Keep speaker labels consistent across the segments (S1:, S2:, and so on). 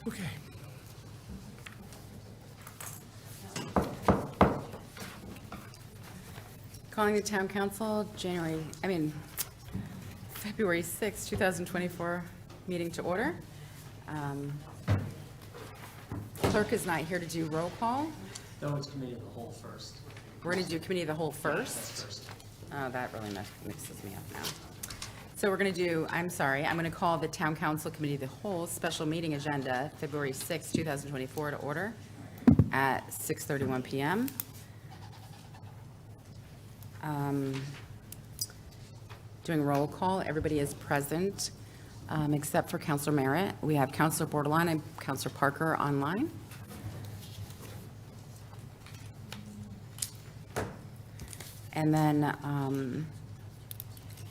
S1: Okay.
S2: Calling the Town Council February 6, 2024 meeting to order. Clerk is not here to do roll call.
S3: No, it's committee of the whole first.
S2: We're going to do committee of the whole
S3: That's
S2: first.
S3: first.
S2: Oh, that really mixes me up now. So we're going to do, I'm going to call the Town Council Committee of the Whole special meeting agenda, February 6, 2024, to order at 6:31 PM. Doing roll call, everybody is present, except for Counselor Merritt. We have Counselor Bordelon and Counselor Parker online. And then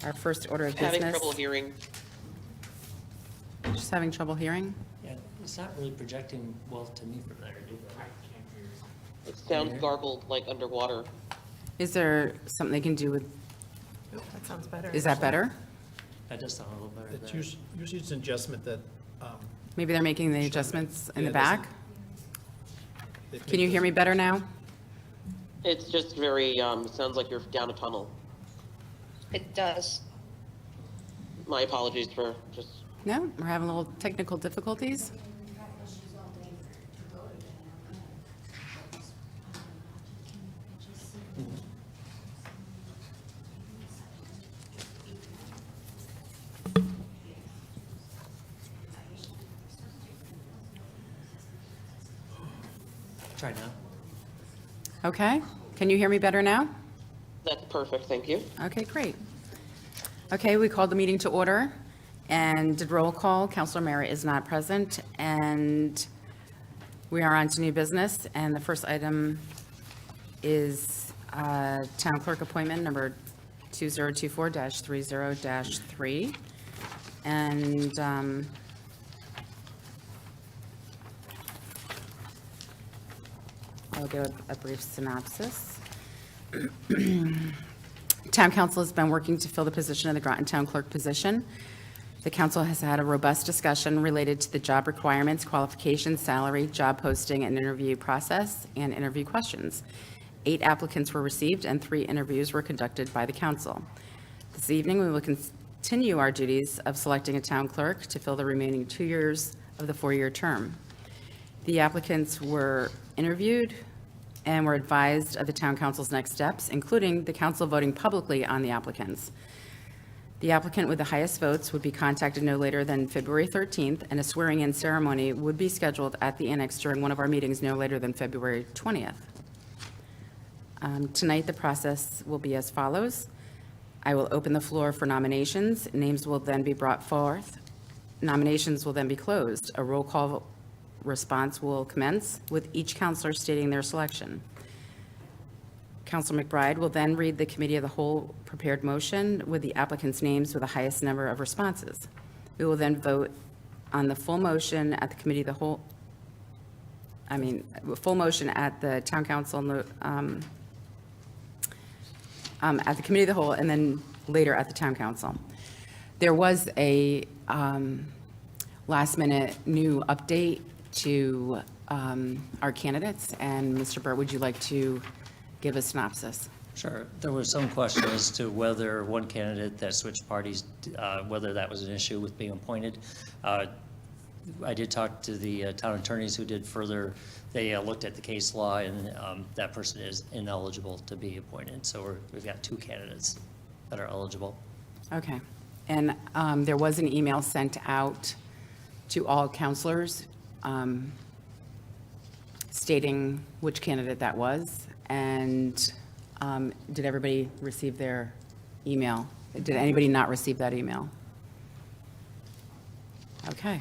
S2: our first order of business.
S4: Having trouble hearing.
S2: Just having trouble hearing?
S3: Yeah, it's not really projecting well to me from there, do it?
S4: It sounds garbled, like underwater.
S2: Is there something they can do with,
S5: That sounds better.
S2: is that better?
S3: That does sound a little better
S1: It's
S3: there.
S1: usually it's an adjustment that.
S2: Maybe they're making the adjustments in the
S1: Yeah,
S2: back?
S1: they
S2: Can you hear me better now?
S4: It's just very, sounds like you're down a tunnel.
S5: It does.
S4: My apologies for just,
S2: No, we're having a little technical difficulties.
S3: Try now.
S2: Okay, can you hear me better now?
S4: that's perfect, thank you.
S2: Okay, great. Okay, we called the meeting to order and did roll call. Counselor Merritt is not present, and we are on to new business. And the first item is Town Clerk appointment number 2024-30-3. And I'll give a brief synopsis. Town Council has been working to fill the position of the Groton Town Clerk position. The council has had a robust discussion related to the job requirements, qualifications, salary, job posting, and interview process, and interview questions. 8 applicants were received, and 3 interviews were conducted by the council. This evening, we will continue our duties of selecting a town clerk to fill the remaining 2 years of the 4-year term. The applicants were interviewed and were advised of the town council's next steps, including the council voting publicly on the applicants. The applicant with the highest votes would be contacted no later than February 13th, and a swearing-in ceremony would be scheduled at the annex during one of our meetings no later than February 20th. Tonight, the process will be as follows. I will open the floor for nominations. Names will then be brought forth. Nominations will then be closed. A roll call response will commence with each counselor stating their selection. Counselor McBride will then read the committee of the whole prepared motion with the applicants' names with the highest number of responses. We will then vote on the full motion at the committee of the whole, full motion at the town council, at the committee of the whole, and then later at the town council. There was a last-minute new update to our candidates, and Mr. Burt, would you like to give a synopsis?
S3: Sure. There was some question as to whether one candidate that switched parties, whether that was an issue with being appointed. I did talk to the town attorneys who did further, they looked at the case law, and that person is ineligible to be appointed. So we've got 2 candidates that are eligible.
S2: Okay. And there was an email sent out to all counselors stating which candidate that was. And did everybody receive their email? Did anybody not receive that email? Okay.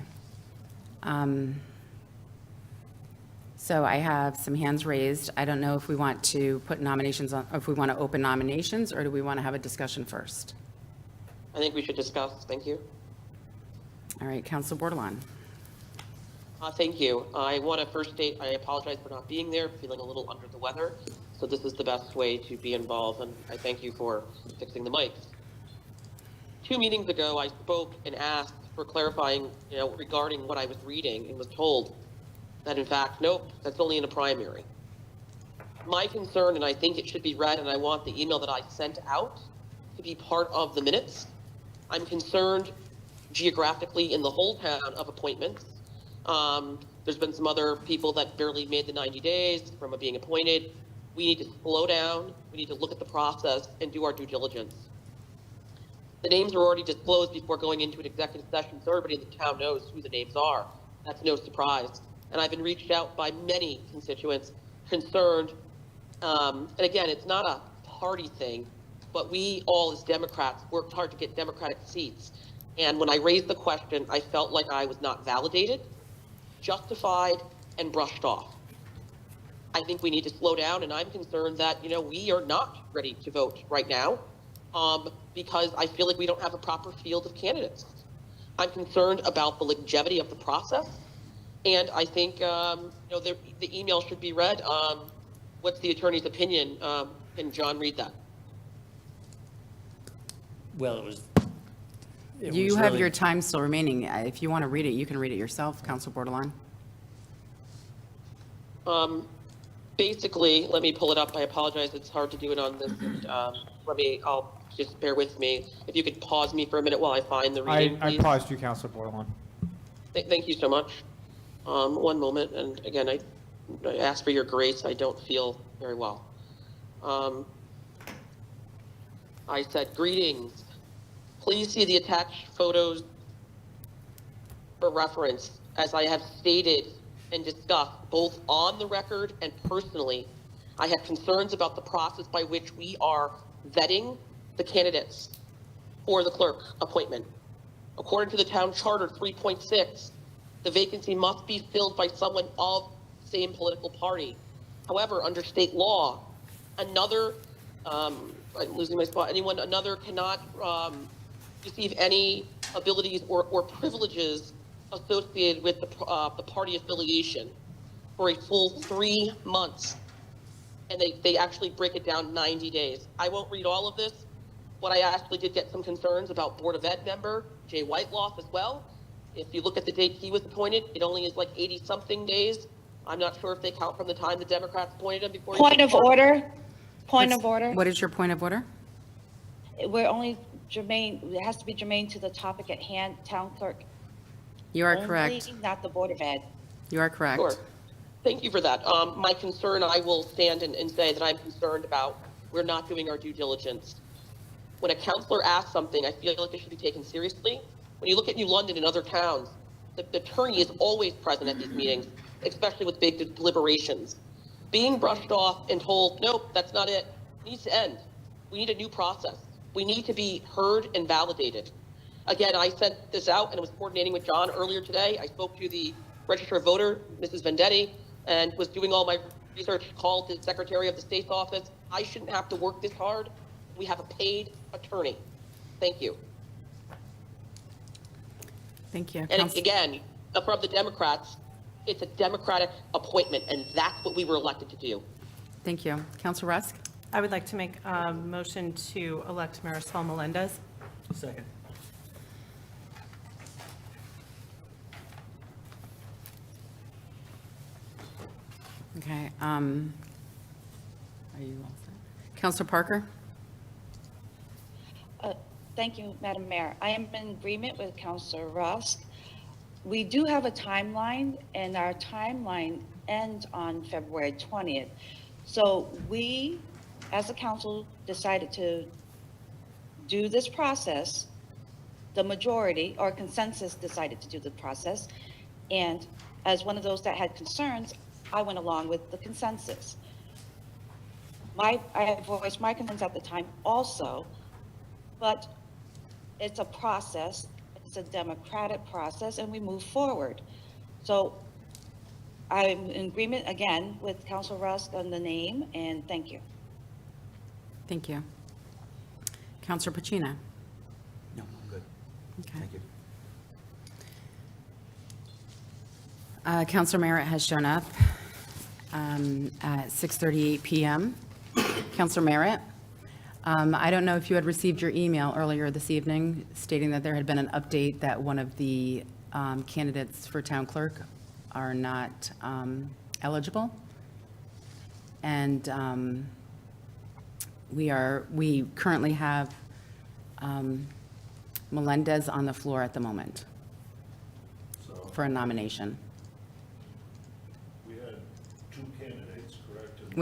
S2: So I have some hands raised. I don't know if we want to put nominations on, if we want to open nominations, or do we want to have a discussion first?
S4: I think we should discuss, thank you.
S2: All right, Council Bordelon.
S4: Thank you. I want to first state, I apologize for not being there, feeling a little under the weather. So this is the best way to be involved, and I thank you for fixing the mics. 2 meetings ago, I spoke and asked for clarifying, regarding what I was reading and was told that in fact, nope, that's only in a primary. My concern, and I think it should be read, and I want the email that I sent out to be part of the minutes. I'm concerned geographically in the whole town of appointments. There's been some other people that barely made the 90 days from being appointed. We need to slow down. We need to look at the process and do our due diligence. The names are already disclosed before going into an executive session, so everybody in the town knows who the names are. That's no surprise. And I've been reached out by many constituents concerned. And again, it's not a party thing, but we all as Democrats worked hard to get Democratic seats. And when I raised the question, I felt like I was not validated, justified, and brushed off. I think we need to slow down, and I'm concerned that, we are not ready to vote right now because I feel like we don't have a proper field of candidates. I'm concerned about the longevity of the process, and I think, the email should be read. What's the attorney's opinion? Can John read that?
S3: Well, it was
S2: You have
S3: really-
S2: your time still remaining. If you want to read it, you can read it yourself, Council Bordelon.
S4: Basically, let me pull it up. I apologize. It's hard to do it on this. I'll just bear with me. If you could pause me for a minute while I find the reading,
S6: I
S4: please.
S6: paused you, Councilor Bordelon.
S4: Thank you so much. One moment. And again, I ask for your grace. I don't feel very well. I said, greetings. Please see the attached photos for reference. As I have stated and discussed both on the record and personally, I have concerns about the process by which we are vetting the candidates for the clerk appointment. According to the town charter 3.6, the vacancy must be filled by someone of the same political party. However, under state law, another, I'm losing my spot, another cannot receive any abilities or privileges associated with the party affiliation for a full 3 months. And they actually break it down 90 days. I won't read all of this. What I actually did get some concerns about Board of Ed member Jay Whiteloff as well. If you look at the date he was appointed, it only is like 80-something days. I'm not sure if they count from the time the Democrats appointed him before.
S5: Point of order. Point of order.
S2: What is your point of order?
S5: We're only germane, it has to be germane to the topic at hand, town clerk.
S2: You are
S5: only,
S2: correct.
S5: Not the Board of Ed.
S2: You are correct.
S4: Sure. Thank you for that. My concern, I will stand and say that I'm concerned about, we're not doing our due diligence. When a counselor asks something, I feel like it should be taken seriously. When you look at New London and other towns, the attorney is always present at these meetings, especially with big deliberations. Being brushed off and told, nope, that's not it, needs to end. We need a new process. We need to be heard and validated. Again, I sent this out and was coordinating with John earlier today. I spoke to the registered voter, Mrs. Vendetti, and was doing all my research, called the Secretary of the State's office. I shouldn't have to work this hard. We have a paid attorney. Thank you.
S2: Thank you.
S4: And again, from the Democrats, it's a Democratic appointment, and that's what we were elected to do.
S2: Thank you. Council Rusk?
S7: I would like to make a motion to elect Marisol Melendez.
S1: Second.
S2: Okay. Are you all set? Councilor Parker?
S5: Thank you, Madam Mayor. I am in agreement with Councilor Rusk. We do have a timeline, and our timeline ends on February 20th. So we, as a council, decided to do this process. The majority or consensus decided to do the process. And as one of those that had concerns, I went along with the consensus. I voiced my concerns at the time also, but it's a process, it's a democratic process, and we move forward. So I'm in agreement again with Councilor Rusk on the name, and thank you.
S2: Thank you. Councilor Pacino?
S8: No, I'm good.
S2: Okay.
S8: Thank you.
S2: Councilor Merritt has shown up at 6:38 PM. Councilor Merritt, I don't know if you had received your email earlier this evening stating that there had been an update that one of the candidates for town clerk are not eligible. And we currently have Melendez on the floor at the moment for a nomination.
S6: We had two candidates, correct? And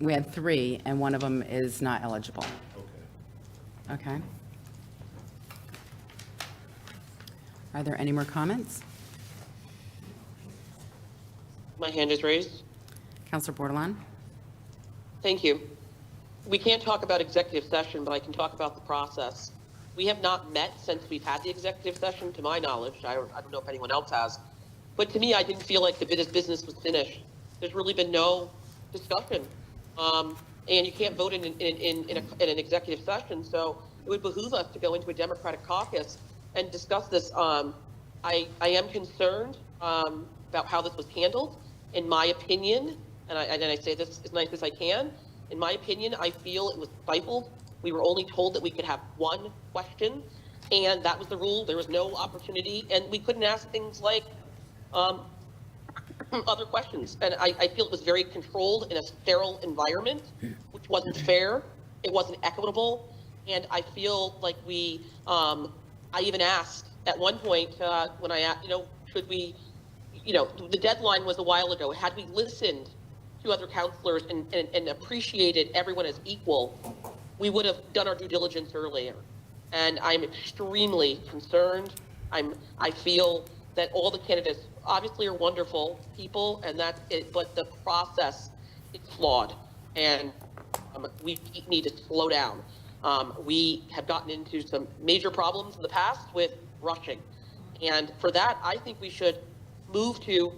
S2: We had three, and one of them is not eligible.
S6: Okay.
S2: Okay. Are there any more comments?
S4: My hand is raised.
S2: Counselor Bordelon?
S4: Thank you. We can't talk about executive session, but I can talk about the process. We have not met since we've had the executive session, to my knowledge. I don't know if anyone else has. But to me, I didn't feel like the business was finished. There's really been no discussion. And you can't vote in an executive session, so it would behoove us to go into a Democratic caucus and discuss this. I am concerned about how this was handled. In my opinion, and I say this as nice as I can, in my opinion, I feel it was stifled. We were only told that we could have one question, and that was the rule. There was no opportunity, and we couldn't ask things like other questions. And I feel it was very controlled in a sterile environment, which wasn't fair. It wasn't equitable. And I feel like I even asked at one point when I asked, should we, the deadline was a while ago. Had we listened to other counselors and appreciated everyone as equal, we would have done our due diligence earlier. And I'm extremely concerned. I feel that all the candidates obviously are wonderful people, and that's it, but the process is flawed, and we need to slow down. We have gotten into some major problems in the past with rushing, and for that, I think we should move to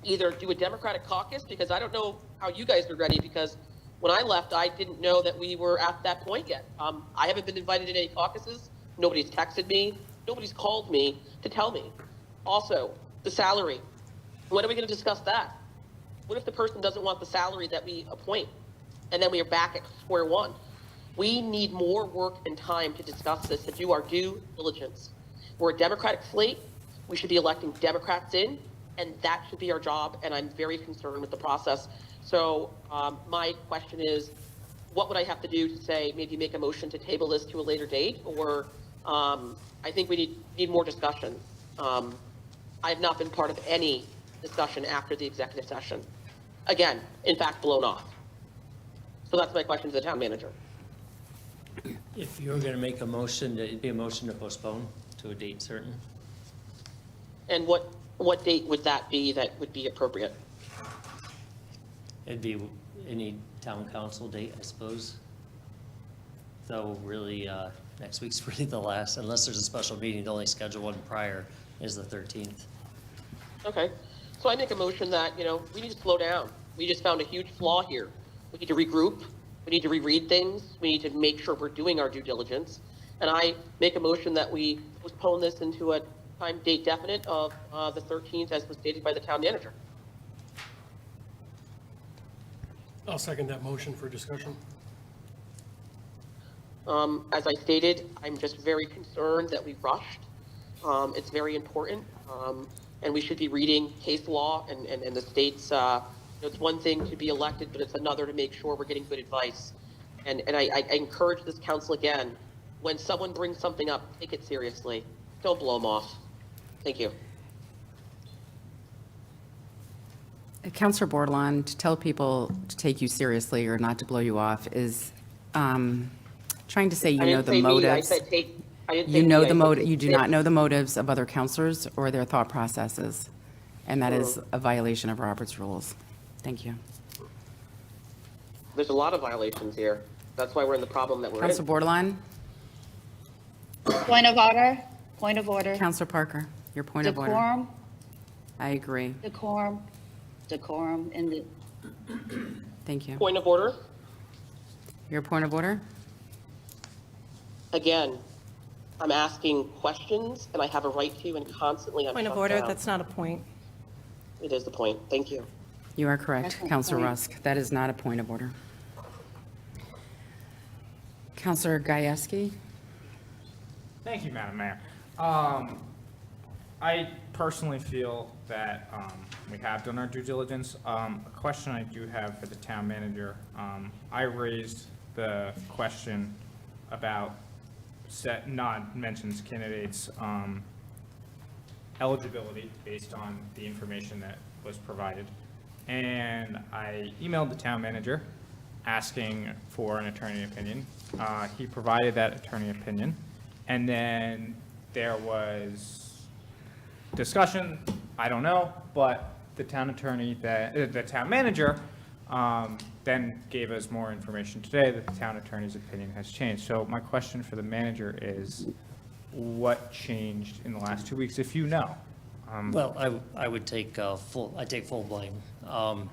S4: either do a Democratic caucus, because I don't know how you guys are ready, because when I left, I didn't know that we were at that point yet. I haven't been invited to any caucuses. Nobody's texted me. Nobody's called me to tell me. Also, the salary. When are we going to discuss that? What if the person doesn't want the salary that we appoint, and then we are back at square one? We need more work and time to discuss this, to do our due diligence. We're a Democratic slate. We should be electing Democrats in, and that should be our job, and I'm very concerned with the process. So my question is, what would I have to do to say, maybe make a motion to table this to a later date? Or I think we need more discussion. I have not been part of any discussion after the executive session. Again, in fact, blown off. So that's my question to the town manager.
S3: If you're going to make a motion, it'd be a motion to postpone to a date certain.
S4: And what date would that be that would be appropriate?
S3: It'd be any town council date, I suppose. Though really, next week's really the last, unless there's a special meeting, the only scheduled one prior is the 13th.
S4: Okay. So I make a motion that, we need to slow down. We just found a huge flaw here. We need to regroup. We need to reread things. We need to make sure we're doing our due diligence. And I make a motion that we postpone this into a time date definite of the 13th, as was stated by the town manager.
S9: I'll second that motion for discussion.
S4: As I stated, I'm just very concerned that we rushed. It's very important, and we should be reading case law and the state's, it's one thing to be elected, but it's another to make sure we're getting good advice. And I encourage this council again, when someone brings something up, take it seriously. Don't blow them off. Thank you.
S2: Counselor Bordelon, to tell people to take you seriously or not to blow you off is trying to say you know the motives. You know the motive. You do not know the motives of other counselors or their thought processes, and that is a violation of Robert's rules. Thank you.
S4: There's a lot of violations here. That's why we're in the problem that we're in.
S2: Counselor Bordelon,
S5: Point of order, point of order.
S2: Counselor Parker, your point of order.
S5: Decorum,
S2: I agree.
S5: decorum, and the
S2: Thank you.
S4: Point of order.
S2: Your point of order?
S4: Again, I'm asking questions, and I have a right to, and constantly I'm
S7: Point of
S4: shut
S7: order,
S4: down.
S7: that's not a point.
S4: It is the point. Thank you.
S2: You are correct,
S5: That's my
S2: Counselor
S5: point.
S2: Rusk. That is not a point of order. Counselor Gajewski?
S10: Thank you, Madam Mayor. I personally feel that we have done our due diligence. A question I do have for the town manager. I raised the question about non-mentions candidates' eligibility based on the information that was provided. And I emailed the town manager asking for an attorney opinion. He provided that attorney opinion. And then there was discussion, I don't know, but the town the town manager then gave us more information today that the town attorney's opinion has changed. So my question for the manager is, what changed in the last 2 weeks, if you know?
S3: Well, I would take full blame.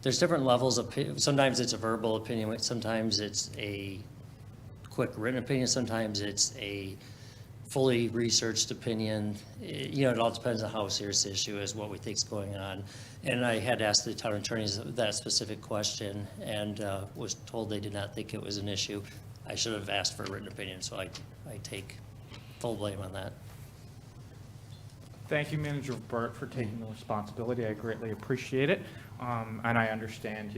S3: There's different levels of, sometimes it's a verbal opinion, sometimes it's a quick written opinion, sometimes it's a fully researched opinion. It all depends on how serious the issue is, what we think is going on. And I had asked the town attorneys that specific question and was told they did not think it was an issue. I should have asked for a written opinion, so I take full blame on that.
S10: Thank you, Manager Burt, for taking the responsibility. I greatly appreciate it. And I understand,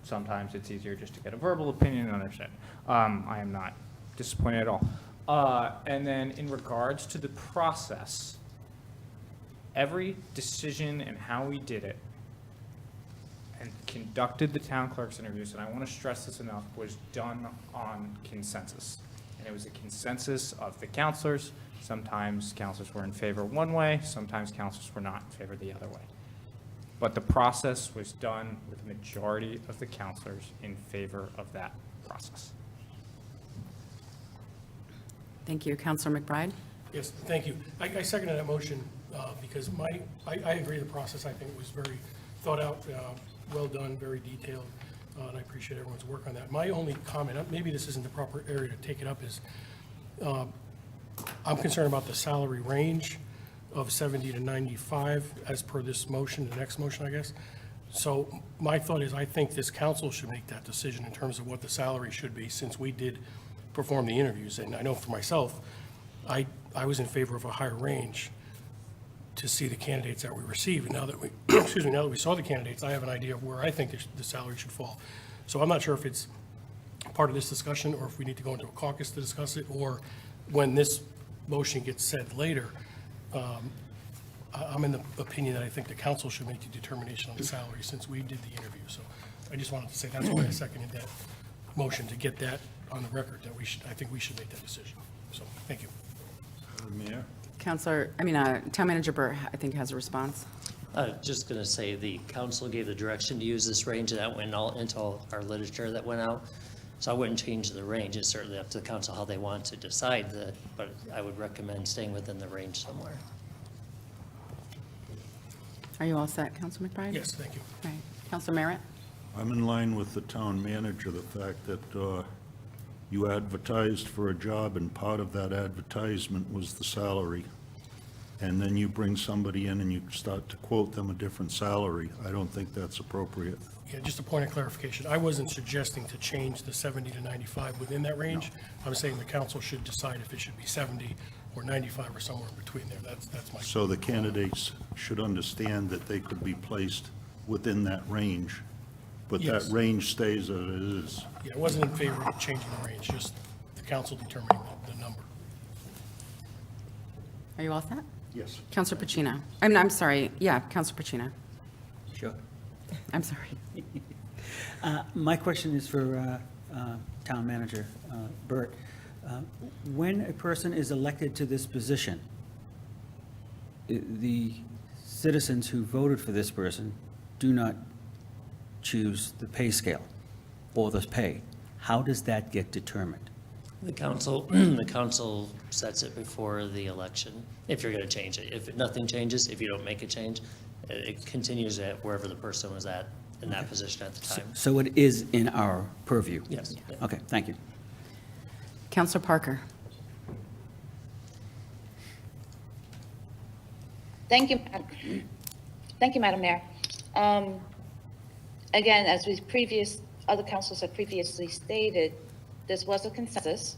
S10: sometimes it's easier just to get a verbal opinion and understand. I am not disappointed at all. And then in regards to the process, every decision and how we did it and conducted the town clerk's interviews, and I want to stress this enough, was done on consensus. And it was a consensus of the counselors. Sometimes counselors were in favor one way, sometimes counselors were not in favor the other way. But the process was done with the majority of the counselors in favor of that process.
S2: Thank you. Counselor McBride?
S9: Yes, thank you. I seconded that motion because I agree the process, I think, was very thought out, well done, very detailed, and I appreciate everyone's work on that. My only comment, maybe this isn't the proper area to take it up, is I'm concerned about the salary range of 70 to 95 as per this motion, the next motion, I guess. So my thought is I think this council should make that decision in terms of what the salary should be, since we did perform the interviews. And I know for myself, I was in favor of a higher range to see the candidates that we received. And now that we, excuse me, now that we saw the candidates, I have an idea of where I think the salary should fall. So I'm not sure if it's part of this discussion or if we need to go into a caucus to discuss it, or when this motion gets said later. I'm in the opinion that I think the council should make the determination on the salary since we did the interview. So I just wanted to say that's why I seconded that motion, to get that on the record, that I think we should make that decision. So, thank you.
S6: Mayor?
S2: Town Manager Burt, I think, has a response.
S3: Just going to say the council gave the direction to use this range, and that went into all our literature that went out. So I wouldn't change the range. It's certainly up to the council how they want to decide that, but I would recommend staying within the range somewhere.
S2: Are you all set, Counselor McBride?
S9: Yes, thank you.
S2: All right. Counselor Merritt?
S6: I'm in line with the town manager, the fact that you advertised for a job and part of that advertisement was the salary. And then you bring somebody in and you start to quote them a different salary. I don't think that's appropriate.
S9: Yeah, just a point of clarification. I wasn't suggesting to change the 70 to 95 within that range. I was saying the council should decide if it should be 70 or 95 or somewhere in between there. That's my.
S6: So the candidates should understand that they could be placed within that range, but that
S9: Yes.
S6: range stays as it is.
S9: Yeah, I wasn't in favor of changing the range, just the council determining the number.
S2: Are you all set?
S6: Yes.
S2: Counselor Pacino? I'm sorry. Yeah, Counselor Pacino.
S8: Sure.
S2: I'm sorry.
S8: My question is for Town Manager Burt. When a person is elected to this position, the citizens who voted for this person do not choose the pay scale or the pay. How does that get determined?
S3: The council sets it before the election, if you're going to change it. If nothing changes, if you don't make a change, it continues at wherever the person was at in that position at the time.
S8: So it is in our purview?
S3: Yes.
S8: Okay, thank you.
S2: Counselor Parker?
S5: Thank you, Madam Mayor. Again, as other councils have previously stated, this was a consensus.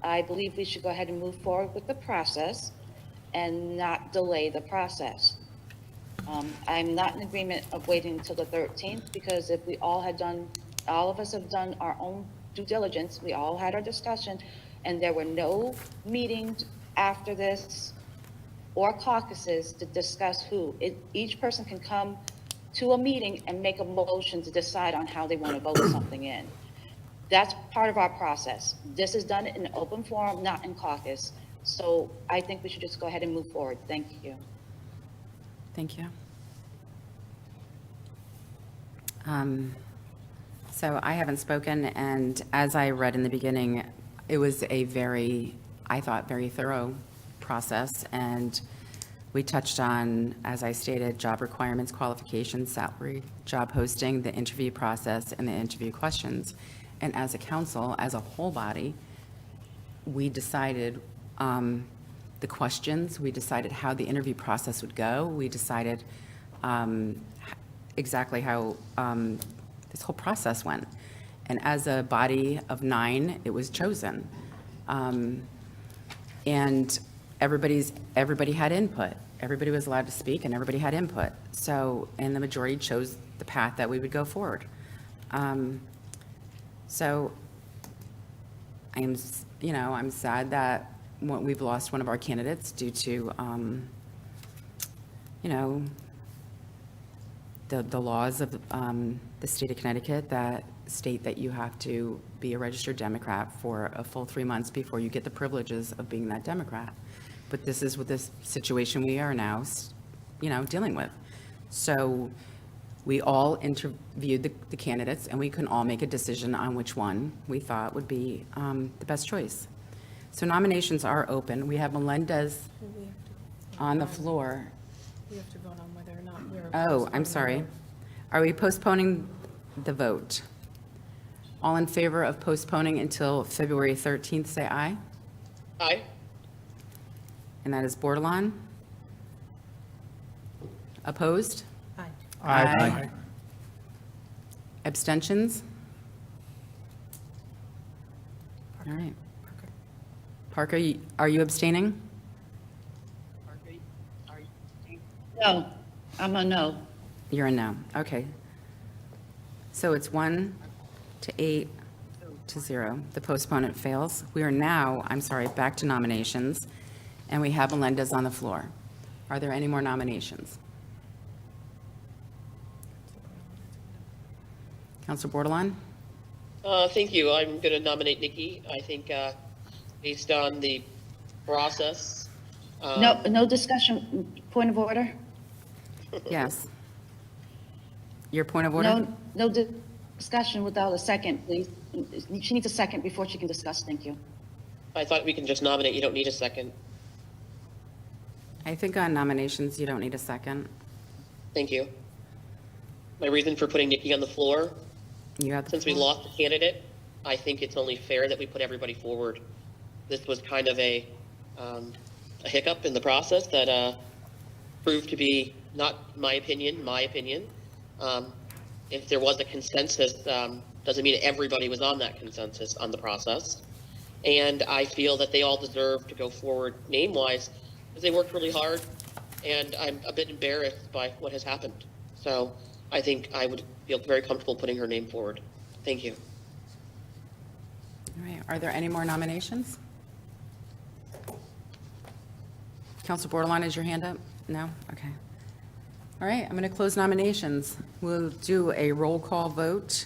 S5: I believe we should go ahead and move forward with the process and not delay the process. I'm not in agreement of waiting until the 13th, because if we all of us have done our own due diligence, we all had our discussion, and there were no meetings after this or caucuses to discuss who. Each person can come to a meeting and make a motion to decide on how they want to vote something in. That's part of our process. This is done in open forum, not in caucus. So I think we should just go ahead and move forward. Thank you.
S2: Thank you. So I haven't spoken, and as I read in the beginning, it was a very, I thought, very thorough process, and we touched on, as I stated, job requirements, qualifications, salary, job posting, the interview process, and the interview questions. And as a council, as a whole body, we decided the questions, we decided how the interview process would go, we decided exactly how this whole process went. And as a body of 9, it was chosen. And everybody had input. Everybody was allowed to speak, and everybody had input. So, and the majority chose the path that we would go forward. So I'm sad that we've lost one of our candidates due to, the laws of the state of Connecticut that state that you have to be a registered Democrat for a full 3 months before you get the privileges of being that Democrat. But this is what this situation we are now, dealing with. So we all interviewed the candidates, and we can all make a decision on which one we thought would be the best choice. So nominations are open. We have Melendez on the floor.
S7: We have to vote on whether or not we're.
S2: Oh, I'm sorry. Are we postponing the vote? All in favor of postponing until February 13th, say aye.
S4: Aye.
S2: And that is Bordelon. Opposed?
S7: Aye.
S2: Aye. Abstentions? All right. Parker, are you abstaining?
S5: No, I'm a no.
S2: You're a no. Okay. So it's 1 to 8 to 0. The postponement fails. We are now, back to nominations, and we have Melendez on the floor. Are there any more nominations? Councilor Bordelon?
S4: Thank you. I'm going to nominate Nikki. I think based on the process.
S5: No discussion, point of order?
S2: Yes. Your point of order?
S5: No discussion without a second, please. She needs a second before she can discuss. Thank you.
S4: I thought we can just nominate. You don't need a second.
S2: I think on nominations, you don't need a second.
S4: Thank you. My reason for putting Nikki on the floor,
S2: You have the
S4: since we
S2: floor.
S4: lost the candidate, I think it's only fair that we put everybody forward. This was kind of a hiccup in the process that proved to be, not my opinion. If there was a consensus, doesn't mean everybody was on that consensus on the process. And I feel that they all deserve to go forward name-wise, because they worked really hard, and I'm a bit embarrassed by what has happened. So I think I would feel very comfortable putting her name forward. Thank you.
S2: All right. Are there any more nominations? Councilor Bordelon, is your hand up? No? Okay. All right, I'm going to close nominations. We'll do a roll call vote,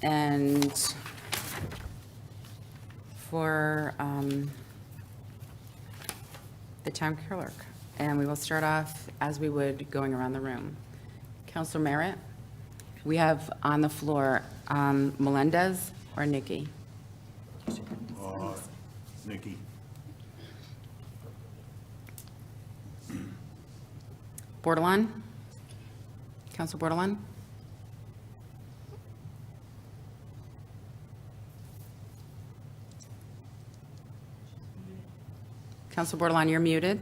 S2: and for the town clerk. And we will start off as we would going around the room. Councilor Merritt, we have on the floor Melendez or Nikki?
S6: Nikki.
S2: Bordelon? Councilor Bordelon? Councilor Bordelon, you're muted.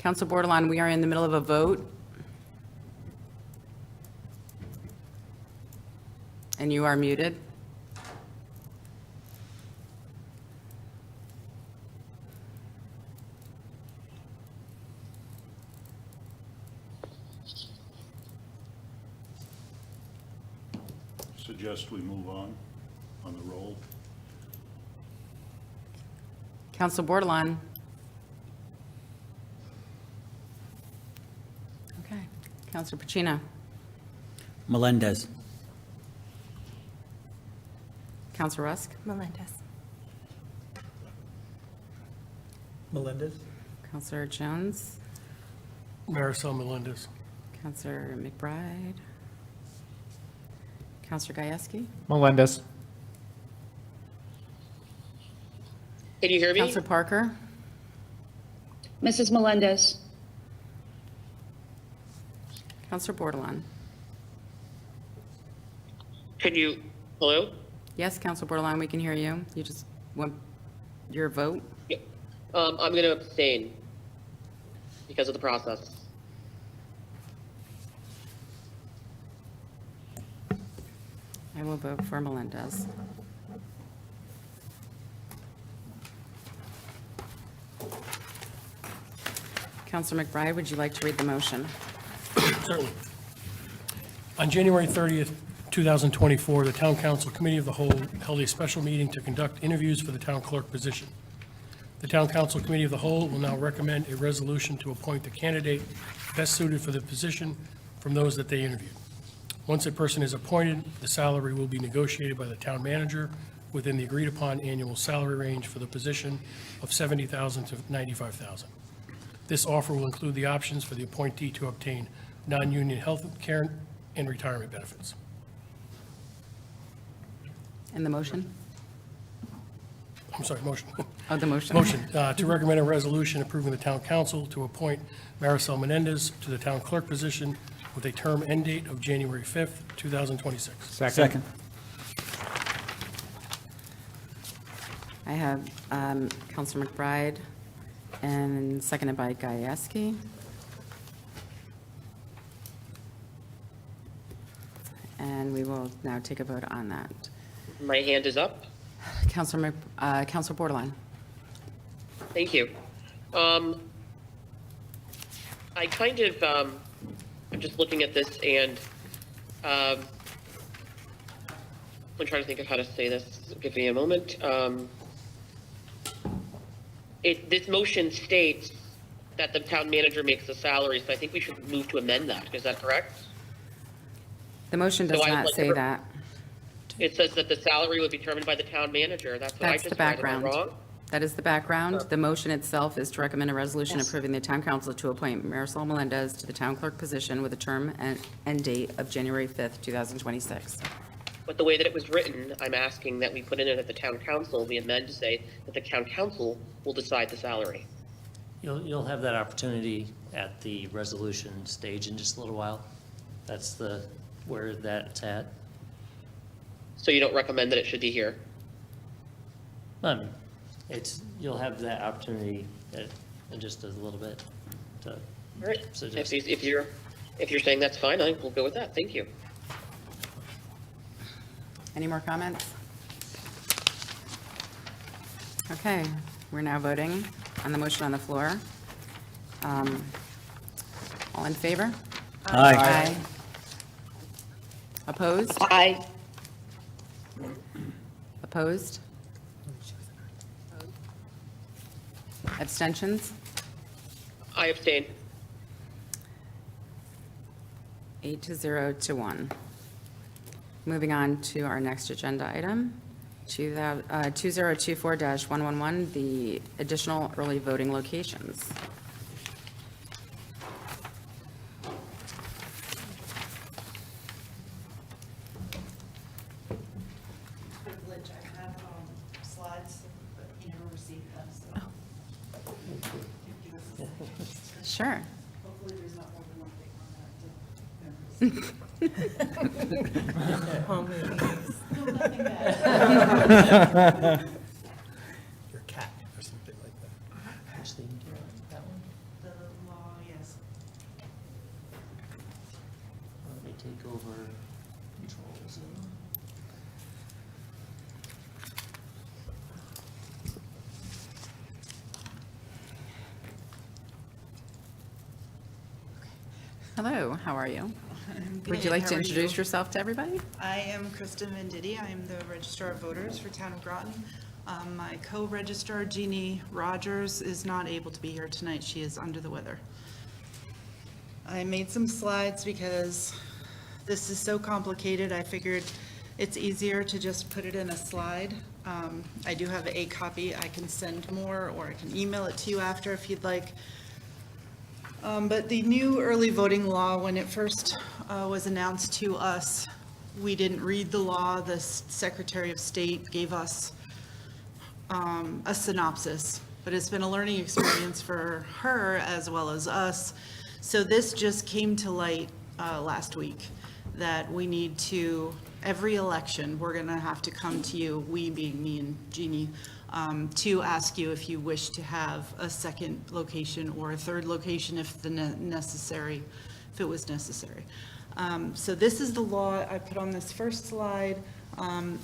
S2: Council Bordelon, we are in the middle of a vote. And you are muted.
S6: Suggest we move on the roll.
S2: Council Bordelon. Okay. Councilor Pacino.
S8: Melendez.
S2: Councilor Rusk.
S7: Melendez.
S1: Melendez?
S2: Councilor Jones.
S9: Marisol Melendez.
S2: Councilor McBride. Councilor Gieske.
S10: Melendez.
S4: Can you hear me?
S2: Councilor Parker.
S5: Mrs. Melendez.
S2: Councilor Bordelon.
S4: Can you, hello?
S2: Yes, Councilor Bordelon, we can hear you. You just want your vote?
S4: Yeah. I'm going to abstain because of the process.
S2: I will vote for Melendez. Councilor McBride, would you like to read the motion?
S9: Certainly. On January 30th, 2024, the Town Council Committee of the Whole held a special meeting to conduct interviews for the town clerk position. The Town Council Committee of the Whole will now recommend a resolution to appoint the candidate best suited for the position from those that they interviewed. Once a person is appointed, the salary will be negotiated by the town manager within the agreed-upon annual salary range for the position of $70,000 to $95,000. This offer will include the options for the appointee to obtain non-union health care and retirement benefits.
S2: And the motion?
S9: I'm sorry, motion.
S2: Oh, the motion.
S9: Motion to recommend a resolution approving the town council to appoint Marisol Menendez to the town clerk position with a term end date of January 5th, 2026.
S8: Second.
S2: I have Councilor McBride and seconded by Gieske. And we will now take a vote on that.
S4: My hand is up.
S2: Councilor Bordelon.
S4: Thank you. I kind of, I'm just looking at this and I'm trying to think of how to say this. Give me a moment. This motion states that the town manager makes the salary, so I think we should move to amend that. Is that correct?
S2: The motion does
S4: So I would
S2: not
S4: like
S2: say
S4: to-
S2: that.
S4: It says that the salary would be determined by the town manager. That's what I
S2: That's
S4: just
S2: the
S4: read. Am I
S2: background.
S4: wrong?
S2: That is the background. The motion itself is to recommend a resolution
S5: Yes.
S2: approving the town council to appoint Marisol Melendez to the town clerk position with a term and end date of January 5th, 2026.
S4: But the way that it was written, I'm asking that we put in it at the town council, we amend to say that the town council will decide the salary.
S3: You'll have that opportunity at the resolution stage in just a little while. That's where that's at.
S4: So you don't recommend that it should be here?
S3: You'll have that opportunity in just a little bit to
S4: All right.
S3: suggest.
S4: If you're saying that's fine, I will go with that. Thank you.
S2: Any more comments? Okay, we're now voting on the motion on the floor. All in favor?
S8: Aye.
S2: Opposed?
S5: Aye.
S2: Opposed? Abstentions?
S4: I abstain.
S2: 8-0-1. Moving on to our next agenda item, 2024-111, the additional early voting locations.
S11: Privilege, I have slides, but you never received them, so. Give us a second.
S2: Sure.
S11: Hopefully there's not more than one thing on that. to-
S7: Home movies.
S11: No, nothing bad.
S1: Your cat or something like that.
S3: Which thing do you want? That one?
S11: The law
S2: Hello, how are you?
S11: Good.
S2: Would you like
S11: How
S2: to
S11: are
S2: introduce
S11: you?
S2: yourself to everybody?
S11: I am Kristen Venditti. I am the Registrar of Voters for Town of Groton. My co-registrar, Jeannie Rogers, is not able to be here tonight. She is under the weather. I made some slides because this is so complicated. I figured it's easier to just put it in a slide. I do have a copy. I can send more, or I can email it to you after if you'd like. But the new early voting law, when it first was announced to us, we didn't read the law. The Secretary of State gave us a synopsis, but it's been a learning experience for her as well as us. So this just came to light last week, that we need to, every election, we're going to have to come to you, we being me and Jeannie, to ask you if you wish to have a second location or a third location if if it was necessary. So this is the law I put on this first slide.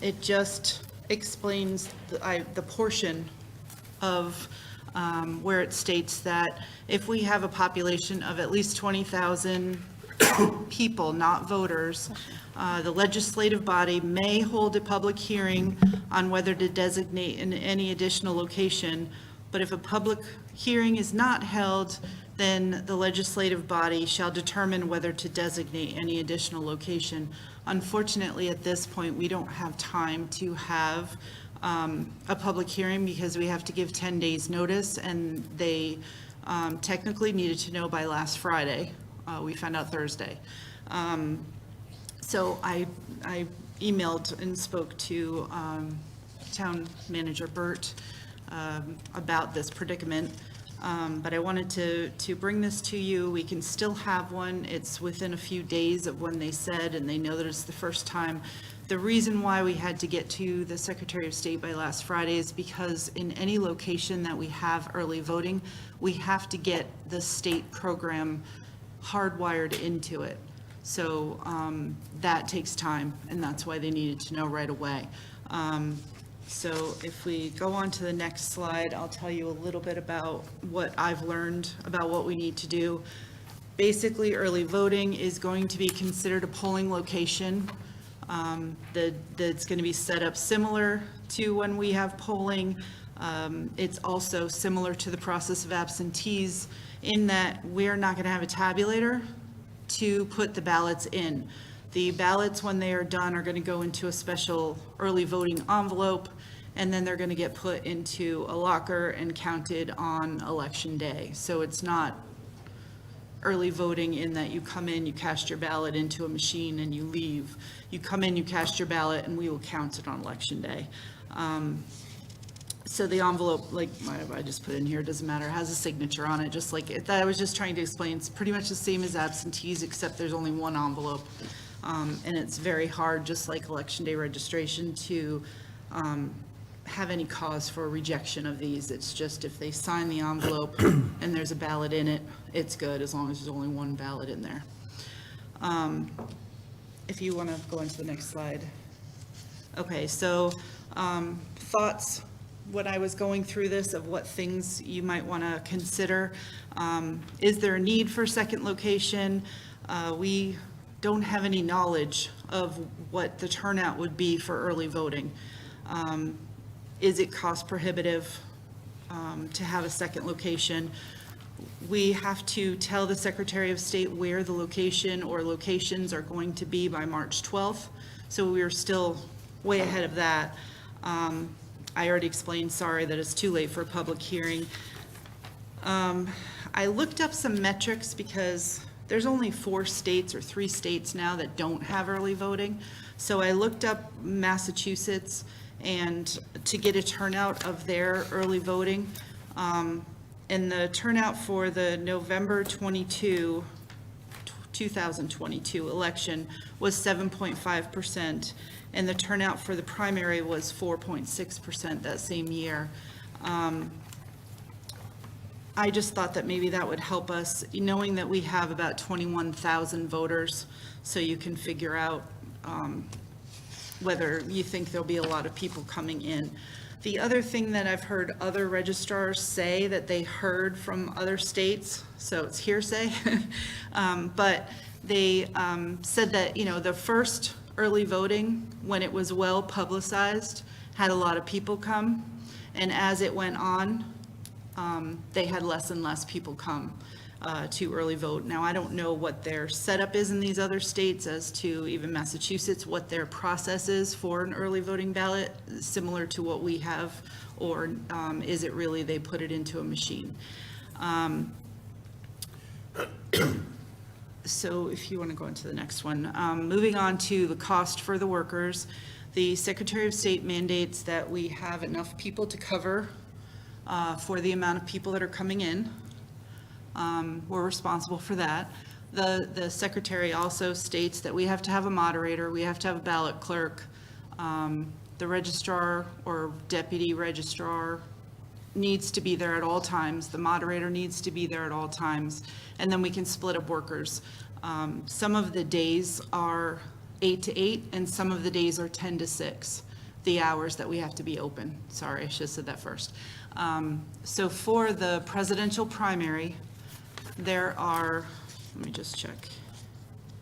S11: It just explains the portion of where it states that if we have a population of at least 20,000 people, not voters, the legislative body may hold a public hearing on whether to designate in any additional location, but if a public hearing is not held, then the legislative body shall determine whether to designate any additional location. Unfortunately, at this point, we don't have time to have a public hearing because we have to give 10 days notice, and they technically needed to know by last Friday. We found out Thursday. So I emailed and spoke to Town Manager Burt about this predicament. But I wanted to bring this to you. We can still have one. It's within a few days of when they said, and they know that it's the first time. The reason why we had to get to the Secretary of State by last Friday is because in any location that we have early voting, we have to get the state program hardwired into it. So that takes time, and that's why they needed to know right away. So if we go on to the next slide, I'll tell you a little bit about what I've learned about what we need to do. Basically, early voting is going to be considered a polling location that's going to be set up similar to when we have polling. It's also similar to the process of absentees in that we're not going to have a tabulator to put the ballots in. The ballots, when they are done, are going to go into a special early voting envelope, and then they're going to get put into a locker and counted on election day. So it's not early voting in that you come in, you cast your ballot into a machine, and you leave. You come in, you cast your ballot, and we will count it on election day. So the envelope, like I just put in here, doesn't matter, has a signature on it, just like it. I was just trying to explain, it's pretty much the same as absentees, except there's only one envelope. And it's very hard, just like election day registration, to have any cause for rejection of these. It's just if they sign the envelope and there's a ballot in it, it's good, as long as there's only one ballot in there. If you want to go into the next slide. Okay, so thoughts when I was going through this of what things you might want to consider. Is there a need for a second location? We don't have any knowledge of what the turnout would be for early voting. Is it cost prohibitive to have a second location? We have to tell the Secretary of State where the location or locations are going to be by March 12th. So we're still way ahead of that. I already explained, sorry, that it's too late for a public hearing. I looked up some metrics because there's only 4 states or 3 states now that don't have early voting. So I looked up Massachusetts and to get a turnout of their early voting. And the turnout for the November 2022 election was 7.5%. And the turnout for the primary was 4.6% that same year. I just thought that maybe that would help us, knowing that we have about 21,000 voters, so you can figure out whether you think there'll be a lot of people coming in. The other thing that I've heard other registrars say that they heard from other states, so it's hearsay, but they said that, the first early voting, when it was well publicized, had a lot of people come, and as it went on, they had less and less people come to early vote. Now, I don't know what their setup is in these other states, as to even Massachusetts, what their process is for an early voting ballot, similar to what we have, or is it really they put it into a machine? So if you want to go into the next one. Moving on to the cost for the workers, the Secretary of State mandates that we have enough people to cover for the amount of people that are coming in. We're responsible for that. The Secretary also states that we have to have a moderator, we have to have a ballot clerk, the registrar or deputy registrar needs to be there at all times, the moderator needs to be there at all times, and then we can split up workers. Some of the days are 8 to 8, and some of the days are 10 to 6, the hours that we have to be open. Sorry, I should have said that first. So for the presidential primary, there are, let me just check,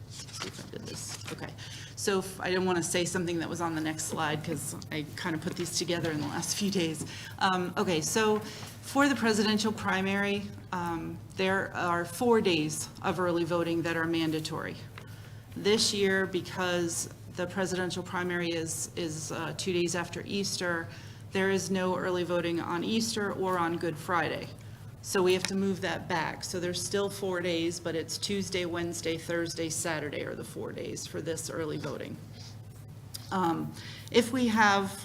S11: see if I did this. Okay, so I didn't want to say something that was on the next slide because I kind of put these together in the last few days. Okay, so for the presidential primary, there are 4 days of early voting that are mandatory. This year, because the presidential primary is 2 days after Easter, there is no early voting on Easter or on Good Friday. So we have to move that back. So there's still 4 days, but it's Tuesday, Wednesday, Thursday, Saturday are the 4 days for this early voting. If we have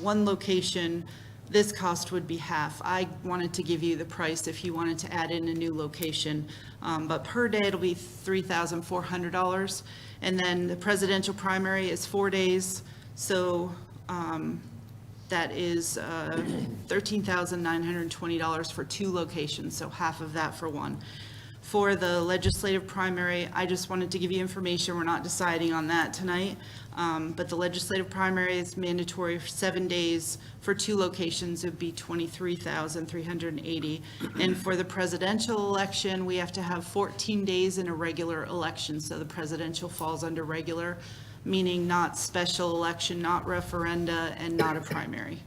S11: one location, this cost would be half. I wanted to give you the price if you wanted to add in a new location, but per day it'll be $3,400. And then the presidential primary is 4 days, so that is $13,920 for 2 locations, so half of that for one. For the legislative primary, I just wanted to give you information. We're not deciding on that tonight, but the legislative primary is mandatory for 7 days. For 2 locations, it would be $23,380. And for the presidential election, we have to have 14 days in a regular election, so the presidential falls under regular, meaning not special election, not referenda, and not a primary.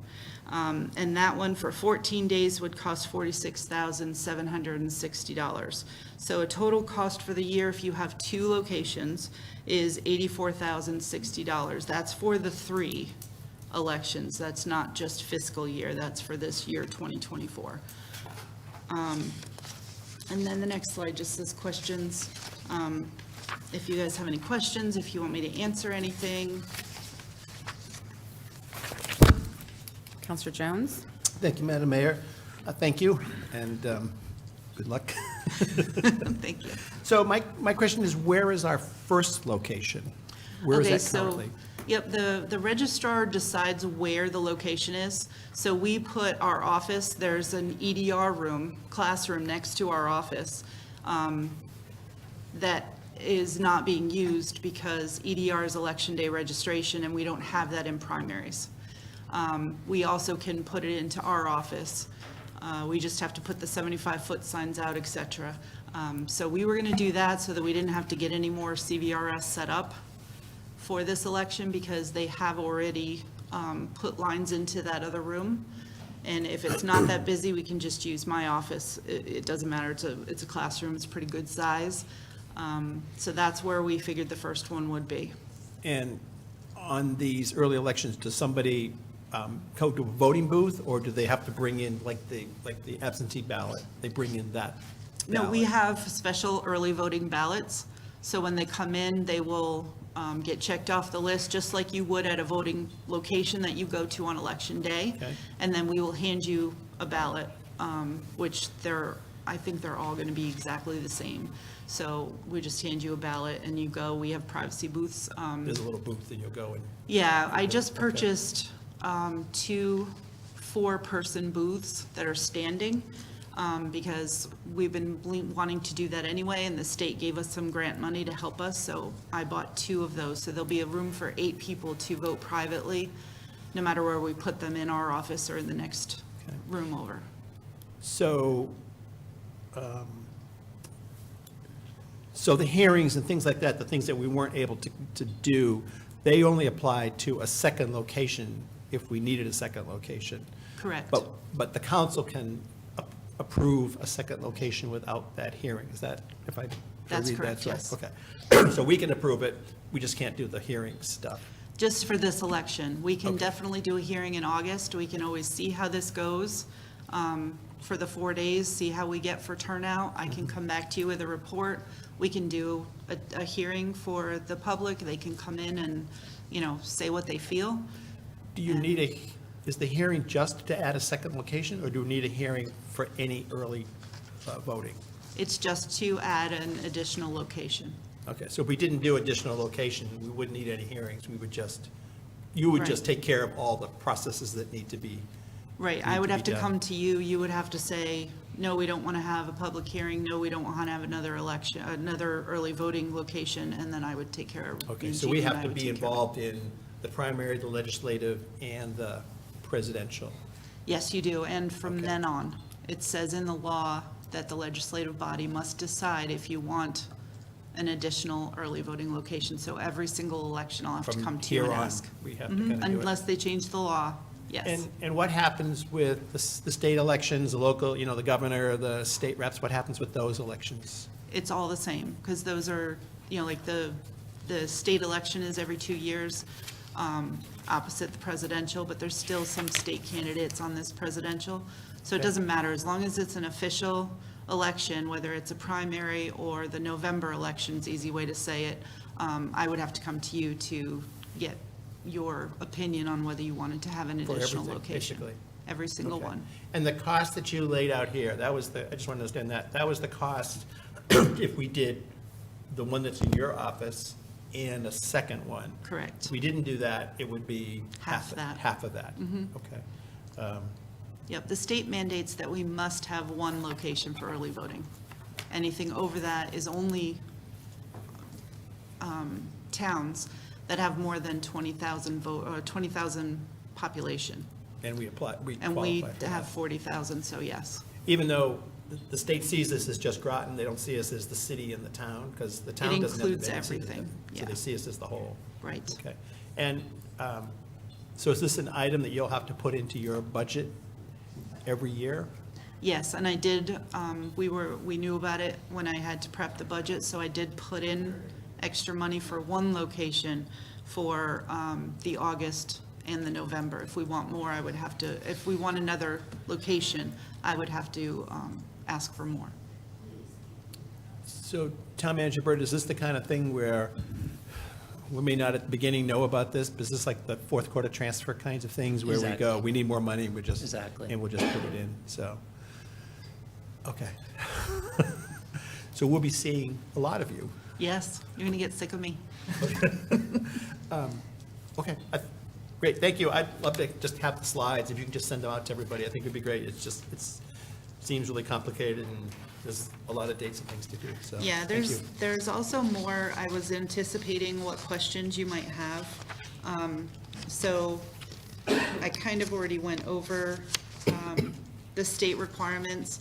S11: And that one for 14 days would cost $46,760. So a total cost for the year, if you have 2 locations, is $84,060. That's for the 3 elections. That's not just fiscal year, that's for this year, 2024. And then the next slide just says questions. If you guys have any questions, if you want me to answer anything.
S2: Counselor Jones?
S1: Thank you, Madam Mayor. Thank you, and good luck.
S11: Thank you.
S1: So my question is, where is our first location? Where is that currently?
S11: Yep, the registrar decides where the location is. So we put our office, there's an EDR room, classroom next to our office that is not being used because EDR is election day registration and we don't have that in primaries. We also can put it into our office. We just have to put the 75-foot signs out, et cetera. So we were going to do that so that we didn't have to get any more CVRS set up for this election because they have already put lines into that other room. And if it's not that busy, we can just use my office. It doesn't matter. It's a classroom. It's a pretty good size. So that's where we figured the first one would be.
S1: And on these early elections, does somebody go to a voting booth, or do they have to bring in, like the absentee ballot, they bring in that
S11: No, we
S1: ballot?
S11: have special early voting ballots. So when they come in, they will get checked off the list, just like you would at a voting location that you go to on election day.
S1: Okay.
S11: And then we will hand you a ballot, which I think they're all going to be exactly the same. So we just hand you a ballot and you go. We have privacy booths.
S1: There's a little booth and you'll go in.
S11: Yeah, I just
S1: Okay.
S11: purchased 2 4-person booths that are standing. because we've been wanting to do that anyway, and the state gave us some grant money to help us, so I bought 2 of those. So there'll be a room for 8 people to vote privately, no matter where we put them, in our office or in the next room over.
S1: So, so the hearings and things like that, the things that we weren't able to do, they only apply to a second location if we needed a second location.
S11: Correct.
S1: But the council can approve a second location without that hearing, is that, if I
S11: That's
S1: read that
S11: correct,
S1: right?
S11: yes.
S1: Okay. So we can approve it, we just can't do the hearing stuff.
S11: Just for this election. We can
S1: Okay.
S11: definitely do a hearing in August. We can always see how this goes for the 4 days, see how we get for turnout. I can come back to you with a report. We can do a hearing for the public. They can come in and, say what they feel.
S1: Do you need is the hearing just to add a second location, or do we need a hearing for any early voting?
S11: It's just to add an additional location.
S1: Okay, so if we didn't do additional location, we wouldn't need any hearings, we would just, you would just take care of all the processes that need to be.
S11: Right,
S1: need
S11: I would
S1: to
S11: have
S1: be
S11: to
S1: done.
S11: come to you, you would have to say, no, we don't want to have a public hearing, no, we don't want to have another election, another early voting location, and then I would take care of.
S1: Okay,
S11: me and
S1: so we
S11: Jeannie and
S1: have
S11: I
S1: to
S11: would
S1: be
S11: take care of it.
S1: involved in the primary, the legislative, and the presidential.
S11: Yes, you do, and from
S1: Okay.
S11: then on, it says in the law that the legislative body must decide if you want an additional early voting location, so every single election I'll have to
S1: From
S11: come to you and
S1: here on,
S11: ask.
S1: we have to
S11: Mhm,
S1: kind of do it.
S11: Unless they change the law, yes.
S1: And what happens with the state elections, the local, the governor, the state reps, what happens with those elections?
S11: It's all the same, because those are, like the state election is every 2 years, opposite the presidential, but there's still some state candidates on this presidential. So it
S1: Okay.
S11: doesn't matter, as long as it's an official election, whether it's a primary or the November election's easy way to say it, I would have to come to you to get your opinion on whether you wanted to have an
S1: For
S11: additional
S1: everything,
S11: location.
S1: basically.
S11: Every single
S1: Okay.
S11: one.
S1: And the cost that you laid out here, I just want to understand that was the cost if we did the one that's in your office and a second one.
S11: Correct.
S1: If we didn't do that, it would be
S11: Half that.
S1: Half of that. Okay.
S11: Yep, the state mandates that we must have one location for early voting. Anything over that is only towns that have more than 20,000 population.
S1: And we qualify for
S11: And we
S1: that.
S11: have 40,000, so yes.
S1: Even though the state sees us as just Groton, they don't see us as the city and the town, because the town doesn't have the
S11: includes
S1: density.
S11: everything,
S1: So they
S11: yeah.
S1: see us as the whole.
S11: Right.
S1: Okay. And so is this an item that you'll have to put into your budget every year?
S11: Yes, and I did, we knew about it when I had to prep the budget, so I did put in extra money for one location for the August and the November. If we want more, I would have to, if we want another location, I would have to ask for more.
S1: So, Town Manager Bird, is this the kind of thing where we may not at the beginning know about this, but is this like the fourth quarter transfer kinds of things where we go,
S3: Exactly.
S1: we need more money, we just.
S3: Exactly.
S1: And we'll just put it in, so, okay. So we'll be seeing a lot of you.
S11: Yes, you're gonna get sick of me.
S1: Okay, great, thank you. I'd love to just have the slides, if you can just send them out to everybody, I think it'd be great. Seems really complicated, and there's a lot of dates and things to do, so.
S11: Yeah,
S1: thank you.
S11: there's also more, I was anticipating what questions you might have. So I kind of already went over the state requirements.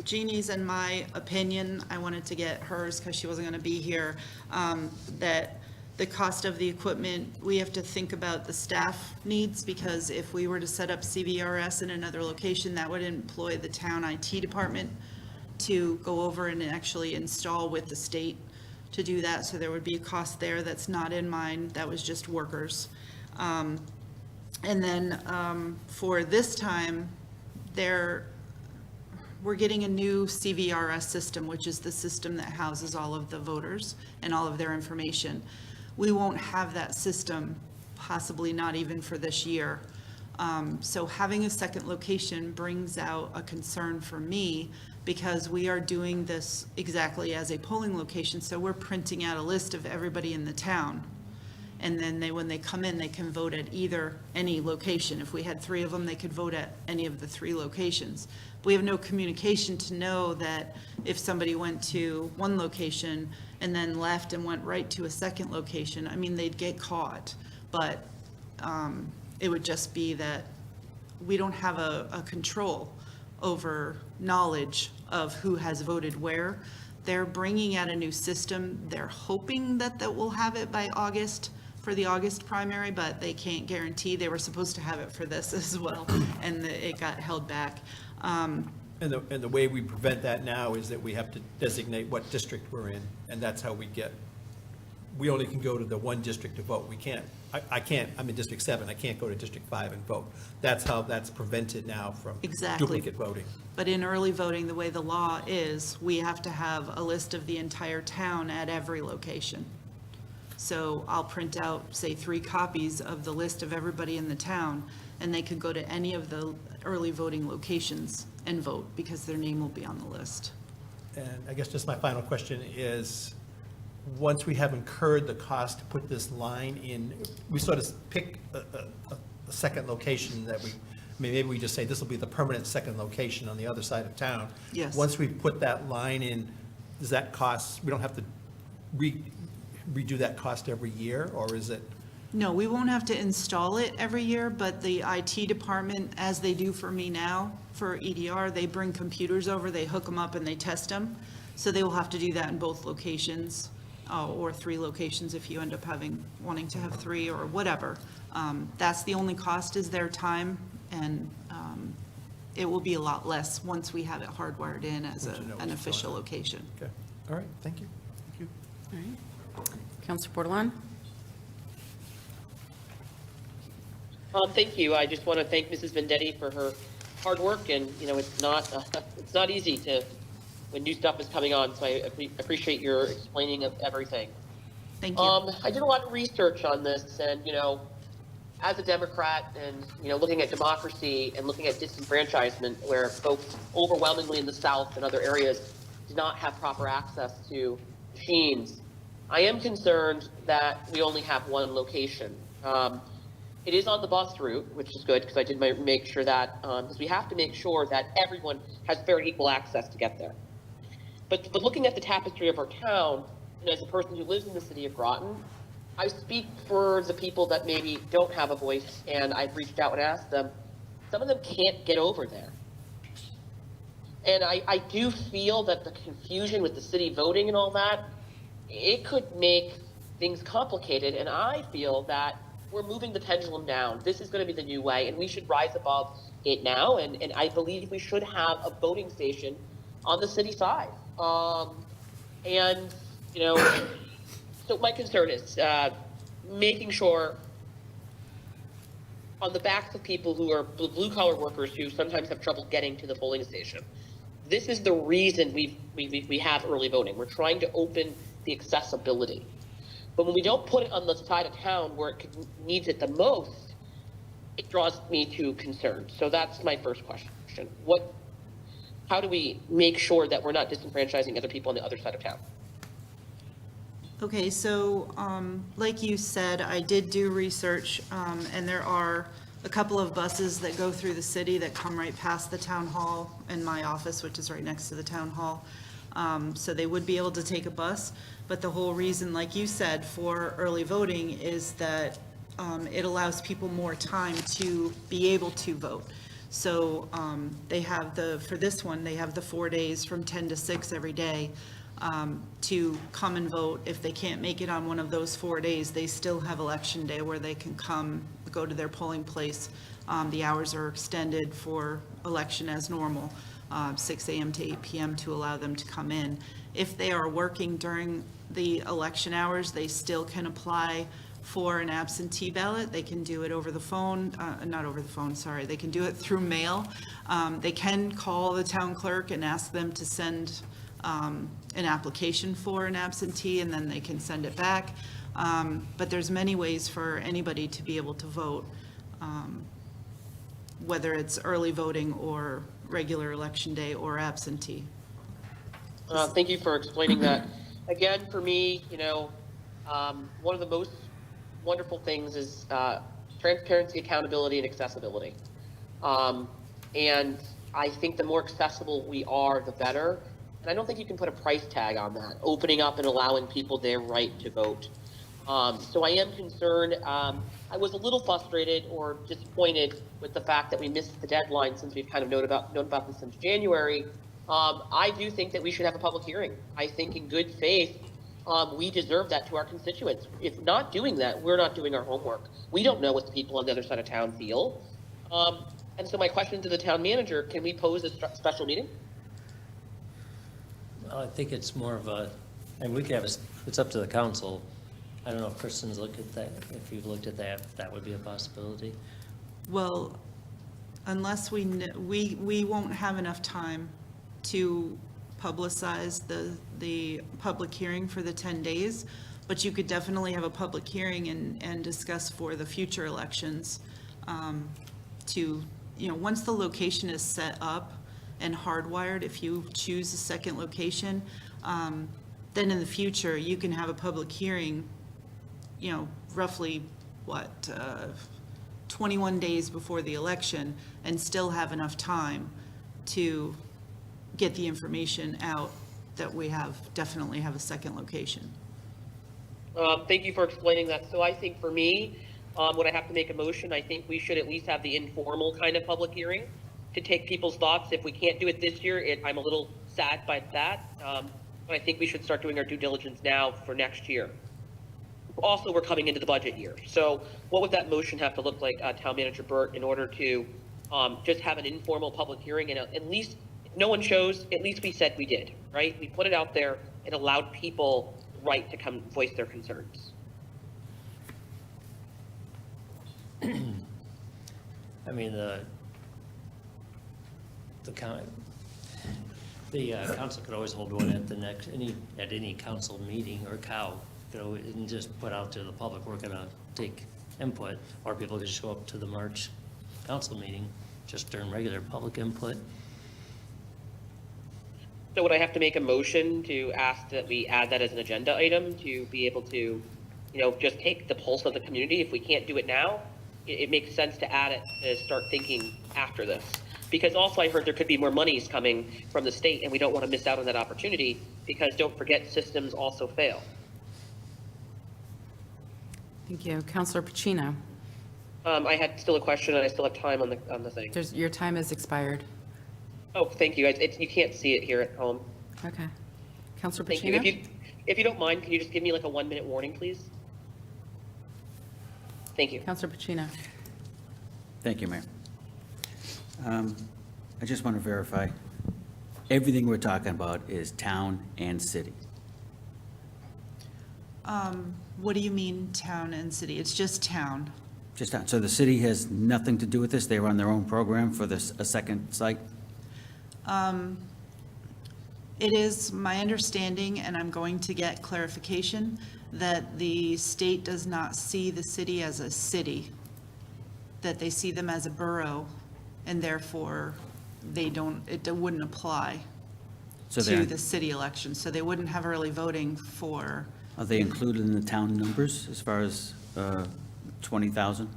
S11: Jeannie's and my opinion, I wanted to get hers because she wasn't going to be here, that the cost of the equipment, we have to think about the staff needs, because if we were to set up CVRS in another location, that would employ the town IT department to go over and actually install with the state to do that. So there would be a cost there that's not in mine. That was just workers. And then for this time, we're getting a new CVRS system, which is the system that houses all of the voters and all of their information. We won't have that system, possibly not even for this year. So having a second location brings out a concern for me, because we are doing this exactly as a polling location. So we're printing out a list of everybody in the town. And then when they come in, they can vote at any location. If we had 3 of them, they could vote at any of the 3 locations. We have no communication to know that if somebody went to one location and then left and went right to a second location, I mean, they'd get caught. But it would just be that we don't have a control over knowledge of who has voted where. They're bringing out a new system. They're hoping that we'll have it by August for the August primary, but they can't guarantee. They were supposed to have it for this as well, and it got held back.
S1: And the way we prevent that now is that we have to designate what district we're in, and that's how we only can go to the one district to vote. We can't, I'm in District 7, I can't go to District 5 and vote. That's how that's prevented now from
S11: Exactly.
S1: duplicate voting.
S11: But in early voting, the way the law is, we have to have a list of the entire town at every location. So I'll print out, say, 3 copies of the list of everybody in the town, and they could go to any of the early voting locations and vote, because their name will be on the list.
S1: And I guess just my final question is, once we have incurred the cost to put this line in, we sort of pick a second location that maybe we just say this will be the permanent second location on the other side of town.
S11: Yes.
S1: Once we put that line in, does that cost, we don't have to redo that cost every year, or is it?
S11: No, we won't have to install it every year, but the IT department, as they do for me now, for EDR, they bring computers over, they hook them up and they test them. So they will have to do that in both locations, or 3 locations if you end up wanting to have 3 or whatever. That's the only cost, is their time, and it will be a lot less once we have it hardwired in as
S1: Once you know
S11: an
S1: what's
S11: official
S1: going on.
S11: location.
S1: Okay, all right, thank you. Thank you.
S2: All right. Counselor Bordelon?
S4: Thank you. I just want to thank Mrs. Vendetti for her hard work, and, it's not easy when new stuff is coming on, so I appreciate your explaining of everything.
S11: Thank you.
S4: I did a lot of research on this, and, as a Democrat and, looking at democracy and looking at disenfranchisement, where folks overwhelmingly in the South and other areas do not have proper access to machines, I am concerned that we only have one location. It is on the bus route, which is good, because I did make sure that, because we have to make sure that everyone has fair and equal access to get there. But looking at the tapestry of our town, and as a person who lives in the city of Groton, I speak for the people that maybe don't have a voice, and I've reached out and asked them. Some of them can't get over there. And I do feel that the confusion with the city voting and all that, it could make things complicated, and I feel that we're moving the pendulum down. This is going to be the new way, and we should rise above it now, and I believe we should have a voting station on the city side. So my concern is making sure on the backs of people who are blue-collar workers who sometimes have trouble getting to the polling station. This is the reason we have early voting. We're trying to open the accessibility. But when we don't put it on the side of town where it needs it the most, it draws me to concern. So that's my first question. How do we make sure that we're not disenfranchising other people on the other side of town?
S11: Okay, so like you said, I did do research, and there are a couple of buses that go through the city that come right past the town hall and my office, which is right next to the town hall. So they would be able to take a bus, but the whole reason, like you said, for early voting is that it allows people more time to be able to vote. So they have for this one, they have the 4 days from 10 to 6 every day to come and vote. If they can't make it on one of those 4 days, they still have election day where they can go to their polling place. The hours are extended for election as normal, 6 a.m. to 8 p.m. to allow them to come in. If they are working during the election hours, they still can apply for an absentee ballot. They can do it over the phone, not over the phone, sorry. They can do it through mail. They can call the town clerk and ask them to send an application for an absentee, and then they can send it back. But there's many ways for anybody to be able to vote, whether it's early voting or regular election day or absentee. Thank
S4: you for explaining that. Again, for me, one of the wonderful things is transparency, accountability, and accessibility. And I think the more accessible we are, the better. And I don't think you can put a price tag on that, opening up and allowing people their right to vote. So I am concerned. I was a little frustrated or disappointed with the fact that we missed the deadline, since we've kind of known about this since January. I do think that we should have a public hearing. I think in good faith, we deserve that to our constituents. If not doing that, we're not doing our homework. We don't know what the people on the other side of town feel. And so my question to the town manager, can we pose a special meeting?
S3: Well, I think it's more of a, and we can have, it's up to the council. I don't know if Kristen's looked at that, if you've looked at that, if that would be a possibility.
S11: Well, unless we won't have enough time to publicize the public hearing for the 10 days, but you could definitely have a public hearing and discuss for the future elections to, once the location is set up and hardwired, if you choose a second location, then in the future, you can have a public hearing, roughly, 21 days before the election, and still have enough time to get the information out that we definitely have a second location.
S4: Thank you for explaining that. So I think for me, when I have to make a motion, I think we should at least have the informal kind of public hearing to take people's thoughts. If we can't do it this year, I'm a little sad by that. But I think we should start doing our due diligence now for next year. Also, we're coming into the budget year. So what would that motion have to look like, Town Manager Burt, in order to just have an informal public hearing? And at least, if no one shows, at least we said we did, right? We put it out there and allowed people the right to come voice their concerns.
S3: I mean, the council could always hold one at any council meeting, or and just put out to the public, we're gonna take input, or people could show up to the March council meeting just during regular public input.
S4: So would I have to make a motion to ask that we add that as an agenda item to be able to, just take the pulse of the community? If we can't do it now, it makes sense to add it, to start thinking after this. Because also I heard there could be more monies coming from the state, and we don't want to miss out on that opportunity, because don't forget, systems also fail.
S2: Thank you. Counselor Pacino,
S4: I had still a question, and I still have time on the thing.
S2: your time has expired.
S4: Oh, thank you. You can't see it here at home.
S2: Okay. Counselor
S4: Thank you.
S2: Pacino?
S4: If you don't mind, can you just give me like a 1-minute warning, please? Thank you.
S2: Counselor Pacino?
S8: Thank you, Mayor. I just want to verify, everything we're talking about is town and city.
S11: What do you mean, town and city? It's just town.
S8: Just town. So the city has nothing to do with this? They run their own program for a second site?
S11: It is my understanding, and I'm going to get clarification, that the state does not see the city as a city, that they see them as a borough, and therefore it wouldn't apply
S8: So
S11: to
S8: they're,
S11: the city election. So they wouldn't have early voting for,
S8: are they included in the town numbers as far as 20,000?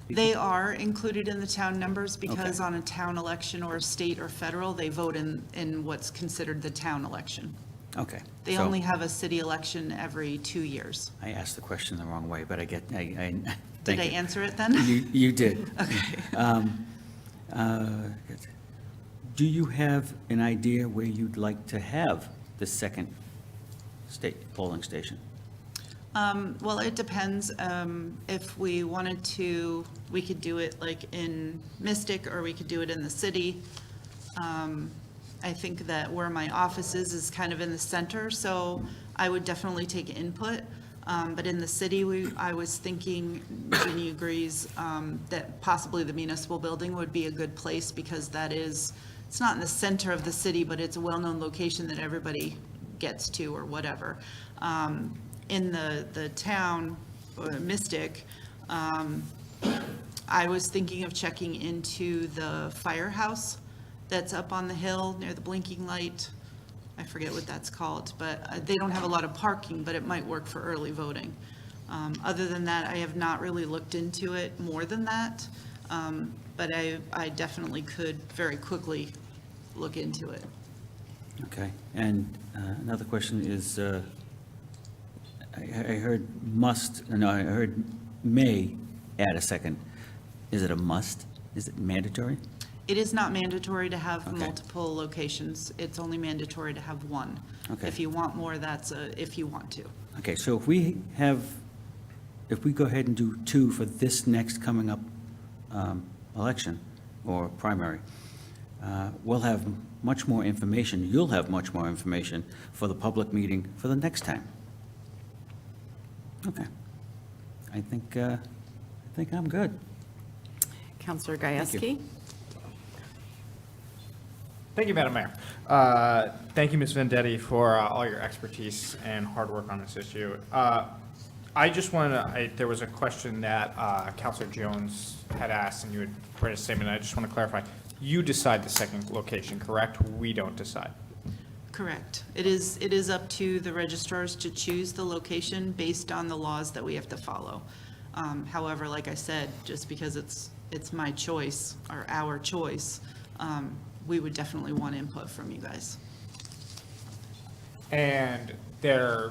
S11: they are included in the town numbers because
S8: Okay.
S11: on a town election or state or federal, they vote in what's considered the town election.
S8: Okay.
S11: They
S8: So
S11: only have a city election every 2 years.
S8: I asked the question the wrong way, but I
S11: Did
S8: thank
S11: I
S8: you.
S11: answer it then?
S8: You did.
S11: Okay.
S8: Do you have an idea where you'd like to have the second polling station?
S11: Well, it depends. If we wanted to, we could do it like in Mystic, or we could do it in the city. I think that where my office is kind of in the center, so I would definitely take input. But in the city, I was thinking, Jeannie agrees, that possibly the municipal building would be a good place, because it's not in the center of the city, but it's a well-known location that everybody gets to or whatever. In the town, or Mystic, I was thinking of checking into the firehouse that's up on the hill near the blinking light. I forget what that's called, but they don't have a lot of parking, but it might work for early voting. Other than that, I have not really looked into it more than that, but I definitely could very quickly look into it.
S8: Okay, and another question is, I heard must, no, I heard may add a second. Is it a must? Is it mandatory?
S11: It is not mandatory to have
S8: Okay.
S11: multiple locations. It's only mandatory to have one.
S8: Okay.
S11: If you want more, that's if you want to.
S8: Okay, so if we go ahead and do 2 for this next coming up election or primary, we'll have much more information, you'll have much more information for the public meeting for the next time. Okay. I think I'm good.
S2: Counselor
S8: you.
S2: Gieske?
S10: Thank you, Madam Mayor. Thank you, Ms. Vendetti, for all your expertise and hard work on this issue. I just wanted to, there was a question that Counselor Jones had asked, and you had read a statement, and I just want to clarify. You decide the second location, correct? We don't decide.
S11: Correct. It is up to the registrars to choose the location based on the laws that we have to follow. However, like I said, just because it's my choice or our choice, we would definitely want input from you guys.
S10: And they're,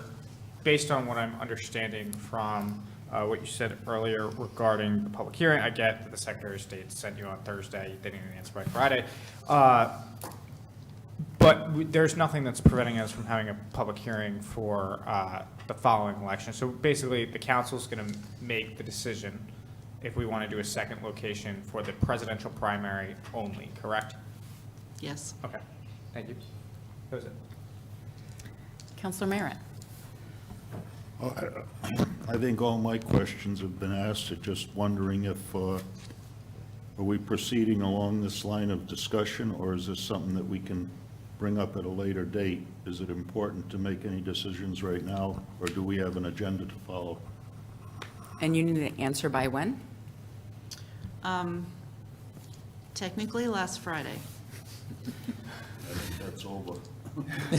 S10: based on what I'm understanding from what you said earlier regarding the public hearing, I get that the Secretary of State sent you on Thursday, they didn't answer by Friday. But there's nothing that's preventing us from having a public hearing for the following election. So basically, the council's going to make the decision if we want to do a second location for the presidential primary only, correct?
S11: Yes.
S10: Okay, thank you. That was it.
S2: Counselor Merritt?
S6: I think all my questions have been asked. I'm just wondering if, are we proceeding along this line of discussion, or is this something that we can bring up at a later date? Is it important to make any decisions right now, or do we have an agenda to follow?
S2: And you need an answer by when?
S11: Technically, last Friday.
S6: I think that's over.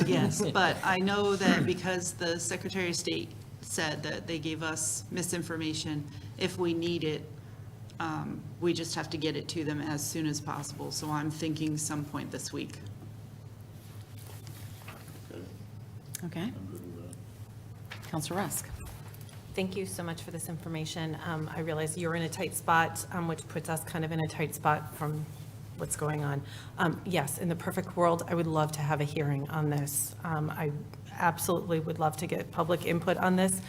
S11: Yes, but I know that because the Secretary of State said that they gave us misinformation, if we need it, we just have to get it to them as soon as possible. So I'm thinking some point this week.
S2: Okay. Counselor Rusk?
S7: Thank you so much for this information. I realize you're in a tight spot, which puts us kind of in a tight spot from what's going on. Yes, in the perfect world, I would love to have a hearing on this. I absolutely would love to get public input on this,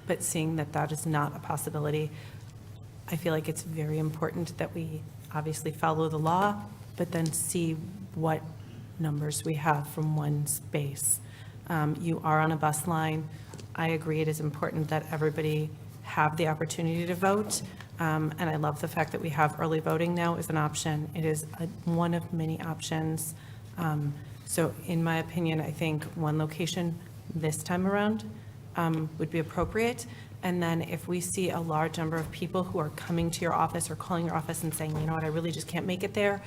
S7: but seeing that that is not a possibility, I feel like it's very important that we obviously follow the law, but then see what numbers we have from one space. You are on a bus line. I agree it is important that everybody have the opportunity to vote. And I love the fact that we have early voting now as an option. It is one of many options. So in my opinion, I think one location this time around would be appropriate. And then if we see a large number of people who are coming to your office or calling your office and saying, you know what, I really just can't make it there,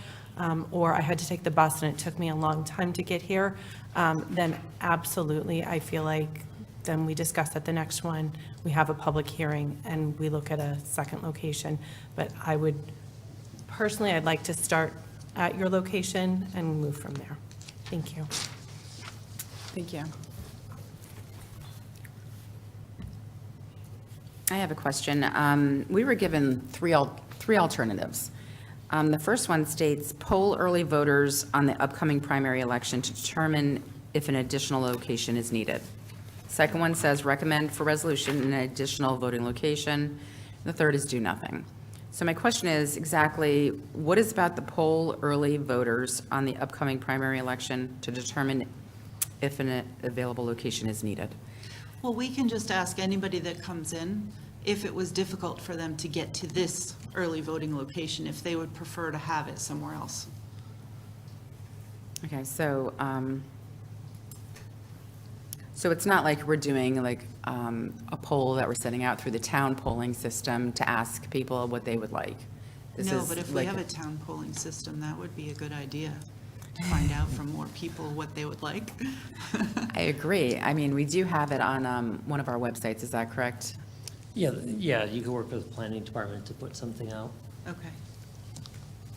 S7: or I had to take the bus and it took me a long time to get here, then absolutely, I feel like then we discuss at the next one, we have a public hearing and we look at a second location. But I would, personally, I'd like to start at your location and move from there. Thank you.
S2: Thank you. I have a question. We were given three alternatives. The first one states, poll early voters on the upcoming primary election to determine if an additional location is needed. Second one says, recommend for resolution an additional voting location. The third is do nothing. So my question is exactly, what is about the poll early voters on the upcoming primary election to determine if an available location is needed?
S11: Well, we can just ask anybody that comes in if it was difficult for them to get to this early voting location, if they would prefer to have it somewhere else.
S2: Okay, so, so it's not like we're doing like a poll that we're sending out through the town polling system to ask people what they would like. This
S11: No,
S2: is
S11: but if we
S2: like
S11: have a town polling system, that would be a good idea. find out from more people what they would like.
S2: I agree. I mean, we do have it on one of our websites, is that correct?
S3: Yeah, you can work with the planning department to put something out.
S11: Okay.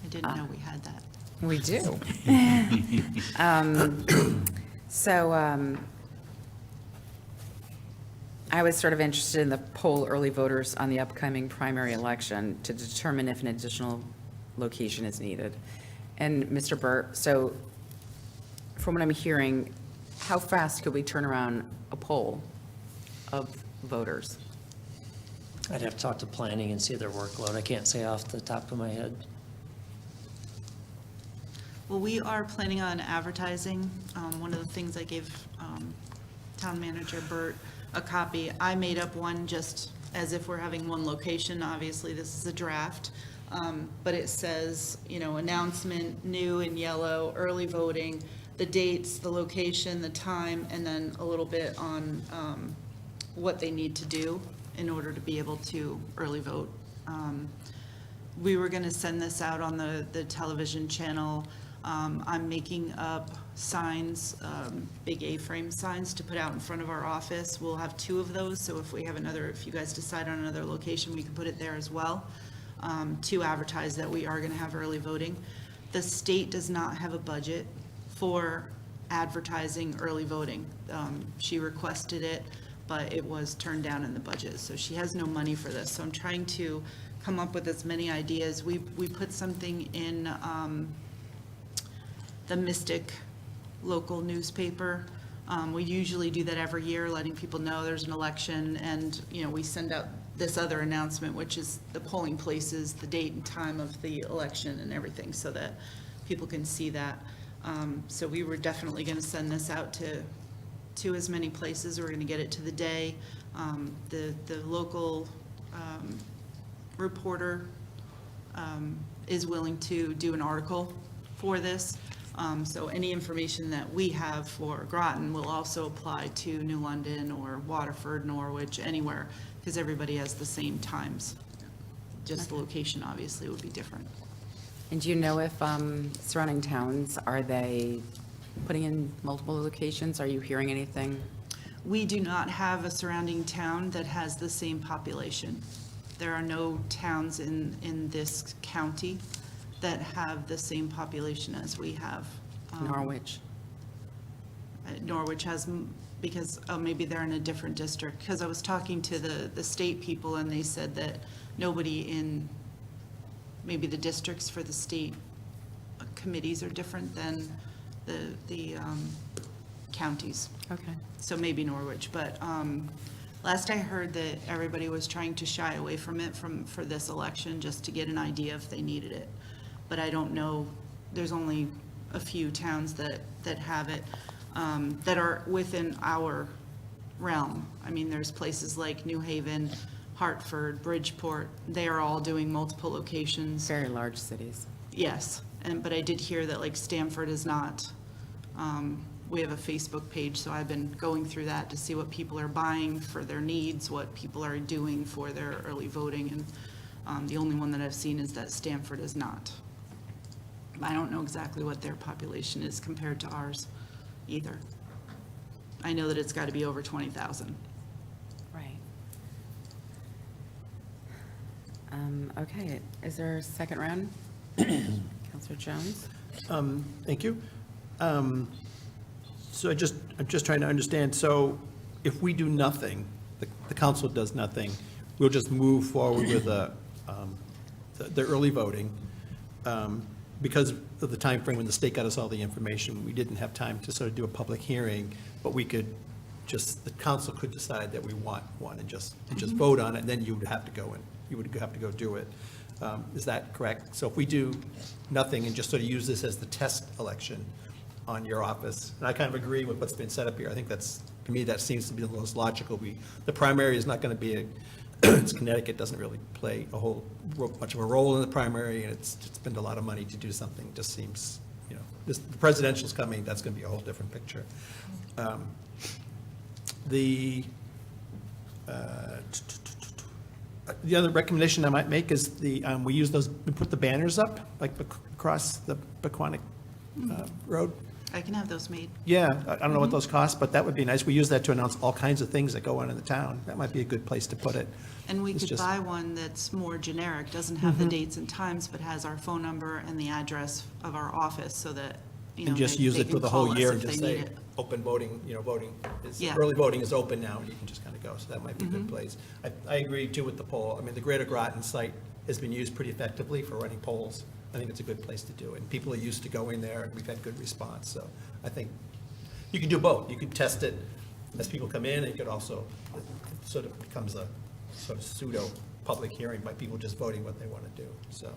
S11: I didn't know we had that.
S2: We do. So I was sort of interested in the poll early voters on the upcoming primary election to determine if an additional location is needed. And Mr. Burt, so from what I'm hearing, how fast could we turn around a poll of voters?
S3: I'd have to talk to planning and see their workload. I can't say off the top of my head.
S11: Well, we are planning on advertising. One of the things I gave Town Manager Burt a copy, I made up one just as if we're having one location. Obviously, this is a draft. But it says, announcement, new in yellow, early voting, the dates, the location, the time, and then a little bit on what they need to do in order to be able to early vote. We were going to send this out on the television channel. I'm making up signs, big A-frame signs to put out in front of our office. We'll have 2 of those, so if you guys decide on another location, we can put it there as well, to advertise that we are going to have early voting. The state does not have a budget for advertising early voting. She requested it, but it was turned down in the budget, so she has no money for this. So I'm trying to come up with as many ideas. We put something in the Mystic local newspaper. We usually do that every year, letting people know there's an election, and, we send out this other announcement, which is the polling places, the date and time of the election and everything, so that people can see that. So we were definitely going to send this out to as many places. We're going to get it to the day. The local reporter is willing to do an article for this. So any information that we have for Groton will also apply to New London or Waterford, Norwich, anywhere, because everybody has the same times. Just the location obviously would be different.
S2: And do you know if surrounding towns, are they putting in multiple locations? Are you hearing anything?
S11: We do not have a surrounding town that has the same population. There are no towns in this county that have the same population as we have.
S2: Norwich?
S11: Norwich has, because, maybe they're in a different district, because I was talking to the state people, and they said that nobody in, maybe the districts for the state committees are different than the counties.
S2: Okay.
S11: So maybe Norwich, but last I heard that everybody was trying to shy away from it for this election, just to get an idea if they needed it. But I don't know, there's only a few towns that have it, that are within our realm. I mean, there's places like New Haven, Hartford, Bridgeport, they are all doing multiple locations.
S2: Very large cities.
S11: Yes, but I did hear that like Stamford is not. We have a Facebook page, so I've been going through that to see what people are buying for their needs, what people are doing for their early voting, and the only one that I've seen is that Stamford is not. I don't know exactly what their population is compared to ours either. I know that it's got to be over 20,000.
S2: Right. Okay, is there a second round? Counselor Jones?
S1: Thank you. So I'm just trying to understand, so if we do nothing, the council does nothing, we'll just move forward with the early voting. Because of the time frame when the state got us all the information, we didn't have time to sort of do a public hearing, but we could the council could decide that we want one and just vote on it, and then you would have to go do it. Is that correct? So if we do nothing and just sort of use this as the test election on your office, and I kind of agree with what's been set up here, I think to me, that seems to be the most logical. The primary is not going to be it's Connecticut, doesn't really play much of a role in the primary, and it's spent a lot of money to do something. Just seems, the presidential's coming, that's going to be a whole different picture. The other recommendation I might make is we use we put the banners up, like across the Pequannock road?
S11: I can have those made.
S1: Yeah, I don't know what those cost, but that would be nice. We use that to announce all kinds of things that go on in the town. That might be a good place to put it.
S11: And we
S1: It's
S11: could
S1: just-
S11: buy one that's more generic, doesn't have the dates and times, but has our phone number and the address of our office so that, you know,
S1: And just
S11: they-
S1: use
S11: they
S1: it for
S11: can
S1: the
S11: call
S1: whole
S11: us
S1: year
S11: if
S1: and just
S11: they
S1: say,
S11: need it.
S1: open voting, voting is,
S11: Yeah.
S1: early voting is open now, and you can just kind of go, so that might be a
S11: Mm-hmm.
S1: good place. I agree too with the poll. I mean, the Greater Groton site has been used pretty effectively for running polls. I think it's a good place to do it. And people are used to going there, and we've had good response, so I think you can do both. You could test it as people come in, and you could also, it sort of becomes a sort of pseudo-public hearing by people just voting what they want to do, so.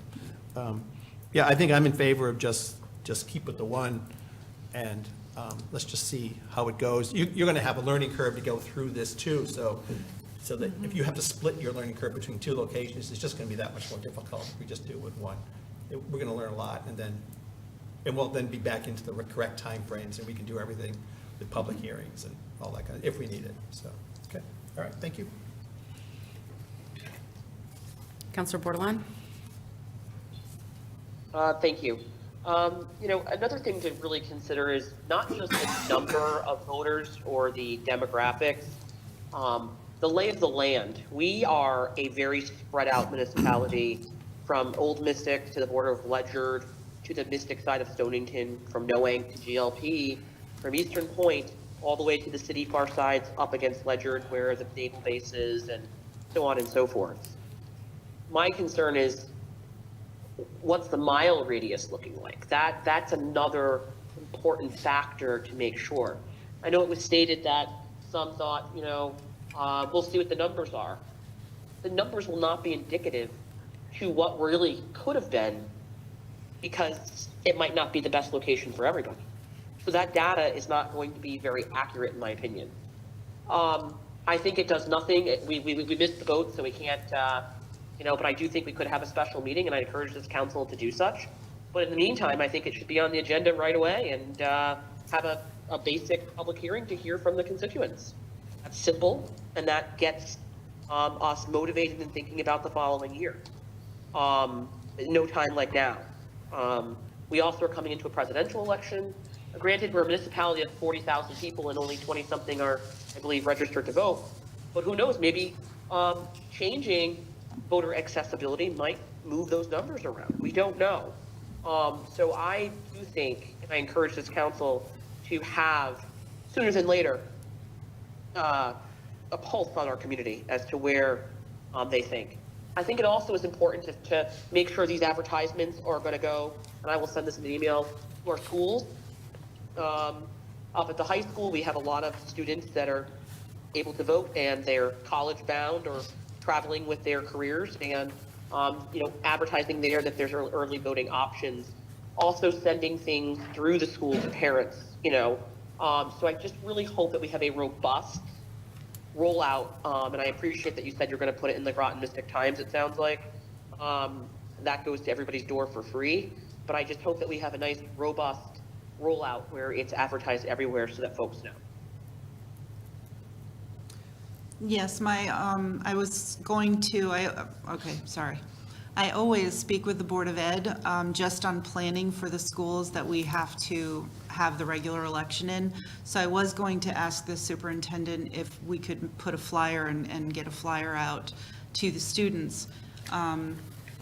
S1: Yeah, I think I'm in favor of just keep with the one, and let's just see how it goes. You're going to have a learning curve to go through this too, so that if you have to split your learning curve between two locations, it's just going to be that much more difficult if we just do it with one. We're going to learn a lot, and we'll then be back into the correct timeframes, and we can do everything with public hearings and all that kind of, if we need it, so, okay, all right, thank you.
S2: Counselor Bordelon?
S4: Thank you. Another thing to really consider is not just the number of voters or the demographics, the lay of the land. We are a very spread out municipality from Old Mystic to the border of Ledyard to the Mystic side of Stonington, from Noank to GLP, from Eastern Point all the way to the city far sides up against Ledyard where the naval base is and so on and so forth. My concern is, what's the mile radius looking like? That's another important factor to make sure. I know it was stated that some thought, we'll see what the numbers are. The numbers will not be indicative to what really could have been, because it might not be the best location for everybody. So that data is not going to be very accurate, in my opinion. I think it does nothing. We missed the boat, so we can't, but I do think we could have a special meeting, and I encourage this council to do such. But in the meantime, I think it should be on the agenda right away and have a basic public hearing to hear from the constituents. That's simple, and that gets us motivated and thinking about the following year. No time like now. We also are coming into a presidential election. Granted, we're a municipality of 40,000 people and only 20-something are, I believe, registered to vote. But who knows, maybe changing voter accessibility might move those numbers around. We don't know. So I do think, and I encourage this council to have, sooner than later, a pulse on our community as to where they think. I think it also is important to make sure these advertisements are going to go, and I will send this in an email, to our schools. Up at the high school, we have a lot of students that are able to vote, and they're college bound or traveling with their careers, and advertising there that there's early voting options. Also sending things through the school to parents, so I just really hope that we have a robust rollout, and I appreciate that you said you're going to put it in the Groton Mystic Times, it sounds like. That goes to everybody's door for free, but I just hope that we have a nice, robust rollout where it's advertised everywhere so that folks know.
S11: Yes, I was going to, okay, sorry. I always speak with the Board of Ed just on planning for the schools that we have to have the regular election in. So I was going to ask the superintendent if we could put a flyer and get a flyer out to the students,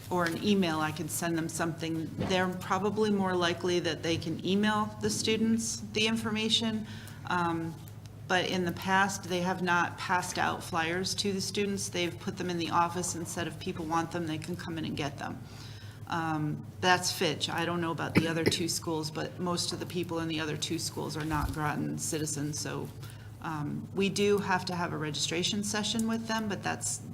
S11: or an email. I could send them something. They're probably more likely that they can email the students the information. But in the past, they have not passed out flyers to the students. They've put them in the office and said if people want them, they can come in and get them. That's Fitch. I don't know about the other two schools, but most of the people in the other two schools are not Groton citizens. So we do have to have a registration session with them, but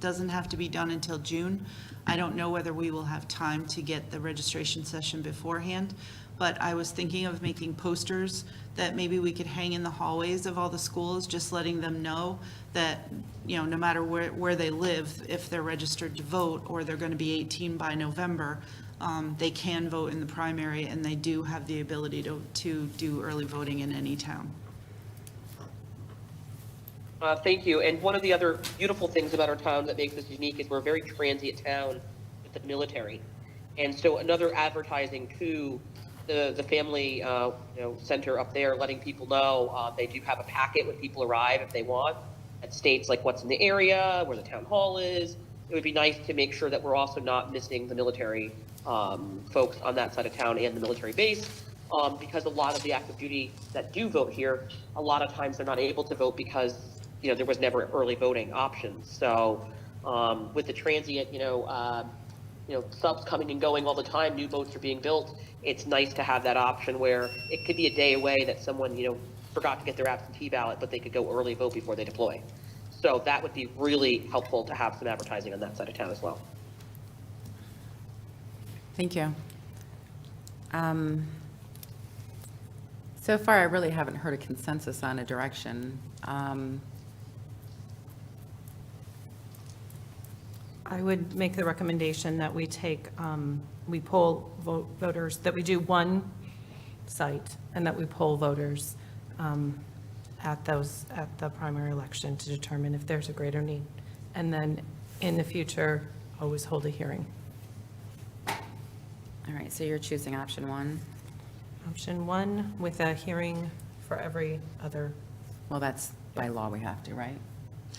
S11: doesn't have to be done until June. I don't know whether we will have time to get the registration session beforehand. But I was thinking of making posters that maybe we could hang in the hallways of all the schools, just letting them know that, no matter where they live, if they're registered to vote or they're going to be 18 by November, they can vote in the primary, and they do have the ability to do early voting in any town.
S4: Thank you. And one of the other beautiful things about our town that makes us unique is we're a very transient town with the military. And so another advertising to the family, center up there, letting people know, they do have a packet when people arrive if they want, that states like what's in the area, where the town hall is. It would be nice to make sure that we're also not missing the military, folks on that side of town and the military base. Because a lot of the active duty that do vote here, a lot of times they're not able to vote because, there was never early voting options. So, with the transient, subs coming and going all the time, new boats are being built. It's nice to have that option where it could be a day away that someone, forgot to get their absentee ballot, but they could go early vote before they deploy. So that would be really helpful to have some advertising on that side of town as well.
S2: Thank you. So far, I really haven't heard a consensus on a direction.
S7: I would make the recommendation that we take, we poll voters, that we do one site, and that we poll voters at the primary election to determine if there's a greater need. And then in the future, always hold a hearing.
S2: All right, so you're choosing option one?
S7: Option one, with a hearing for every other,
S2: Well, that's by law we have to, right?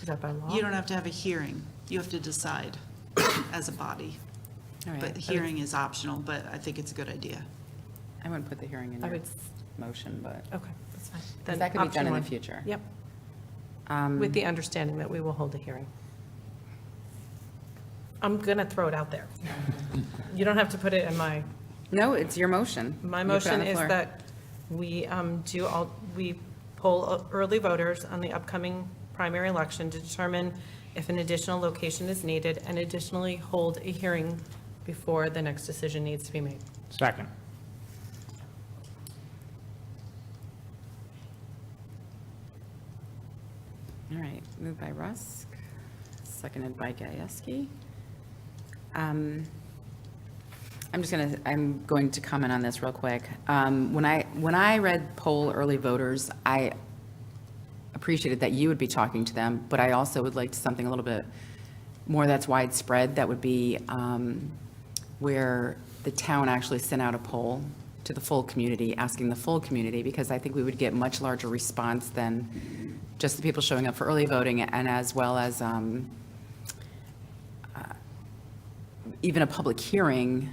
S7: is that by law?
S11: You don't have to have a hearing. You have to decide as a body.
S2: All right.
S11: But hearing is optional, but I think it's a good idea.
S2: I wouldn't put the hearing in
S7: I
S2: your
S7: would,
S2: motion, but
S7: okay, that's fine.
S2: 'cause
S7: Then
S2: that could be
S7: option
S2: done in the
S7: one.
S2: future.
S7: Yep,
S2: Um,
S7: with the understanding that we will hold a hearing. I'm going to throw it out there. You don't have to put it in my,
S2: No, it's your motion.
S7: my
S2: You put it on
S7: motion
S2: the
S7: is
S2: floor.
S7: that we poll early voters on the upcoming primary election to determine if an additional location is needed, and additionally hold a hearing before the next decision needs to be made.
S10: Second.
S2: All right, moved by Rusk, seconded by Gajewski. I'm going to comment on this real quick. When I read poll early voters, I appreciated that you would be talking to them, but I also would like something a little bit more that's widespread, that would be where the town actually sent out a poll to the full community, asking the full community, because I think we would get much larger response than just the people showing up for early voting, and as well as even a public hearing.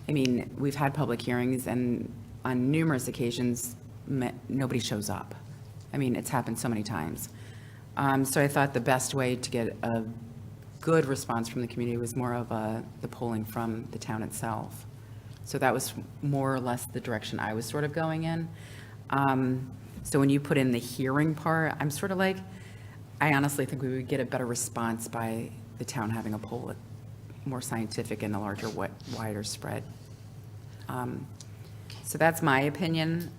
S2: I mean, we've had public hearings, and on numerous occasions, nobody shows up. I mean, it's happened so many times. So I thought the best way to get a good response from the community was more of the polling from the town itself. So that was more or less the direction I was sort of going in. So when you put in the hearing part, I'm sort of like, I honestly think we would get a better response by the town having a poll, more scientific and a larger, wider spread. So that's my opinion.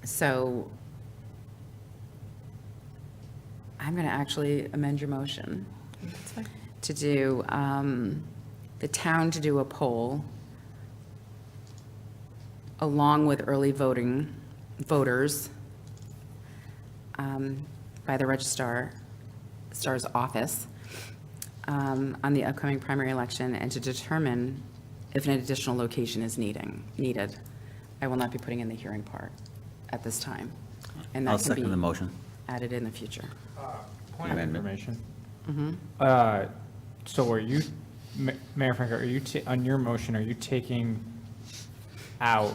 S2: So I'm going to actually amend your motion
S7: That's fine.
S2: to do, the town to do a poll along with early voters by the registrar's office on the upcoming primary election, and to determine if an additional location is needed. I will not be putting in the hearing part at this time. And
S8: I'll
S2: that can
S8: second the
S2: be
S8: motion.
S2: added in the future.
S10: Point of
S8: Amendment.
S10: information. So are you, Mayor Franco, are you, on your motion, are you taking out